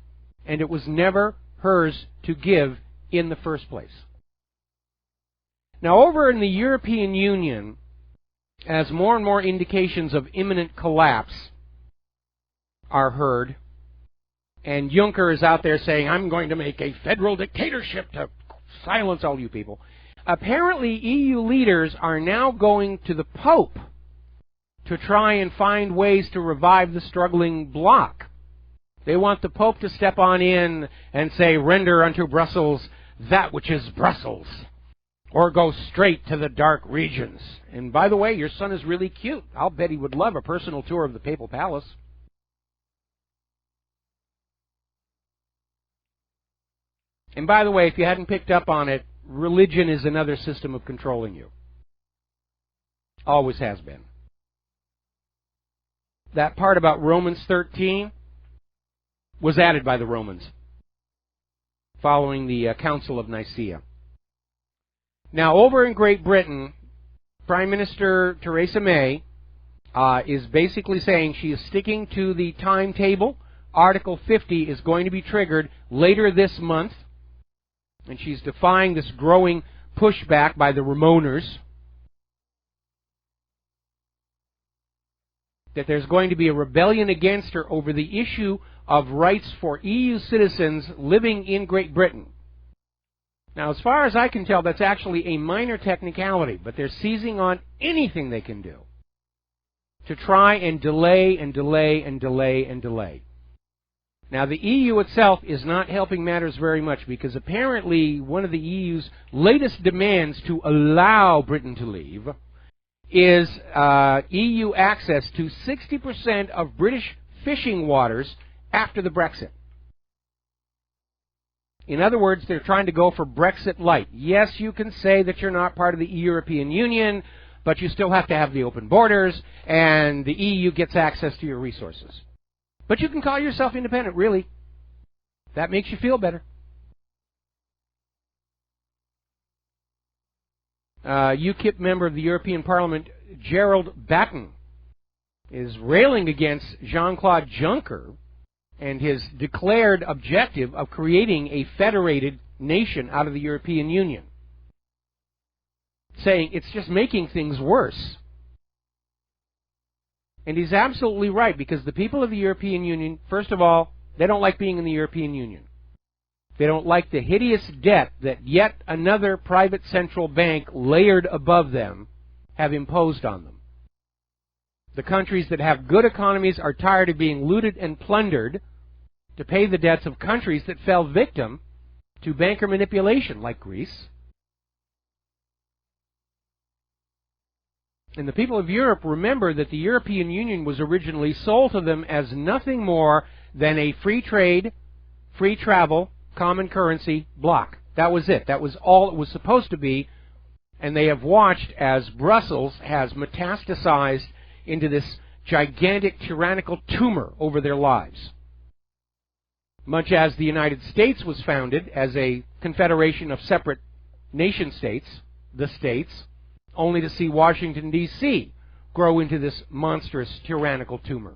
And it was never hers to give in the first place. Now, over in the European Union, as more and more indications of imminent collapse are heard, and Juncker is out there saying, I'm going to make a federal dictatorship to silence all you people. Apparently, EU leaders are now going to the Pope to try and find ways to revive the struggling bloc. They want the Pope to step on in and say, render unto Brussels that which is Brussels, or go straight to the dark regions. And by the way, your son is really cute. I'll bet he would love a personal tour of the Papal Palace. And by the way, if you hadn't picked up on it, religion is another system of controlling you. Always has been. That part about Romans 13 was added by the Romans following the Council of Nicaea. Now, over in Great Britain, Prime Minister Theresa May is basically saying she is sticking to the timetable. Article 50 is going to be triggered later this month. And she's defying this growing pushback by the Ramoners that there's going to be a rebellion against her over the issue of rights for EU citizens living in Great Britain. Now, as far as I can tell, that's actually a minor technicality, but they're seizing on anything they can do to try and delay and delay and delay and delay. Now, the EU itself is not helping matters very much because apparently one of the EU's latest demands to allow Britain to leave is EU access to 60% of British fishing waters after the Brexit. In other words, they're trying to go for Brexit light. Yes, you can say that you're not part of the European Union, but you still have to have the open borders, and the EU gets access to your resources. But you can call yourself independent, really. That makes you feel better. UKIP member of the European Parliament, Gerald Batten, is railing against Jean-Claude Juncker and his declared objective of creating a federated nation out of the European Union, saying it's just making things worse. And he's absolutely right, because the people of the European Union, first of all, they don't like being in the European Union. They don't like the hideous debt that yet another private central bank layered above them have imposed on them. The countries that have good economies are tired of being looted and plundered to pay the debts of countries that fell victim to banker manipulation, like Greece. And the people of Europe remember that the European Union was originally sold to them as nothing more than a free trade, free travel, common currency bloc. That was it. That was all it was supposed to be. And they have watched as Brussels has metastasized into this gigantic tyrannical tumor over their lives. Much as the United States was founded as a confederation of separate nation states, the states, only to see Washington, D.C. grow into this monstrous tyrannical tumor.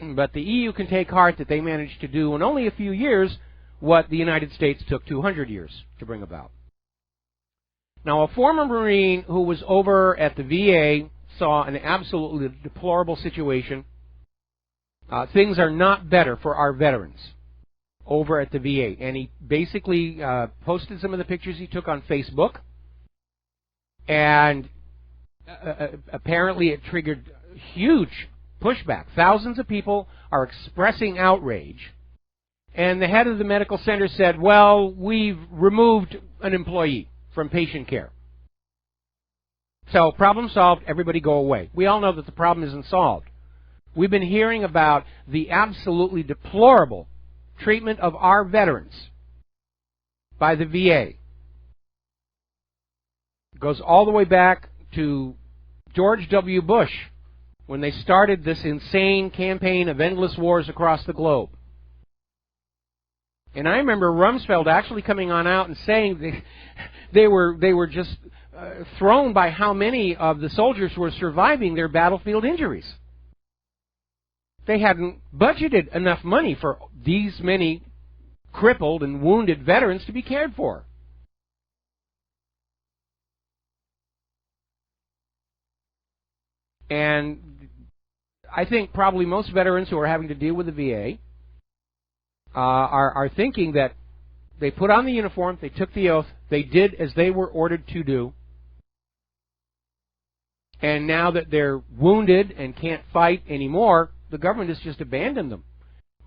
But the EU can take heart that they managed to do in only a few years what the United States took 200 years to bring about. Now, a former Marine who was over at the VA saw an absolutely deplorable situation. Things are not better for our veterans over at the VA. And he basically posted some of the pictures he took on Facebook. And apparently it triggered huge pushback. Thousands of people are expressing outrage. And the head of the medical center said, well, we've removed an employee from patient care. So, problem solved, everybody go away. We all know that the problem isn't solved. We've been hearing about the absolutely deplorable treatment of our veterans by the VA. It goes all the way back to George W. Bush when they started this insane campaign of endless wars across the globe. And I remember Rumsfeld actually coming on out and saying they were just thrown by how many of the soldiers were surviving their battlefield injuries. They hadn't budgeted enough money for these many crippled and wounded veterans to be cared for. And I think probably most veterans who are having to deal with the VA are thinking that they put on the uniform, they took the oath, they did as they were ordered to do, and now that they're wounded and can't fight anymore, the government has just abandoned them.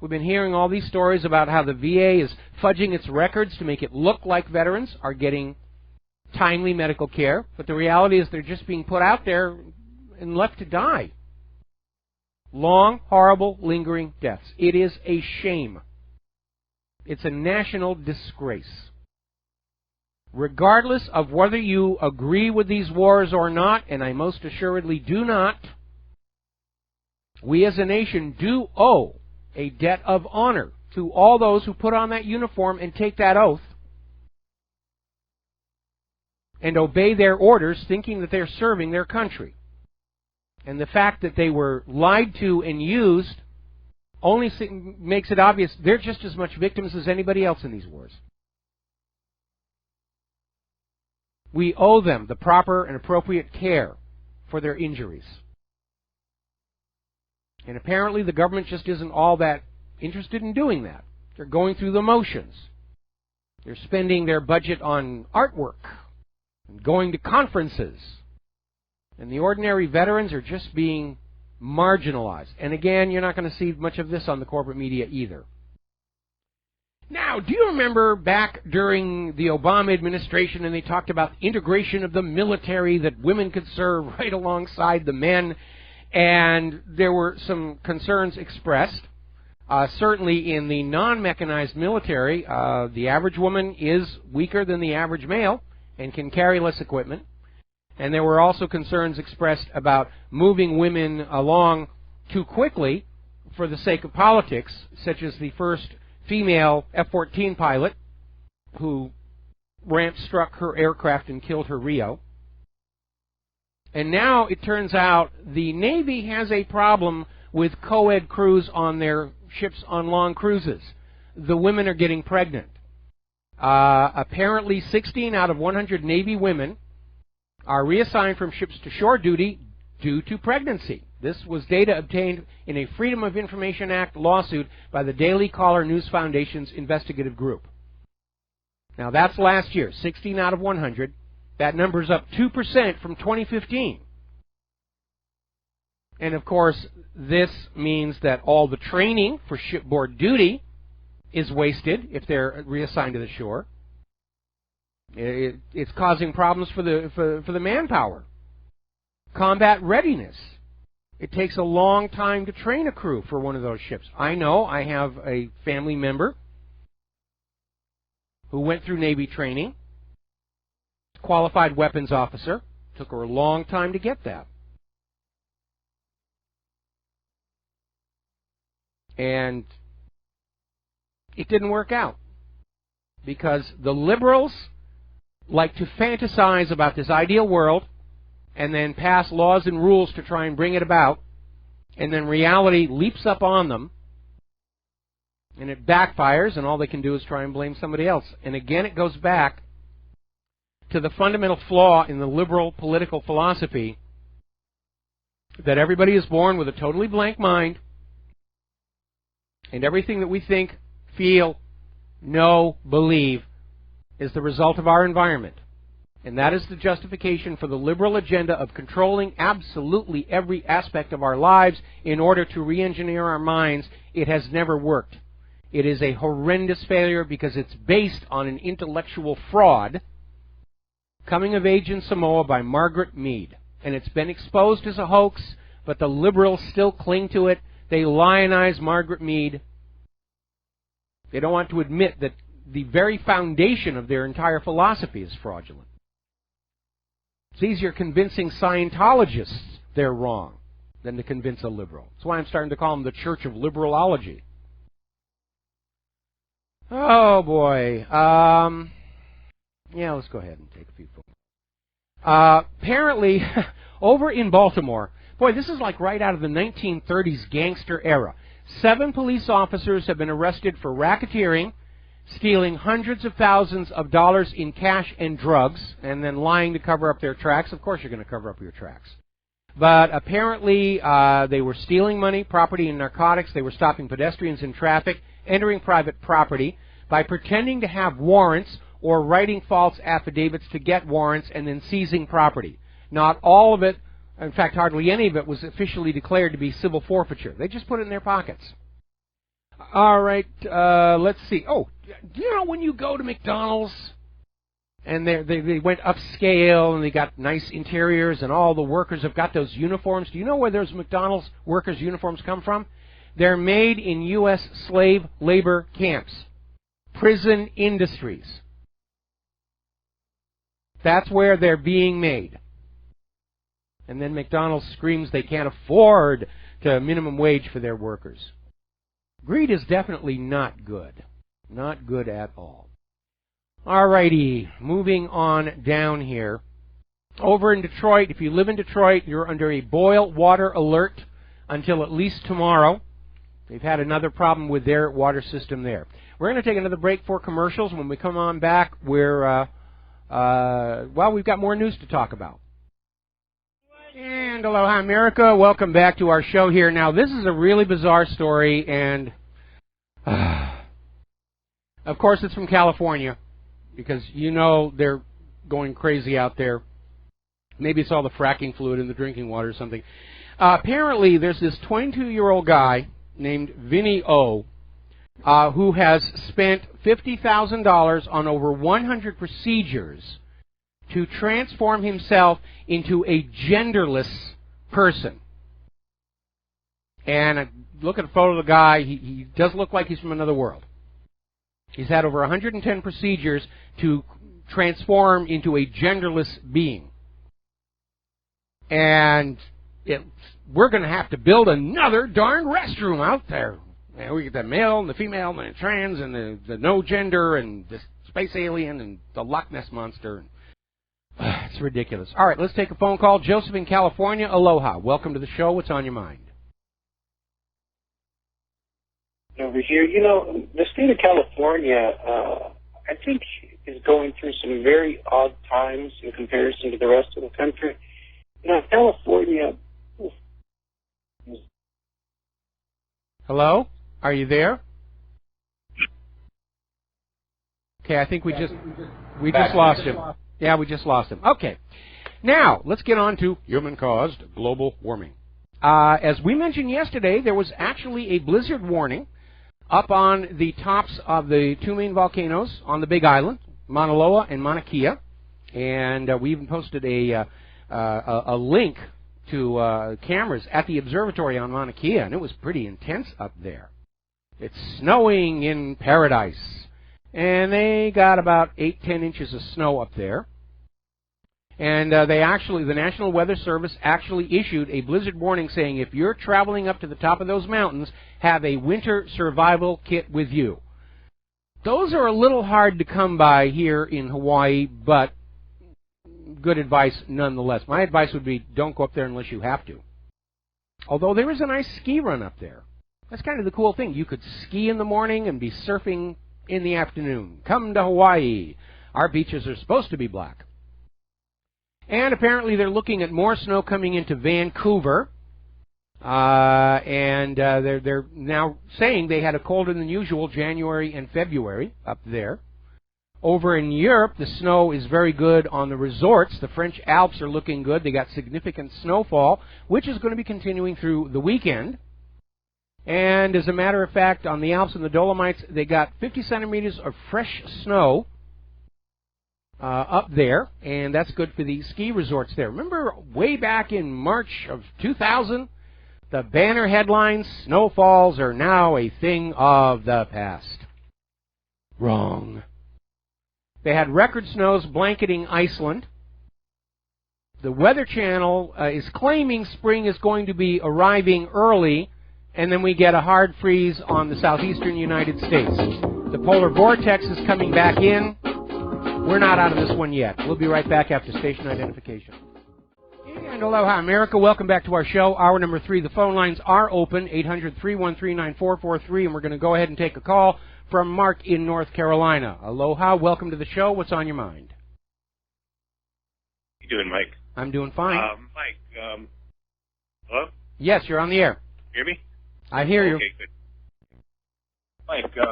We've been hearing all these stories about how the VA is fudging its records to make it look like veterans are getting timely medical care, but the reality is they're just being put out there and left to die. Long, horrible, lingering deaths. It is a shame. It's a national disgrace. Regardless of whether you agree with these wars or not, and I most assuredly do not, we as a nation do owe a debt of honor to all those who put on that uniform and take that oath and obey their orders thinking that they're serving their country. And the fact that they were lied to and used only makes it obvious they're just as much victims as anybody else in these wars. We owe them the proper and appropriate care for their injuries. And apparently the government just isn't all that interested in doing that. They're going through the motions. They're spending their budget on artwork and going to conferences. And the ordinary veterans are just being marginalized. And again, you're not going to see much of this on the corporate media either. Now, do you remember back during the Obama administration and they talked about integration of the military, that women could serve right alongside the men, and there were some concerns expressed. Certainly in the non-mechanized military, the average woman is weaker than the average male and can carry less equipment. And there were also concerns expressed about moving women along too quickly for the sake of politics, such as the first female F-14 pilot who ramp-struck her aircraft and killed her Rio. And now it turns out the Navy has a problem with co-ed crews on their ships on long cruises. The women are getting pregnant. Apparently 16 out of 100 Navy women are reassigned from ships to shore duty due to pregnancy. This was data obtained in a Freedom of Information Act lawsuit by the Daily Caller News Foundation's investigative group. Now that's last year, 16 out of 100. That number's up 2% from 2015. And of course, this means that all the training for shipboard duty is wasted if they're reassigned to the shore. It's causing problems for the manpower. Combat readiness. It takes a long time to train a crew for one of those ships. I know I have a family member who went through Navy training, qualified weapons officer. Took her a long time to get that. And it didn't work out because the liberals like to fantasize about this ideal world and then pass laws and rules to try and bring it about, and then reality leaps up on them and it backfires, and all they can do is try and blame somebody else. And again, it goes back to the fundamental flaw in the liberal political philosophy that everybody is born with a totally blank mind, and everything that we think, feel, know, believe is the result of our environment. And that is the justification for the liberal agenda of controlling absolutely every aspect of our lives in order to re-engineer our minds. It has never worked. It is a horrendous failure because it's based on an intellectual fraud, Coming of Age in Samoa by Margaret Mead. And it's been exposed as a hoax, but the liberals still cling to it. They lionize Margaret Mead. They don't want to admit that the very foundation of their entire philosophy is fraudulent. It's easier convincing Scientologists they're wrong than to convince a liberal. That's why I'm starting to call them the Church of Liberalology. Oh, boy. Yeah, let's go ahead and take a few photos. Apparently, over in Baltimore, boy, this is like right out of the 1930s gangster era. 7 police officers have been arrested for racketeering, stealing hundreds of thousands of dollars in cash and drugs, and then lying to cover up their tracks. Of course you're going to cover up your tracks. But apparently they were stealing money, property, and narcotics. They were stopping pedestrians in traffic, entering private property by pretending to have warrants or writing false affidavits to get warrants and then seizing property. Not all of it, in fact hardly any of it, was officially declared to be civil forfeiture. They just put it in their pockets. All right, let's see. Oh, do you know when you go to McDonald's and they went upscale and they got nice interiors and all the workers have got those uniforms? Do you know where those McDonald's workers' uniforms come from? They're made in U.S. slave labor camps, prison industries. That's where they're being made. And then McDonald's screams they can't afford to minimum wage for their workers. Greed is definitely not good. Not good at all. Alrighty, moving on down here. Over in Detroit, if you live in Detroit, you're under a boil water alert until at least tomorrow. They've had another problem with their water system there. We're going to take another break for commercials. When we come on back, we've got more news to talk about. And aloha, America. Welcome back to our show here. Now, this is a really bizarre story, and of course it's from California, because you know they're going crazy out there. Maybe it's all the fracking fluid in the drinking water or something. Apparently, there's this 22-year-old guy named Vinny O, who has spent $50,000 on over 100 procedures to transform himself into a genderless person. And look at a photo of the guy. He does look like he's from another world. He's had over 110 procedures to transform into a genderless being. And we're going to have to build another darn restroom out there. And we get the male and the female and the trans and the no gender and the space alien and the Loch Ness monster. It's ridiculous. All right, let's take a phone call. Joseph in California, aloha. Welcome to the show. What's on your mind? Over here, you know, the state of California, I think, is going through some very odd times in comparison to the rest of the country. You know, California... Hello? Are you there? Okay, I think we just lost him. Yeah, we just lost him. Okay. Now, let's get on to human-caused global warming. As we mentioned yesterday, there was actually a blizzard warning up on the tops of the 2 main volcanoes on the Big Island, Mauna Loa and Mauna Kea. And we even posted a link to cameras at the observatory on Mauna Kea, and it was pretty intense up there. It's snowing in paradise. And they got about 8-10 inches of snow up there. And the National Weather Service actually issued a blizzard warning saying if you're traveling up to the top of those mountains, have a winter survival kit with you. Those are a little hard to come by here in Hawaii, but good advice nonetheless. My advice would be don't go up there unless you have to. Although there is a nice ski run up there. That's kind of the cool thing. You could ski in the morning and be surfing in the afternoon. Come to Hawaii. Our beaches are supposed to be black. And apparently they're looking at more snow coming into Vancouver. They're now saying they had a colder than usual January and February up there. Over in Europe, the snow is very good on the resorts. The French Alps are looking good. They got significant snowfall, which is going to be continuing through the weekend. And as a matter of fact, on the Alps and the Dolomites, they got 50 centimeters of fresh snow up there, and that's good for the ski resorts there. Remember way back in March of 2000, the banner headlines, snowfalls are now a thing of the past. Wrong. They had record snows blanketing Iceland. The Weather Channel is claiming spring is going to be arriving early, and then we get a hard freeze on the southeastern United States. The polar vortex is coming back in. We're not out of this one yet. We'll be right back after station identification. And aloha, America. Welcome back to our show. Hour number 3. The phone lines are open, 800-313-9443, and we're going to go ahead and take a call from Mark in North Carolina. Aloha. Welcome to the show. What's on your mind? How you doing, Mike? I'm doing fine. Mike, hello? Yes, you're on the air. Hear me? I hear you. Okay, good. Mike, I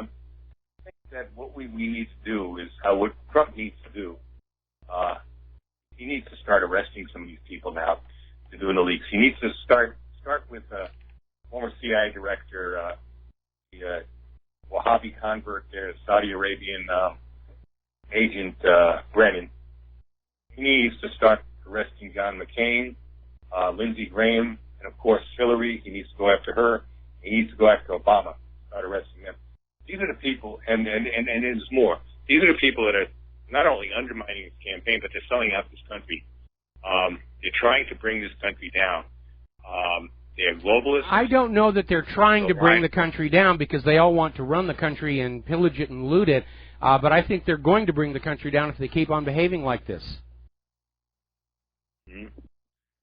think that what we need to do is what Trump needs to do. He needs to start arresting some of these people now to doing the leaks. He needs to start with former CIA director, the Wahhabi convert there, Saudi Arabian agent Brennan. He needs to start arresting John McCain, Lindsey Graham, and of course Hillary. He needs to go after her. He needs to go after Obama. Start arresting them. These are the people, and there's more. These are the people that are not only undermining his campaign, but they're selling out this country. They're trying to bring this country down. They're globalists. I don't know that they're trying to bring the country down because they all want to run the country and pillage it and loot it. But I think they're going to bring the country down if they keep on behaving like this. Mm-hmm.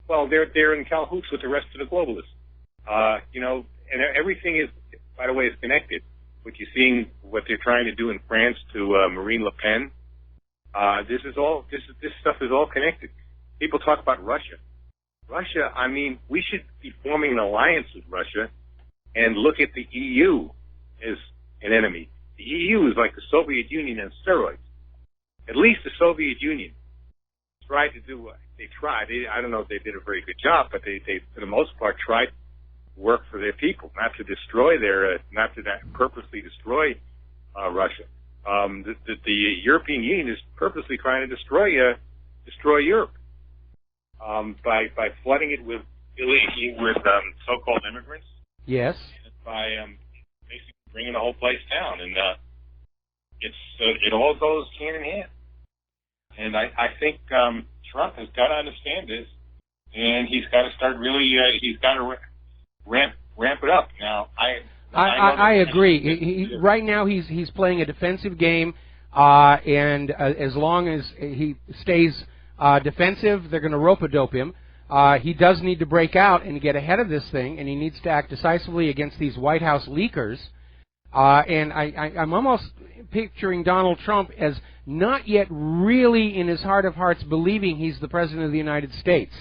Well, they're in cahoots with the rest of the globalists. And everything is, by the way, is connected. What you're seeing, what they're trying to do in France to Marine Le Pen. This stuff is all connected. People talk about Russia. Russia, I mean, we should be forming an alliance with Russia and look at the EU as an enemy. The EU is like the Soviet Union on steroids. At least the Soviet Union tried to do what they tried. I don't know if they did a very good job, but they for the most part, tried to work for their people, not to destroy not to purposely destroy Russia. The European Union is purposely trying to destroy Europe by flooding it with so-called immigrants. Yes. By basically bringing the whole place down, and it all goes hand in hand. And I think Trump has got to understand this, and he's got to start really. He's got to ramp it up. Now, I agree. Right now, he's playing a defensive game, and as long as he stays defensive, they're going to rope-a-dope him. He does need to break out and get ahead of this thing, and he needs to act decisively against these White House leakers. And I'm almost picturing Donald Trump as not yet really in his heart of hearts believing he's the President of the United States.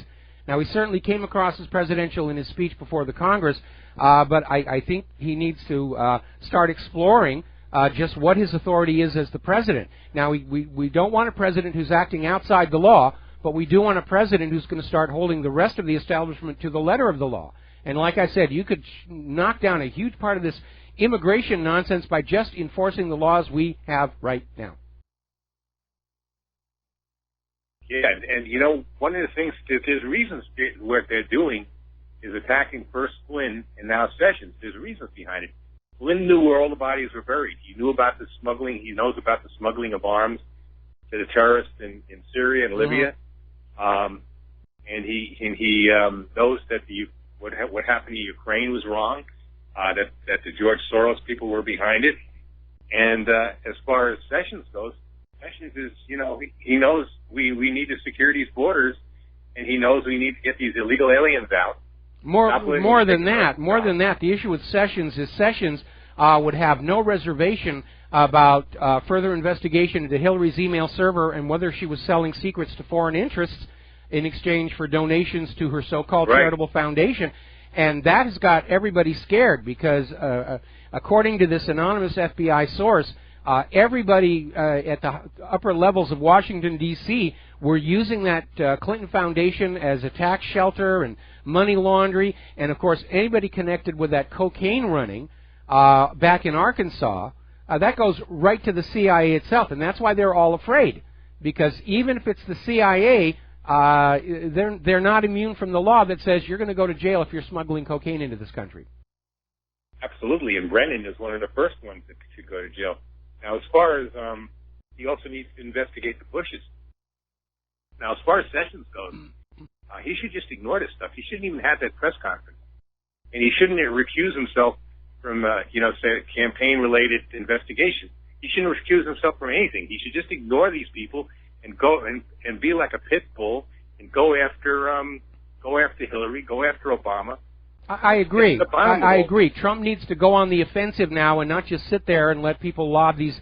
Now, he certainly came across as presidential in his speech before the Congress, but I think he needs to start exploring just what his authority is as the president. Now, we don't want a president who's acting outside the law, but we do want a president who's going to start holding the rest of the establishment to the letter of the law. And like I said, you could knock down a huge part of this immigration nonsense by just enforcing the laws we have right now. Yeah, and one of the things, there's reasons what they're doing is attacking first Flynn and now Sessions. There's reasons behind it. Flynn knew where all the bodies were buried. He knew about the smuggling. He knows about the smuggling of arms to the terrorists in Syria and Libya. And he knows that what happened to Ukraine was wrong. That the George Soros people were behind it. And as far as Sessions goes, Sessions is, he knows we need to secure these borders, and he knows we need to get these illegal aliens out. More than that, the issue with Sessions is Sessions would have no reservation about further investigation into Hillary's email server and whether she was selling secrets to foreign interests. in exchange for donations to her so-called Right. charitable foundation. And that has got everybody scared because, according to this anonymous FBI source, everybody at the upper levels of Washington, D.C. were using that Clinton Foundation as a tax shelter and money laundry. And, of course, anybody connected with that cocaine running back in Arkansas, that goes right to the CIA itself. And that's why they're all afraid. Because even if it's the CIA, they're not immune from the law that says you're going to go to jail if you're smuggling cocaine into this country. Absolutely, and Brennan is one of the first ones that should go to jail. Now, as far as he also needs to investigate the Bushes. Now, as far as Sessions goes, he should just ignore this stuff. He shouldn't even have that press conference, and he shouldn't recuse himself from say campaign-related investigation. He shouldn't recuse himself from anything. He should just ignore these people and go and be like a pit bull and go after Hillary, go after Obama. I agree. I agree. Trump needs to go on the offensive now and not just sit there and let people lob these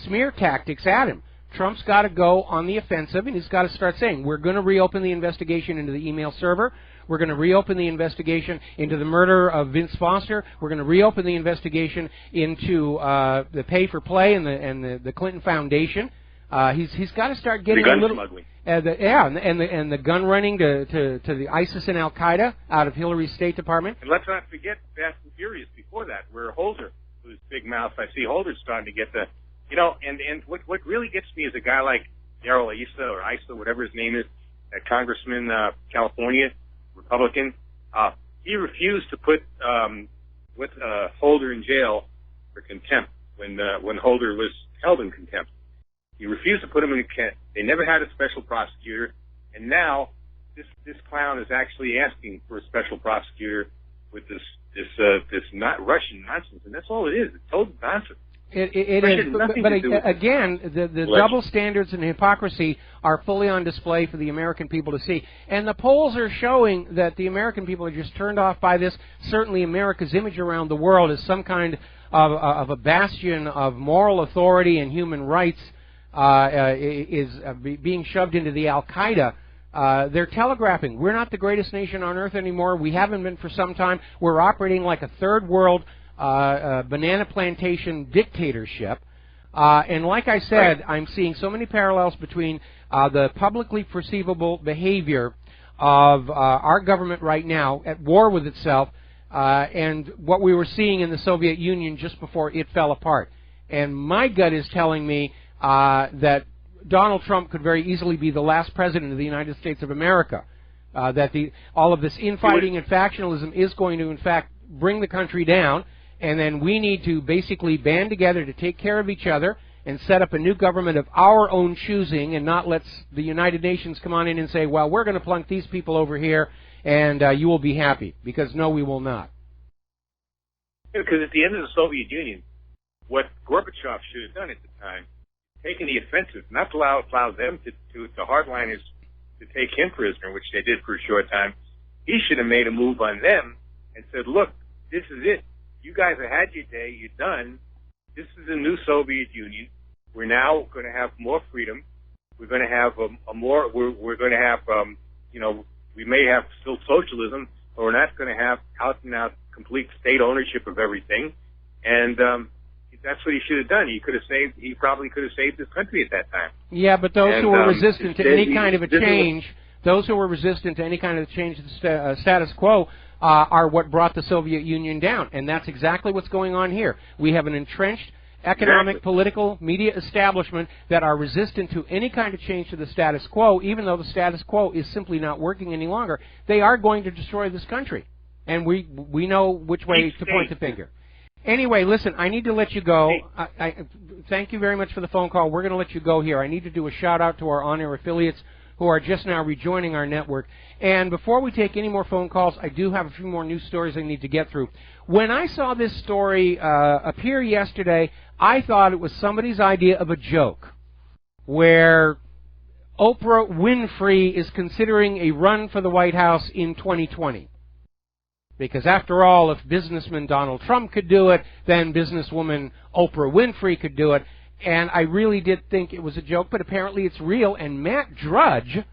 smear tactics at him. Trump's got to go on the offensive, and he's got to start saying, we're going to reopen the investigation into the email server. We're going to reopen the investigation into the murder of Vince Foster. We're going to reopen the investigation into the pay for play and the Clinton Foundation. He's got to start getting the gun a little smuggling. And the gun running to the ISIS and Al Qaeda out of Hillary's State Department. And let's not forget Fast and Furious before that, where Holder, who's big mouth, I see Holder's starting to get the, and what really gets me is a guy like Darrell Issa, whatever his name is, a congressman, California, Republican. He refused to put Holder in jail for contempt when Holder was held in contempt. He refused to put him in contempt. They never had a special prosecutor, and now this clown is actually asking for a special prosecutor with this not Russian nonsense, and that's all it is. It's total nonsense. It is, but again, the double standards and hypocrisy are fully on display for the American people to see. And the polls are showing that the American people are just turned off by this. Certainly America's image around the world as some kind of a bastion of moral authority and human rights is being shoved into the Al-Qaeda. They're telegraphing, we're not the greatest nation on earth anymore. We haven't been for some time. We're operating like a third world banana plantation dictatorship. And like I said, I'm seeing so many parallels between the publicly perceivable behavior of our government right now at war with itself and what we were seeing in the Soviet Union just before it fell apart. And my gut is telling me that Donald Trump could very easily be the last president of the United States of America. That all of this infighting and factionalism is going to, in fact, bring the country down. And then we need to basically band together to take care of each other and set up a new government of our own choosing and not let the United Nations come on in and say, well, we're going to plunk these people over here and you will be happy. Because, no, we will not. Because at the end of the Soviet Union, what Gorbachev should have done at the time, taken the offensive, not allow them the hardliners to take him prisoner, which they did for a short time. He should have made a move on them and said, look, this is it. You guys have had your day. You're done. This is the new Soviet Union. We're now going to have more freedom. We're going to have we're going to have, we may have still socialism, but we're not going to have out and out complete state ownership of everything. And that's what he should have done. He probably could have saved this country at that time. Yeah, but those who were resistant to any kind of a change, those who were resistant to any kind of change to the status quo are what brought the Soviet Union down. And that's exactly what's going on here. We have an entrenched economic, political, media establishment that are resistant to any kind of change to the status quo, even though the status quo is simply not working any longer. They are going to destroy this country. And we know which way to point the finger. Anyway, listen, I need to let you go. I thank you very much for the phone call. We're going to let you go here. I need to do a shout-out to our on-air affiliates who are just now rejoining our network. And before we take any more phone calls, I do have a few more news stories I need to get through. When I saw this story appear yesterday, I thought it was somebody's idea of a joke, where Oprah Winfrey is considering a run for the White House in 2020. Because after all, if businessman Donald Trump could do it, then businesswoman Oprah Winfrey could do it. And I really did think it was a joke, but apparently it's real. And Matt Drudge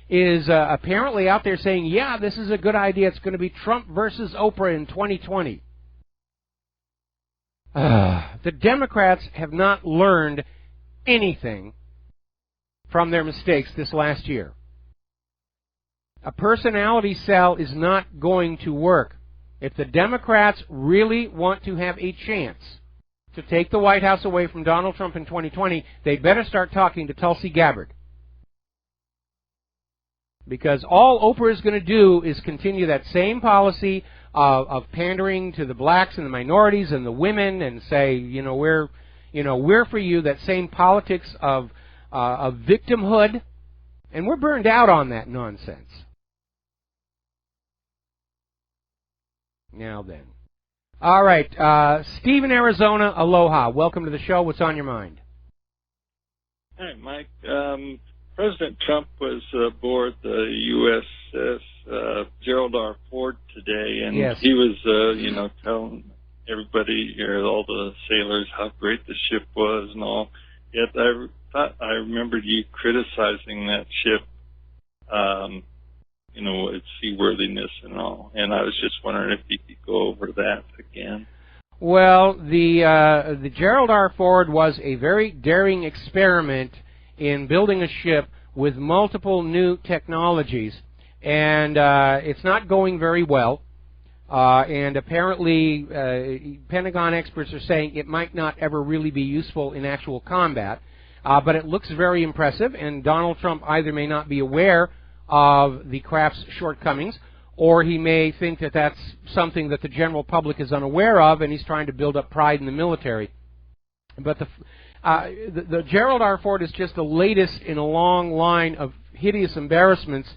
is apparently out there saying, yeah, this is a good idea. It's going to be Trump versus Oprah in 2020. The Democrats have not learned anything from their mistakes this last year. A personality cell is not going to work. If the Democrats really want to have a chance to take the White House away from Donald Trump in 2020, they better start talking to Tulsi Gabbard. Because all Oprah is going to do is continue that same policy of pandering to the blacks and the minorities and the women and say, we're for you, that same politics of victimhood. And we're burned out on that nonsense. Now then. All right. Steve in Arizona, aloha. Welcome to the show. What's on your mind? Hi, Mike. President Trump was aboard the USS Gerald R. Ford today, and yes. he was, telling everybody, all the sailors, how great the ship was and all. Yet I remembered you criticizing that ship, its seaworthiness and all. And I was just wondering if you could go over that again. Well, the Gerald R. Ford was a very daring experiment in building a ship with multiple new technologies, and it's not going very well. And apparently, Pentagon experts are saying it might not ever really be useful in actual combat, but it looks very impressive, and Donald Trump either may not be aware of the craft's shortcomings, or he may think that that's something that the general public is unaware of, and he's trying to build up pride in the military. But the Gerald R. Ford is just the latest in a long line of hideous embarrassments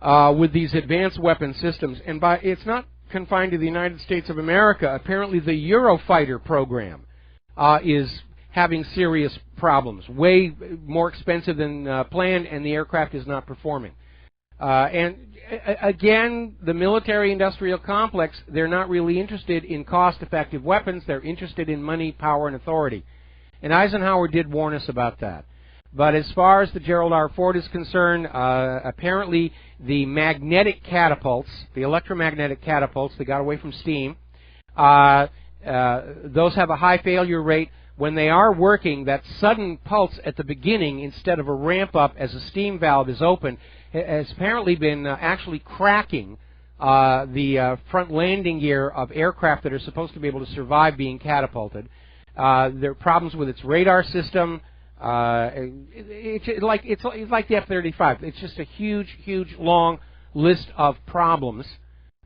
with these advanced weapon systems. And it's not confined to the United States of America. Apparently the Eurofighter program is having serious problems, way more expensive than planned, and the aircraft is not performing. And again, the military-industrial complex, they're not really interested in cost-effective weapons. They're interested in money, power, and authority. And Eisenhower did warn us about that. But as far as the Gerald R. Ford is concerned, apparently the magnetic catapults, the electromagnetic catapults that got away from steam, those have a high failure rate. When they are working, that sudden pulse at the beginning, instead of a ramp up as a steam valve is open, has apparently been actually cracking the front landing gear of aircraft that are supposed to be able to survive being catapulted. There are problems with its radar system. It's like the F-35. It's just a huge, long list of problems.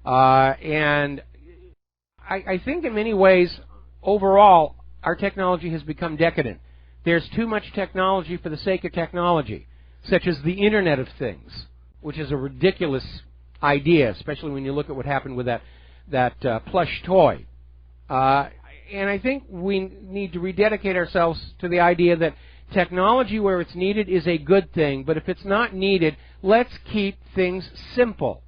And I think in many ways, overall, our technology has become decadent. There's too much technology for the sake of technology, such as the Internet of Things, which is a ridiculous idea, especially when you look at what happened with that plush toy. And I think we need to rededicate ourselves to the idea that technology where it's needed is a good thing, but if it's not needed, let's keep things simple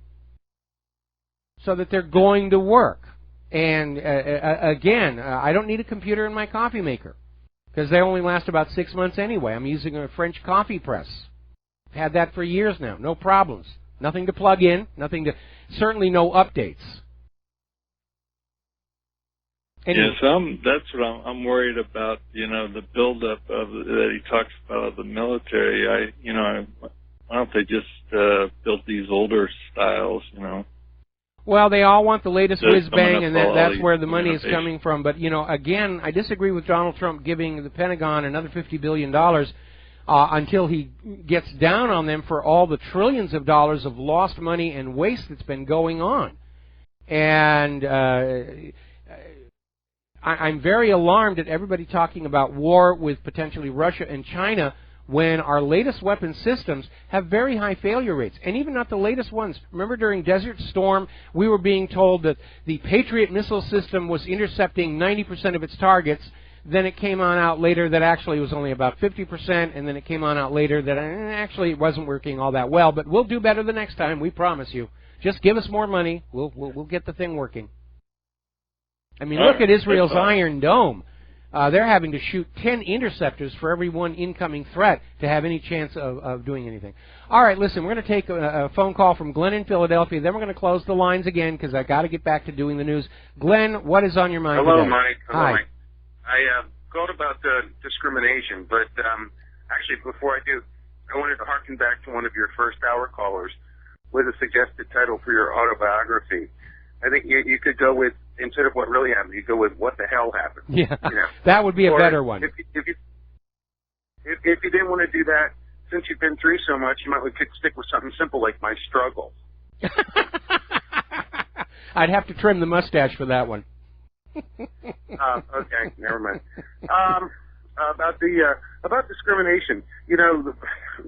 so that they're going to work. And again, I don't need a computer in my coffee maker because they only last about 6 months anyway. I'm using a French coffee press. I've had that for years now, no problems. Nothing to plug in, certainly no updates. Yes, that's what I'm worried about. The buildup that he talks about of the military. Why don't they just build these older styles? Well, they all want the latest whiz-bang, and that's where the money is coming from. But, again, I disagree with Donald Trump giving the Pentagon another $50 billion until he gets down on them for all the trillions of dollars of lost money and waste that's been going on. And I'm very alarmed at everybody talking about war with potentially Russia and China when our latest weapon systems have very high failure rates, and even not the latest ones. Remember during Desert Storm, we were being told that the Patriot missile system was intercepting 90% of its targets. Then it came on out later that actually it was only about 50%, and then it came on out later that actually it wasn't working all that well, but we'll do better the next time, we promise you. Just give us more money, we'll get the thing working. I mean, look at Israel's Iron Dome. they're having to shoot 10 interceptors for every one incoming threat to have any chance of doing anything. All right, listen, we're going to take a phone call from Glenn in Philadelphia. Then we're going to close the lines again because I got to get back to doing the news. Glenn, what is on your mind Hello, today? Mike. Hello, Hi. Mike. I called about discrimination, but actually, before I do, I wanted to harken back to one of your first hour callers with a suggested title for your autobiography. I think you could go with, instead of What Really Happened, you go with What the Hell Happened. Yeah, you know? that would be a better one. If you didn't want to do that, since you've been through so much, you might stick with something simple like My Struggle. I'd have to trim the mustache for that one. Okay, never mind. About discrimination, you know, the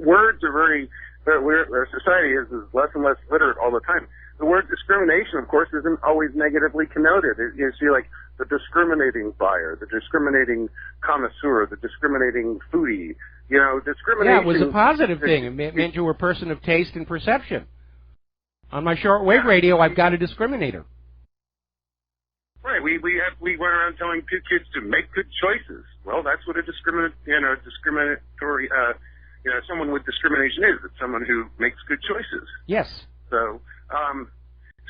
words are very. Our society is less and less literate all the time. The word discrimination, of course, isn't always negatively connoted. You see, like the discriminating buyer, the discriminating connoisseur, the discriminating foodie. You know, discrimination. Yeah, it was a positive thing. It meant you were a person of taste and perception. On my shortwave radio, I've got a discriminator. Right. We went around telling kids to make good choices. Well, that's what a discriminatory, someone with discrimination is. It's someone who makes good choices. Yes. So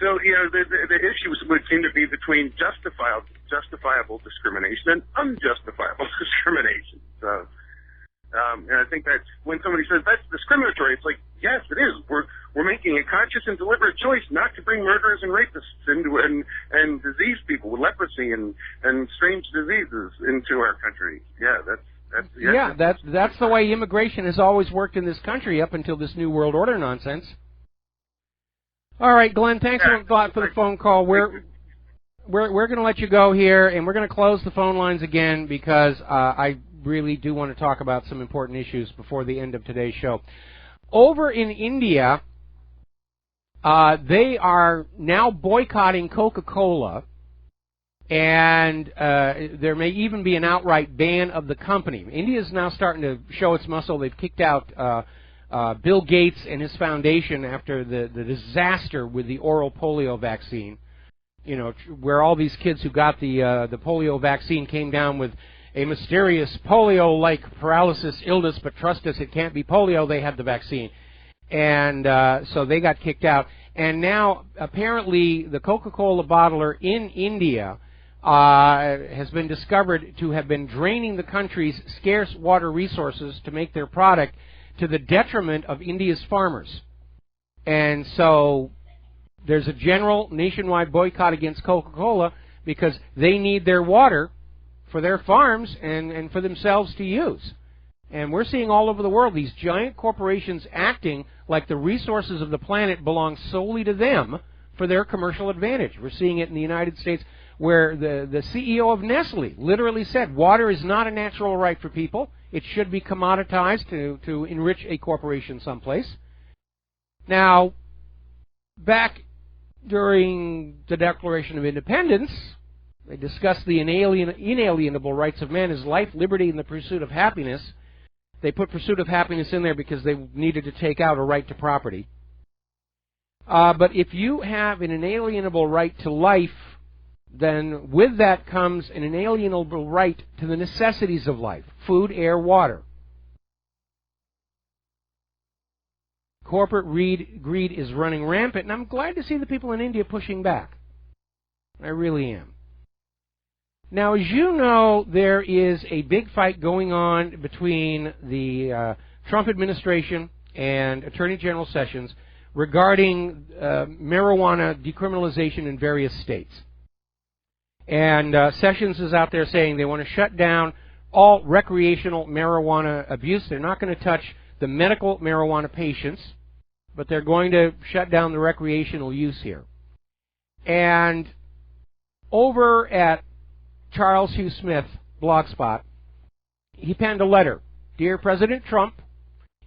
the issue would seem to be between justifiable discrimination and unjustifiable discrimination. So, and I think that's when somebody says that's discriminatory, it's like, yes, it is. We're making a conscious and deliberate choice not to bring murderers and rapists into and diseased people with leprosy and strange diseases into our country. That's the way immigration has always worked in this country up until this New World Order nonsense. All right, Glenn, thanks a lot for the phone call. We're going to let you go here, and we're going to close the phone lines again because I really do want to talk about some important issues before the end of today's show. Over in India, they are now boycotting Coca-Cola, and there may even be an outright ban of the company. India is now starting to show its muscle. They've kicked out Bill Gates and his foundation after the disaster with the oral polio vaccine, you know, where all these kids who got the polio vaccine came down with a mysterious polio-like paralysis illness, but trust us, it can't be polio. They had the vaccine. And so they got kicked out. And now, apparently, the Coca-Cola bottler in India has been discovered to have been draining the country's scarce water resources to make their product to the detriment of India's farmers. And so there's a general nationwide boycott against Coca-Cola because they need their water for their farms and for themselves to use. And we're seeing all over the world these giant corporations acting like the resources of the planet belong solely to them for their commercial advantage. We're seeing it in the United States where the CEO of Nestle literally said water is not a natural right for people. It should be commoditized to enrich a corporation someplace. Now, back during the Declaration of Independence, they discussed the inalienable rights of man as life, liberty, and the pursuit of happiness. They put pursuit of happiness in there because they needed to take out a right to property. But if you have an inalienable right to life, then with that comes an inalienable right to the necessities of life: food, air, water. Corporate greed is running rampant, and I'm glad to see the people in India pushing back. I really am. Now, as you know, there is a big fight going on between the Trump administration and Attorney General Sessions regarding marijuana decriminalization in various states. And Sessions is out there saying they want to shut down all recreational marijuana abuse. They're not going to touch the medical marijuana patients, but they're going to shut down the recreational use here. And over at Charles Hugh Smith Blogspot, he penned a letter. Dear President Trump,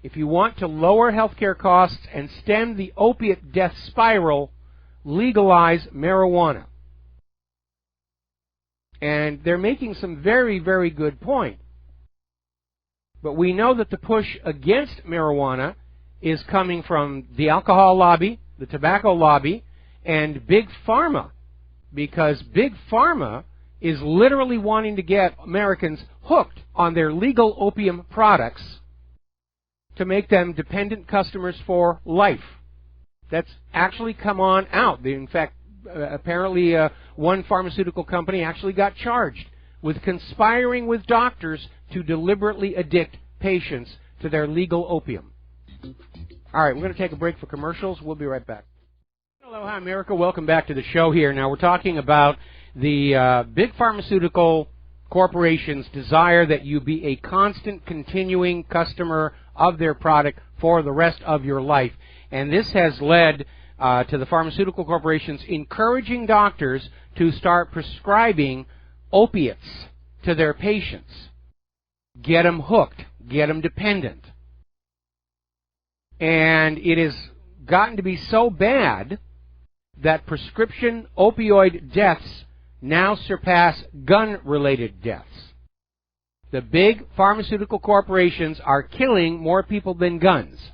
if you want to lower healthcare costs and stem the opiate death spiral, legalize marijuana. And they're making some very, very good point. But we know that the push against marijuana is coming from the alcohol lobby, the tobacco lobby, and Big Pharma, because Big Pharma is literally wanting to get Americans hooked on their legal opium products to make them dependent customers for life. That's actually come on out. In fact, apparently one pharmaceutical company actually got charged with conspiring with doctors to deliberately addict patients to their legal opium. All right, we're going to take a break for commercials. We'll be right back. Hello, hi, America. Welcome back to the show here. Now, we're talking about the big pharmaceutical corporations' desire that you be a constant, continuing customer of their product for the rest of your life. And this has led to the pharmaceutical corporations encouraging doctors to start prescribing opiates to their patients. Get them hooked. Get them dependent. And it has gotten to be so bad that prescription opioid deaths now surpass gun-related deaths. The big pharmaceutical corporations are killing more people than guns.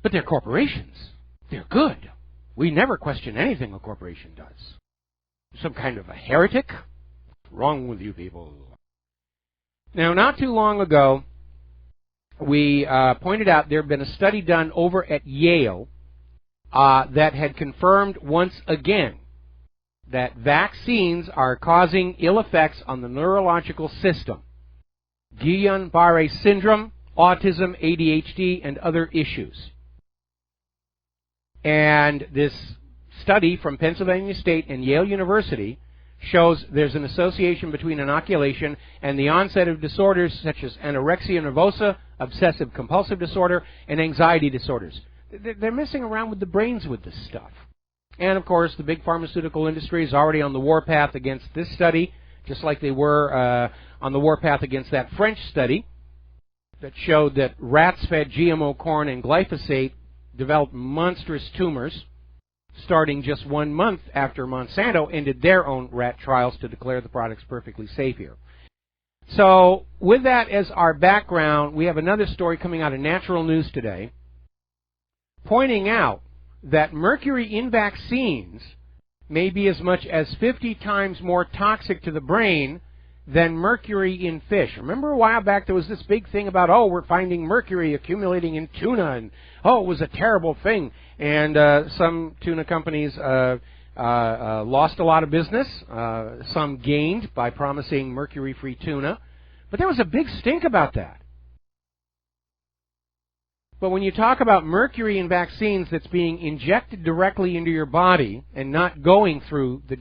But they're corporations. They're good. We never question anything a corporation does. Some kind of a heretic? What's wrong with you people? Now, not too long ago, we pointed out there had been a study done over at Yale that had confirmed once again that vaccines are causing ill effects on the neurological system. Guillain-Barré syndrome, autism, ADHD, and other issues. And this study from Pennsylvania State and Yale University shows there's an association between inoculation and the onset of disorders such as anorexia nervosa, obsessive-compulsive disorder, and anxiety disorders. They're messing around with the brains with this stuff. And, of course, the big pharmaceutical industry is already on the warpath against this study, just like they were on the warpath against that French study that showed that rats fed GMO corn and glyphosate developed monstrous tumors, starting just 1 month after Monsanto ended their own rat trials to declare the products perfectly safe here. So, with that as our background, we have another story coming out of Natural News today, pointing out that mercury in vaccines may be as much as 50 times more toxic to the brain than mercury in fish. Remember a while back there was this big thing about, oh, we're finding mercury accumulating in tuna, and oh, it was a terrible thing. And some tuna companies lost a lot of business. Some gained by promising mercury-free tuna. But there was a big stink about that. But when you talk about mercury in vaccines that's being injected directly into your body and not going through the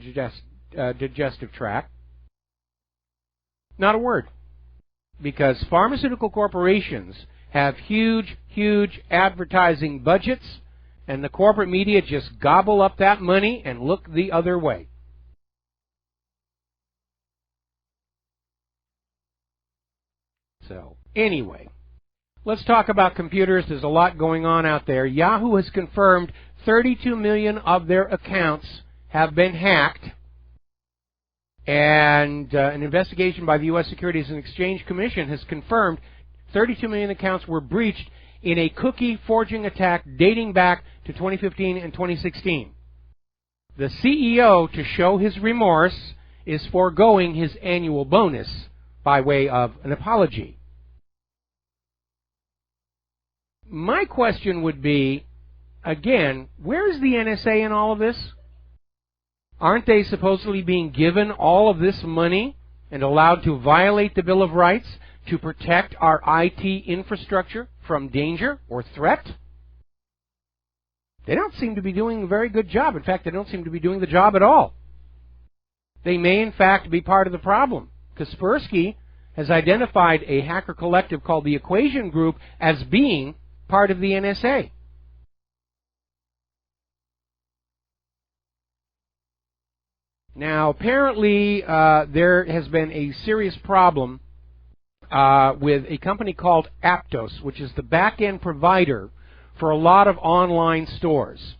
digestive tract, not a word. Because pharmaceutical corporations have huge, huge advertising budgets, and the corporate media just gobble up that money and look the other way. So, anyway, let's talk about computers. There's a lot going on out there. Yahoo has confirmed 32 million of their accounts have been hacked. And an investigation by the U.S. Securities and Exchange Commission has confirmed 32 million accounts were breached in a cookie forging attack dating back to 2015 and 2016. The CEO, to show his remorse, is foregoing his annual bonus by way of an apology. My question would be, again, where is the NSA in all of this? Aren't they supposedly being given all of this money and allowed to violate the Bill of Rights to protect our IT infrastructure from danger or threat? They don't seem to be doing a very good job. In fact, they don't seem to be doing the job at all. They may, in fact, be part of the problem. Kaspersky has identified a hacker collective called the Equation Group as being part of the NSA. Now, apparently, there has been a serious problem with a company called Aptos, which is the back-end provider for a lot of online stores.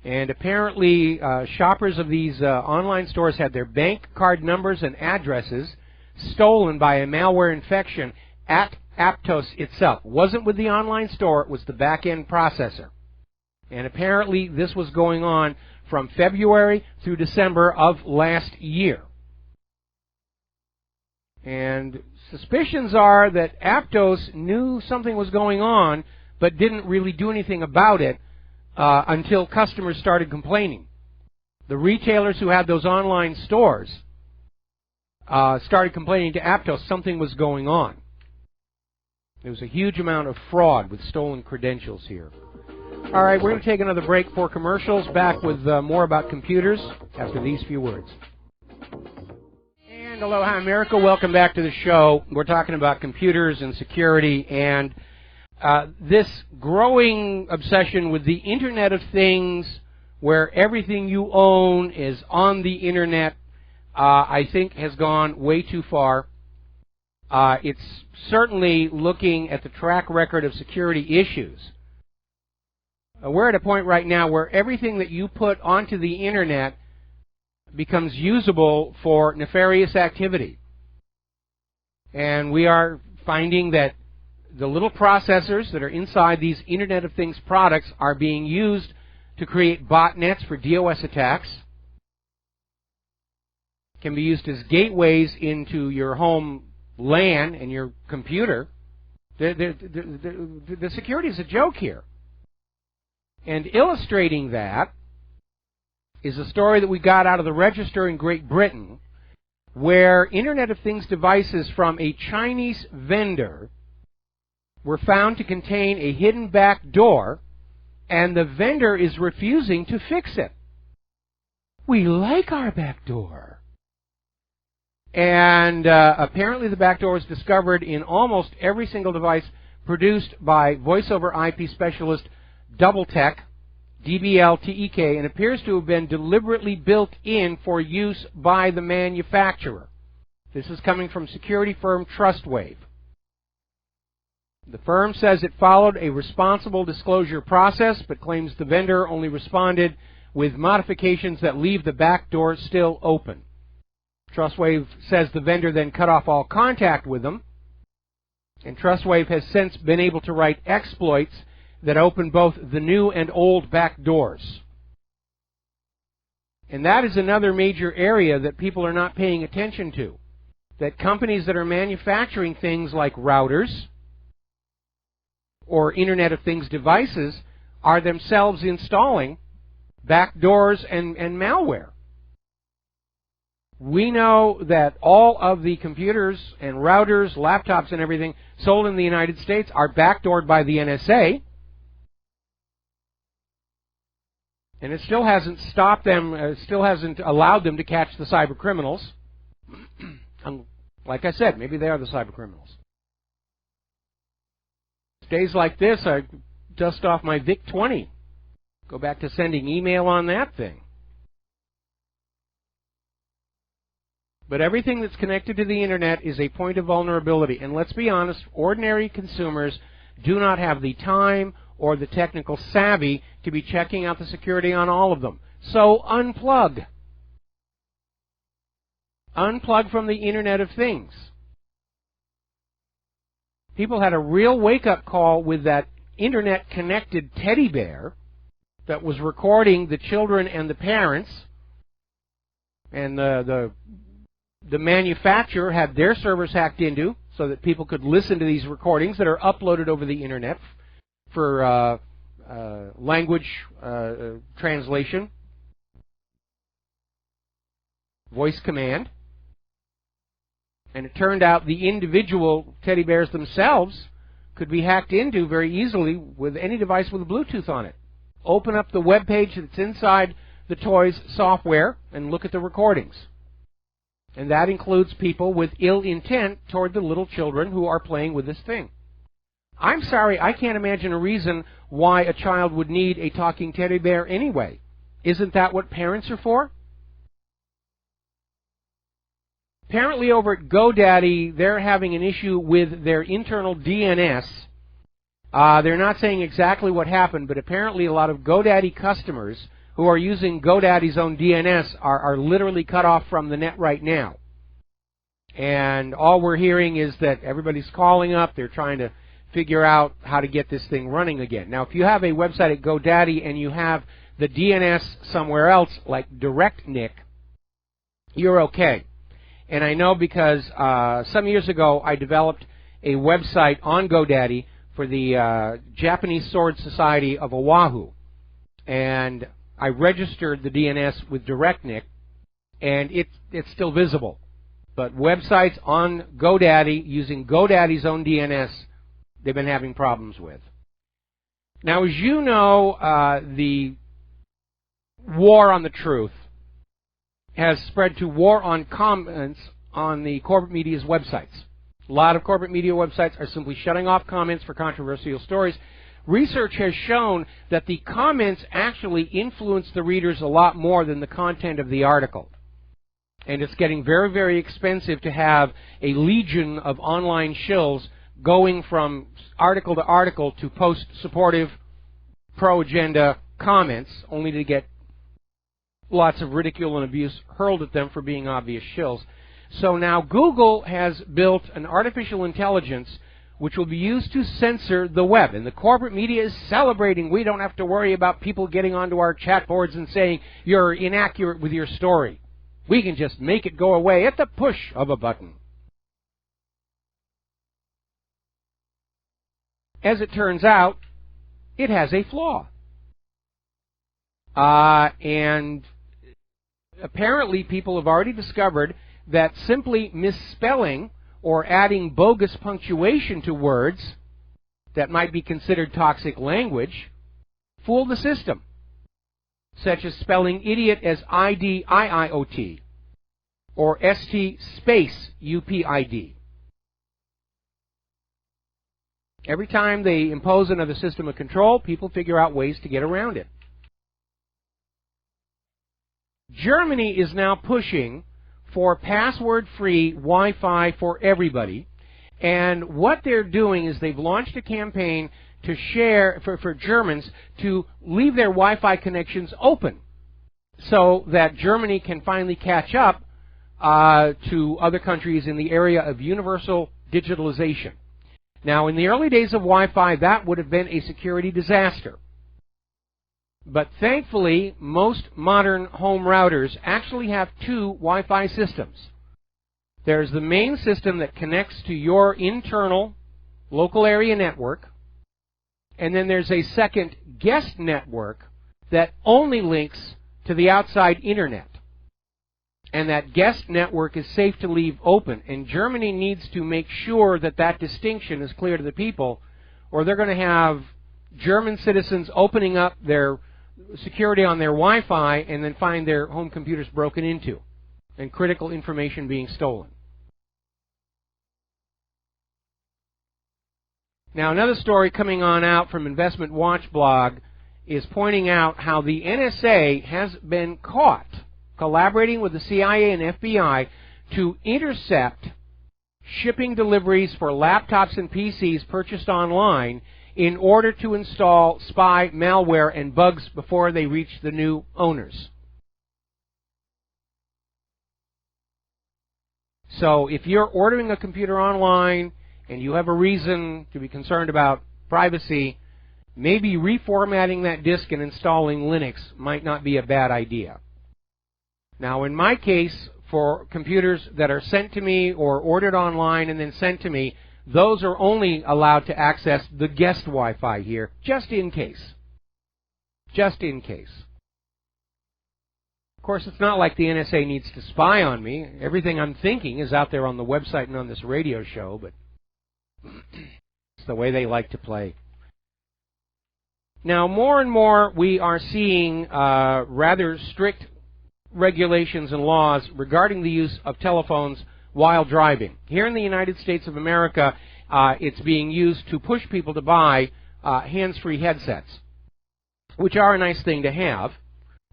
And apparently, shoppers of these online stores had their bank card numbers and addresses stolen by a malware infection at Aptos itself. It wasn't with the online store, it was the back-end processor. And apparently this was going on from February through December of last year. And suspicions are that Aptos knew something was going on, but didn't really do anything about it until customers started complaining. The retailers who had those online stores started complaining to Aptos something was going on. There was a huge amount of fraud with stolen credentials here. All right, we're going to take another break for commercials. Back with more about computers after these few words. And aloha, America. Welcome back to the show. We're talking about computers and security and this growing obsession with the Internet of Things, where everything you own is on the Internet, I think has gone way too far. It's certainly looking at the track record of security issues. We're at a point right now where everything that you put onto the Internet becomes usable for nefarious activity. And we are finding that the little processors that are inside these Internet of Things products are being used to create botnets for DOS attacks, can be used as gateways into your home LAN and your computer. The security is a joke here. And illustrating that is a story that we got out of the Register in Great Britain, where Internet of Things devices from a Chinese vendor were found to contain a hidden back door, and the vendor is refusing to fix it. We like our back door. And apparently the back door was discovered in almost every single device produced by voice over IP specialist DoubleTech, DBLTEK, and appears to have been deliberately built in for use by the manufacturer. This is coming from security firm TrustWave. The firm says it followed a responsible disclosure process, but claims the vendor only responded with modifications that leave the back door still open. TrustWave says the vendor then cut off all contact with them, and TrustWave has since been able to write exploits that open both the new and old back doors. And that is another major area that people are not paying attention to. That companies that are manufacturing things like routers or Internet of Things devices are themselves installing back doors and malware. We know that all of the computers and routers, laptops and everything sold in the United States are backdoored by the NSA. And it still hasn't stopped them, still hasn't allowed them to catch the cyber criminals. Like I said, maybe they are the cyber criminals. Days like this, I dust off my VIC-20. Go back to sending email on that thing. But everything that's connected to the Internet is a point of vulnerability. And let's be honest, ordinary consumers do not have the time or the technical savvy to be checking out the security on all of them. So unplug. Unplug from the Internet of Things. People had a real wake-up call with that Internet-connected teddy bear that was recording the children and the parents. And the manufacturer had their servers hacked into so that people could listen to these recordings that are uploaded over the Internet for language translation, voice command. And it turned out the individual teddy bears themselves could be hacked into very easily with any device with a Bluetooth on it. Open up the web page that's inside the toy's software and look at the recordings. And that includes people with ill intent toward the little children who are playing with this thing. I'm sorry, I can't imagine a reason why a child would need a talking teddy bear anyway. Isn't that what parents are for? Apparently over at GoDaddy, they're having an issue with their internal DNS. They're not saying exactly what happened, but apparently a lot of GoDaddy customers who are using GoDaddy's own DNS are literally cut off from the net right now. And all we're hearing is that everybody's calling up, they're trying to figure out how to get this thing running again. Now, if you have a website at GoDaddy and you have the DNS somewhere else, like DirectNick, you're okay. And I know because some years ago I developed a website on GoDaddy for the Japanese Sword Society of Oahu. And I registered the DNS with DirectNick, and it's still visible. But websites on GoDaddy using GoDaddy's own DNS, they've been having problems with. Now, as you know, the war on the truth has spread to war on comments on the corporate media's websites. A lot of corporate media websites are simply shutting off comments for controversial stories. Research has shown that the comments actually influence the readers a lot more than the content of the article. And it's getting very, very expensive to have a legion of online shills going from article to article to post supportive, pro-agenda comments, only to get lots of ridicule and abuse hurled at them for being obvious shills. So now Google has built an artificial intelligence which will be used to censor the web. And the corporate media is celebrating. We don't have to worry about people getting onto our chat boards and saying you're inaccurate with your story. We can just make it go away at the push of a button. As it turns out, it has a flaw. And apparently people have already discovered that simply misspelling or adding bogus punctuation to words that might be considered toxic language fool the system, such as spelling idiot as I-D-I-I-O-T or S-T space U-P-I-D. Every time they impose another system of control, people figure out ways to get around it. Germany is now pushing for password-free Wi-Fi for everybody, and what they're doing is they've launched a campaign to share for Germans to leave their Wi-Fi connections open so that Germany can finally catch up to other countries in the area of universal digitalization. Now, in the early days of Wi-Fi, that would have been a security disaster. But thankfully, most modern home routers actually have two Wi-Fi systems. There's the main system that connects to your internal local area network, and then there's a second guest network that only links to the outside internet. And that guest network is safe to leave open. And Germany needs to make sure that that distinction is clear to the people, or they're going to have German citizens opening up their security on their Wi-Fi and then find their home computers broken into and critical information being stolen. Now, another story coming on out from Investment Watch blog is pointing out how the NSA has been caught collaborating with the CIA and FBI to intercept shipping deliveries for laptops and PCs purchased online in order to install spy malware and bugs before they reach the new owners. So if you're ordering a computer online and you have a reason to be concerned about privacy, maybe reformatting that disk and installing Linux might not be a bad idea. Now, in my case, for computers that are sent to me or ordered online and then sent to me, those are only allowed to access the guest Wi-Fi here, just in case. Just in case. Of course, it's not like the NSA needs to spy on me. Everything I'm thinking is out there on the website and on this radio show, but it's the way they like to play. Now, more and more we are seeing rather strict regulations and laws regarding the use of telephones while driving. Here in the United States of America, it's being used to push people to buy hands-free headsets, which are a nice thing to have,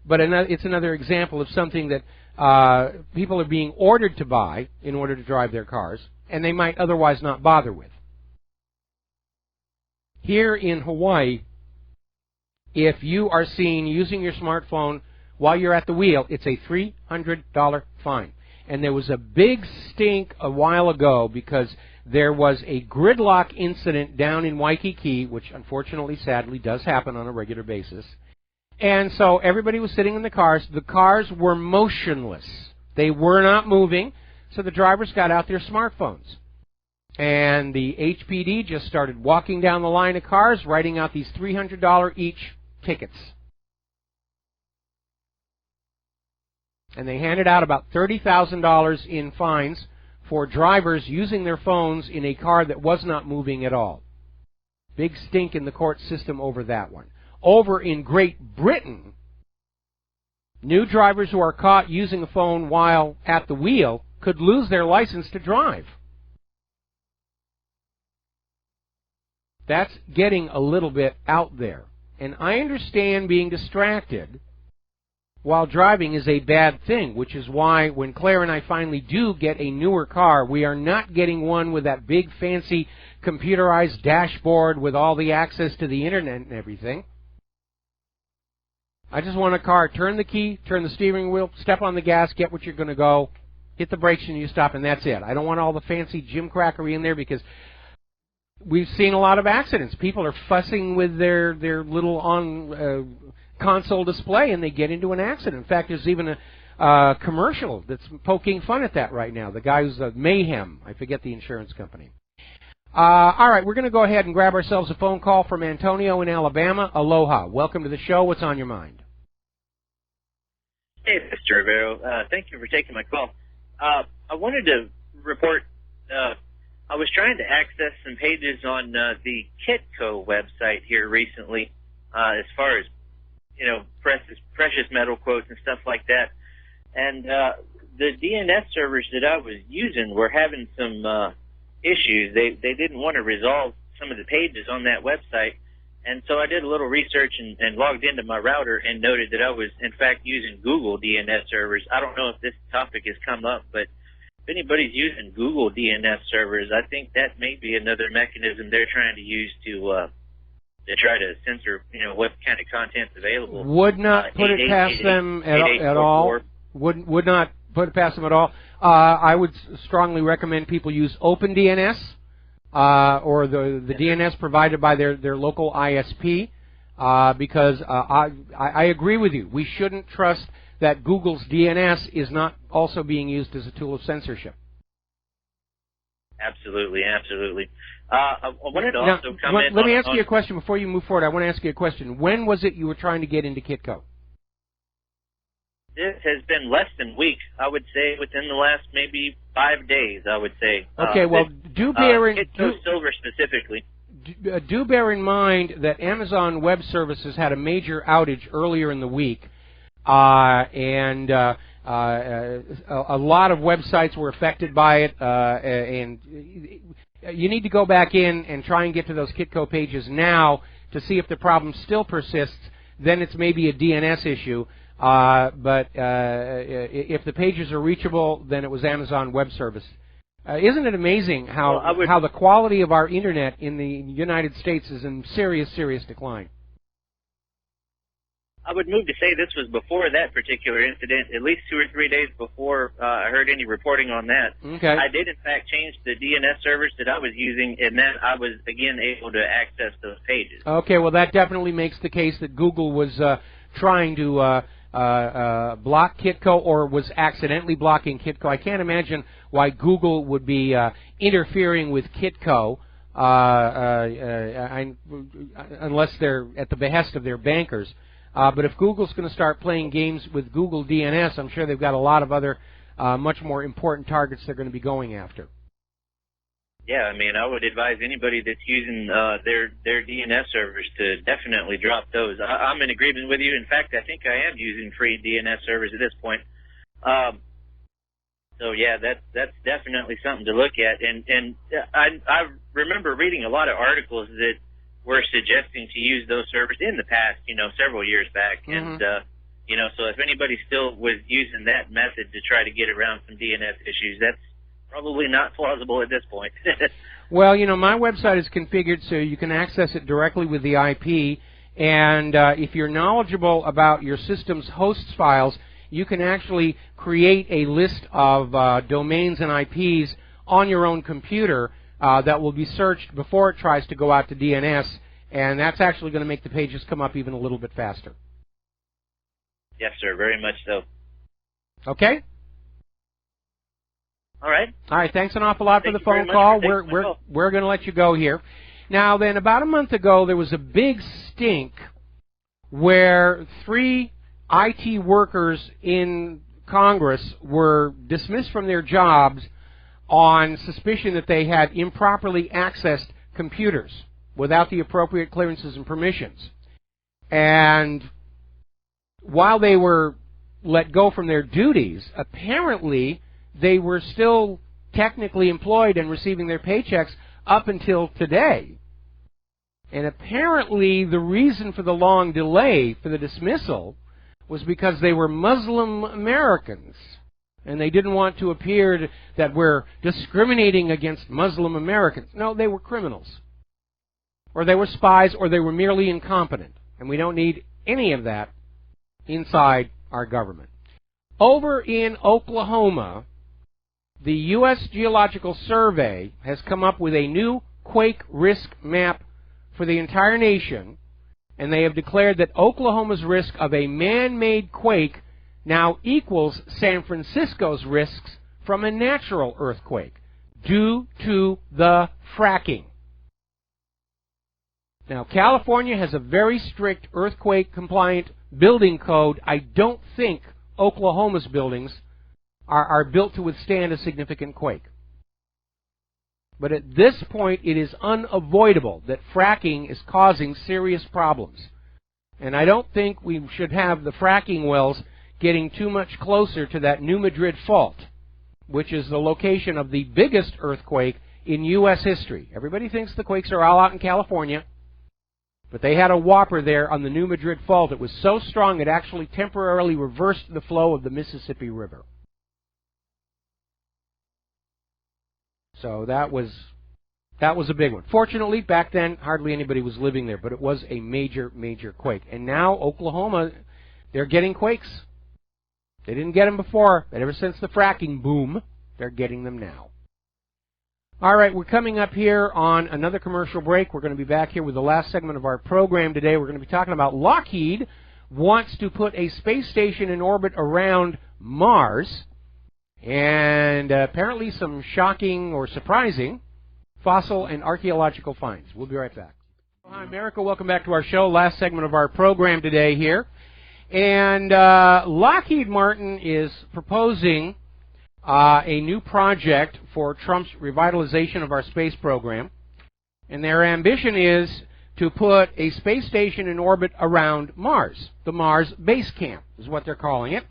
but it's another example of something that people are being ordered to buy in order to drive their cars, and they might otherwise not bother with. Here in Hawaii, if you are seen using your smartphone while you're at the wheel, it's a $300 fine. And there was a big stink a while ago because there was a gridlock incident down in Waikiki, which unfortunately, sadly, does happen on a regular basis. And so everybody was sitting in the cars. The cars were motionless. They were not moving, so the drivers got out their smartphones. And the HPD just started walking down the line of cars, writing out these $300 each tickets. And they handed out about $30,000 in fines for drivers using their phones in a car that was not moving at all. Big stink in the court system over that one. Over in Great Britain, new drivers who are caught using a phone while at the wheel could lose their license to drive. That's getting a little bit out there. And I understand being distracted while driving is a bad thing, which is why when Claire and I finally do get a newer car, we are not getting one with that big fancy computerized dashboard with all the access to the internet and everything. I just want a car, turn the key, turn the steering wheel, step on the gas, get what you're going to go, hit the brakes and you stop, and that's it. I don't want all the fancy gimcrackery in there because we've seen a lot of accidents. People are fussing with their little console display and they get into an accident. In fact, there's even a commercial that's poking fun at that right now. The guy who's Mayhem. I forget the insurance company. All right, we're going to go ahead and grab ourselves a phone call from Antonio in Alabama. Aloha. Welcome to the show. What's on your mind? Hey, Mr. Rivero. Thank you for taking my call. I wanted to report I was trying to access some pages on the Kitco website here recently as far as, you know, precious metal quotes and stuff like that. And the DNS servers that I was using were having some issues. They didn't want to resolve some of the pages on that website. And so I did a little research and logged into my router and noted that I was, in fact, using Google DNS servers. I don't know if this topic has come up, but if anybody's using Google DNS servers, I think that may be another mechanism they're trying to use to try to censor, you know, what kind of content's available. Would not put it past them at all. Would not put it past them at all. I would strongly recommend people use OpenDNS or the DNS provided by their local ISP because I agree with you. We shouldn't trust that Google's DNS is not also being used as a tool of censorship. Absolutely, absolutely. I wanted to also comment. Let me ask you a question before you move forward. I want to ask you a question. When was it you were trying to get into Kitco? This has been less than weeks. I would say within the last maybe 5 days. I would say. Okay, well, do bear in Kitco Silver specifically. Do bear in mind that Amazon Web Services had a major outage earlier in the week, and a lot of websites were affected by it, and you need to go back in and try and get to those Kitco pages now to see if the problem still persists. Then it's maybe a DNS issue, but if the pages are reachable, then it was Amazon Web Service. Isn't it amazing how the quality of our Internet in the United States is in serious, serious decline? I would move to say this was before that particular incident, at least 2 or 3 days before I heard any reporting on that. Okay. I did, in fact, change the DNS servers that I was using, and then I was, again, able to access those pages. Okay, well, that definitely makes the case that Google was trying to block Kitco or was accidentally blocking Kitco. I can't imagine why Google would be interfering with Kitco unless they're at the behest of their bankers. But if Google's going to start playing games with Google DNS, I'm sure they've got a lot of other much more important targets they're going to be going after. Yeah, I mean, I would advise anybody that's using their DNS servers to definitely drop those. I'm in agreement with you. In fact, I think I am using free DNS servers at this point. So yeah, that's definitely something to look at. And I remember reading a lot of articles that were suggesting to use those servers in the past, you know, several years back. Mm-hmm. And you know, so if anybody still was using that method to try to get around some DNS issues, that's probably not plausible at this point. Well, you know, my website is configured so you can access it directly with the IP, and if you're knowledgeable about your system's hosts files, you can actually create a list of domains and IPs on your own computer that will be searched before it tries to go out to DNS, and that's actually going to make the pages come up even a little bit faster. Yes, sir, very much so. Okay? All right. All right, thanks an awful lot for the phone call. We're going to let you go here. Now then, about a month ago, there was a big stink where 3 IT workers in Congress were dismissed from their jobs on suspicion that they had improperly accessed computers without the appropriate clearances and permissions. And while they were let go from their duties, apparently they were still technically employed and receiving their paychecks up until today. And apparently the reason for the long delay for the dismissal was because they were Muslim Americans. And they didn't want to appear that we're discriminating against Muslim Americans. No, they were criminals. Or they were spies, or they were merely incompetent. And we don't need any of that inside our government. Over in Oklahoma, the U.S. Geological Survey has come up with a new quake risk map for the entire nation, and they have declared that Oklahoma's risk of a man-made quake now equals San Francisco's risks from a natural earthquake due to the fracking. Now, California has a very strict earthquake-compliant building code. I don't think Oklahoma's buildings are built to withstand a significant quake. But at this point, it is unavoidable that fracking is causing serious problems. And I don't think we should have the fracking wells getting too much closer to that New Madrid fault, which is the location of the biggest earthquake in U.S. history. Everybody thinks the quakes are all out in California, but they had a whopper there on the New Madrid fault. It was so strong it actually temporarily reversed the flow of the Mississippi River. So that was a big one. Fortunately, back then, hardly anybody was living there, but it was a major, major quake. And now Oklahoma, they're getting quakes. They didn't get them before, but ever since the fracking boom, they're getting them now. All right, we're coming up here on another commercial break. We're going to be back here with the last segment of our program today. We're going to be talking about Lockheed wants to put a space station in orbit around Mars, and apparently some shocking or surprising fossil and archaeological finds. We'll be right back. Hi, America. Welcome back to our show. Last segment of our program today here. And Lockheed Martin is proposing a new project for Trump's revitalization of our space program. And their ambition is to put a space station in orbit around Mars. The Mars Base Camp is what they're calling it.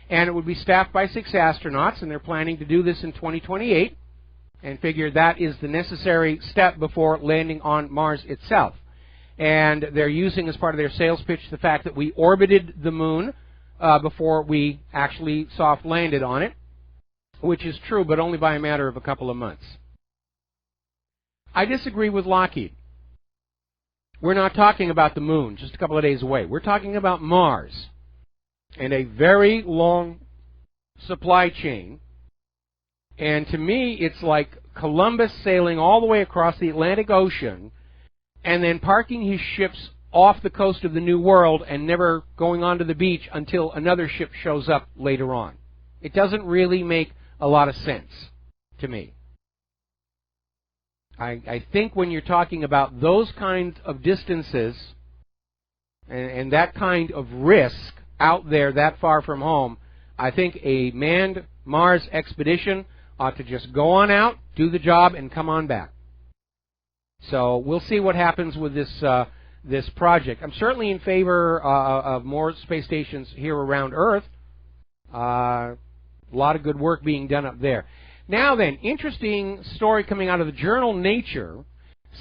And it would be staffed by 6 astronauts, and they're planning to do this in 2028, and figure that is the necessary step before landing on Mars itself. And they're using as part of their sales pitch the fact that we orbited the moon before we actually soft landed on it, which is true, but only by a matter of a couple of months. I disagree with Lockheed. We're not talking about the moon just a couple of days away. We're talking about Mars and a very long supply chain. And to me, it's like Columbus sailing all the way across the Atlantic Ocean and then parking his ships off the coast of the New World and never going onto the beach until another ship shows up later on. It doesn't really make a lot of sense to me. I think when you're talking about those kinds of distances and that kind of risk out there that far from home, I think a manned Mars expedition ought to just go on out, do the job, and come on back. So we'll see what happens with this project. I'm certainly in favor of more space stations here around Earth. A lot of good work being done up there. Now then, interesting story coming out of the journal Nature.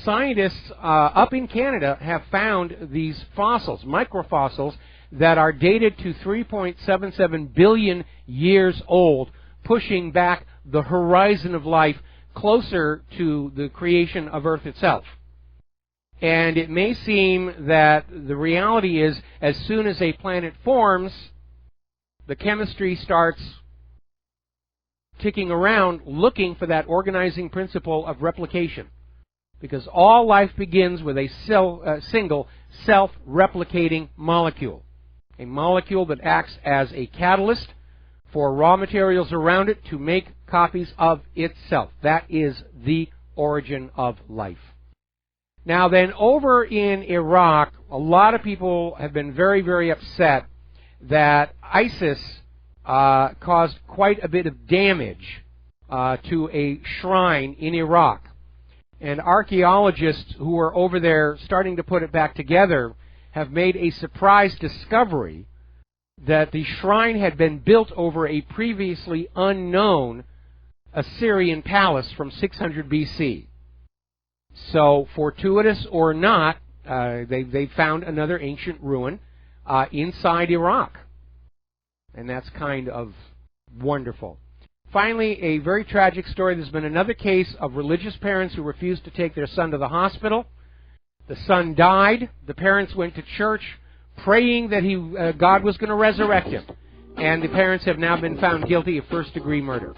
Scientists up in Canada have found these fossils, microfossils, that are dated to 3.77 billion years old, pushing back the horizon of life closer to the creation of Earth itself. And it may seem that the reality is, as soon as a planet forms, the chemistry starts ticking around looking for that organizing principle of replication. Because all life begins with a single self-replicating molecule. A molecule that acts as a catalyst for raw materials around it to make copies of itself. That is the origin of life. Now then, over in Iraq, a lot of people have been very, very upset that ISIS caused quite a bit of damage to a shrine in Iraq. And archaeologists who are over there starting to put it back together have made a surprise discovery that the shrine had been built over a previously unknown Assyrian palace from 600 BC. So, fortuitous or not, they found another ancient ruin inside Iraq. And that's kind of wonderful. Finally, a very tragic story. There's been another case of religious parents who refused to take their son to the hospital. The son died. The parents went to church praying that God was going to resurrect him. And the parents have now been found guilty of first-degree murder.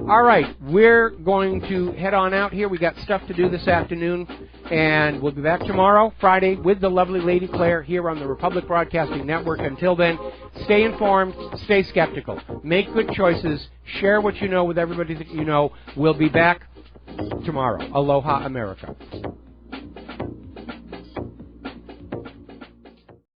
All right, we're going to head on out here. We got stuff to do this afternoon, and we'll be back tomorrow, Friday, with the lovely Lady Claire here on the Republic Broadcasting Network. Until then, stay informed, stay skeptical, make good choices, share what you know with everybody that you know. We'll be back tomorrow. Aloha, America.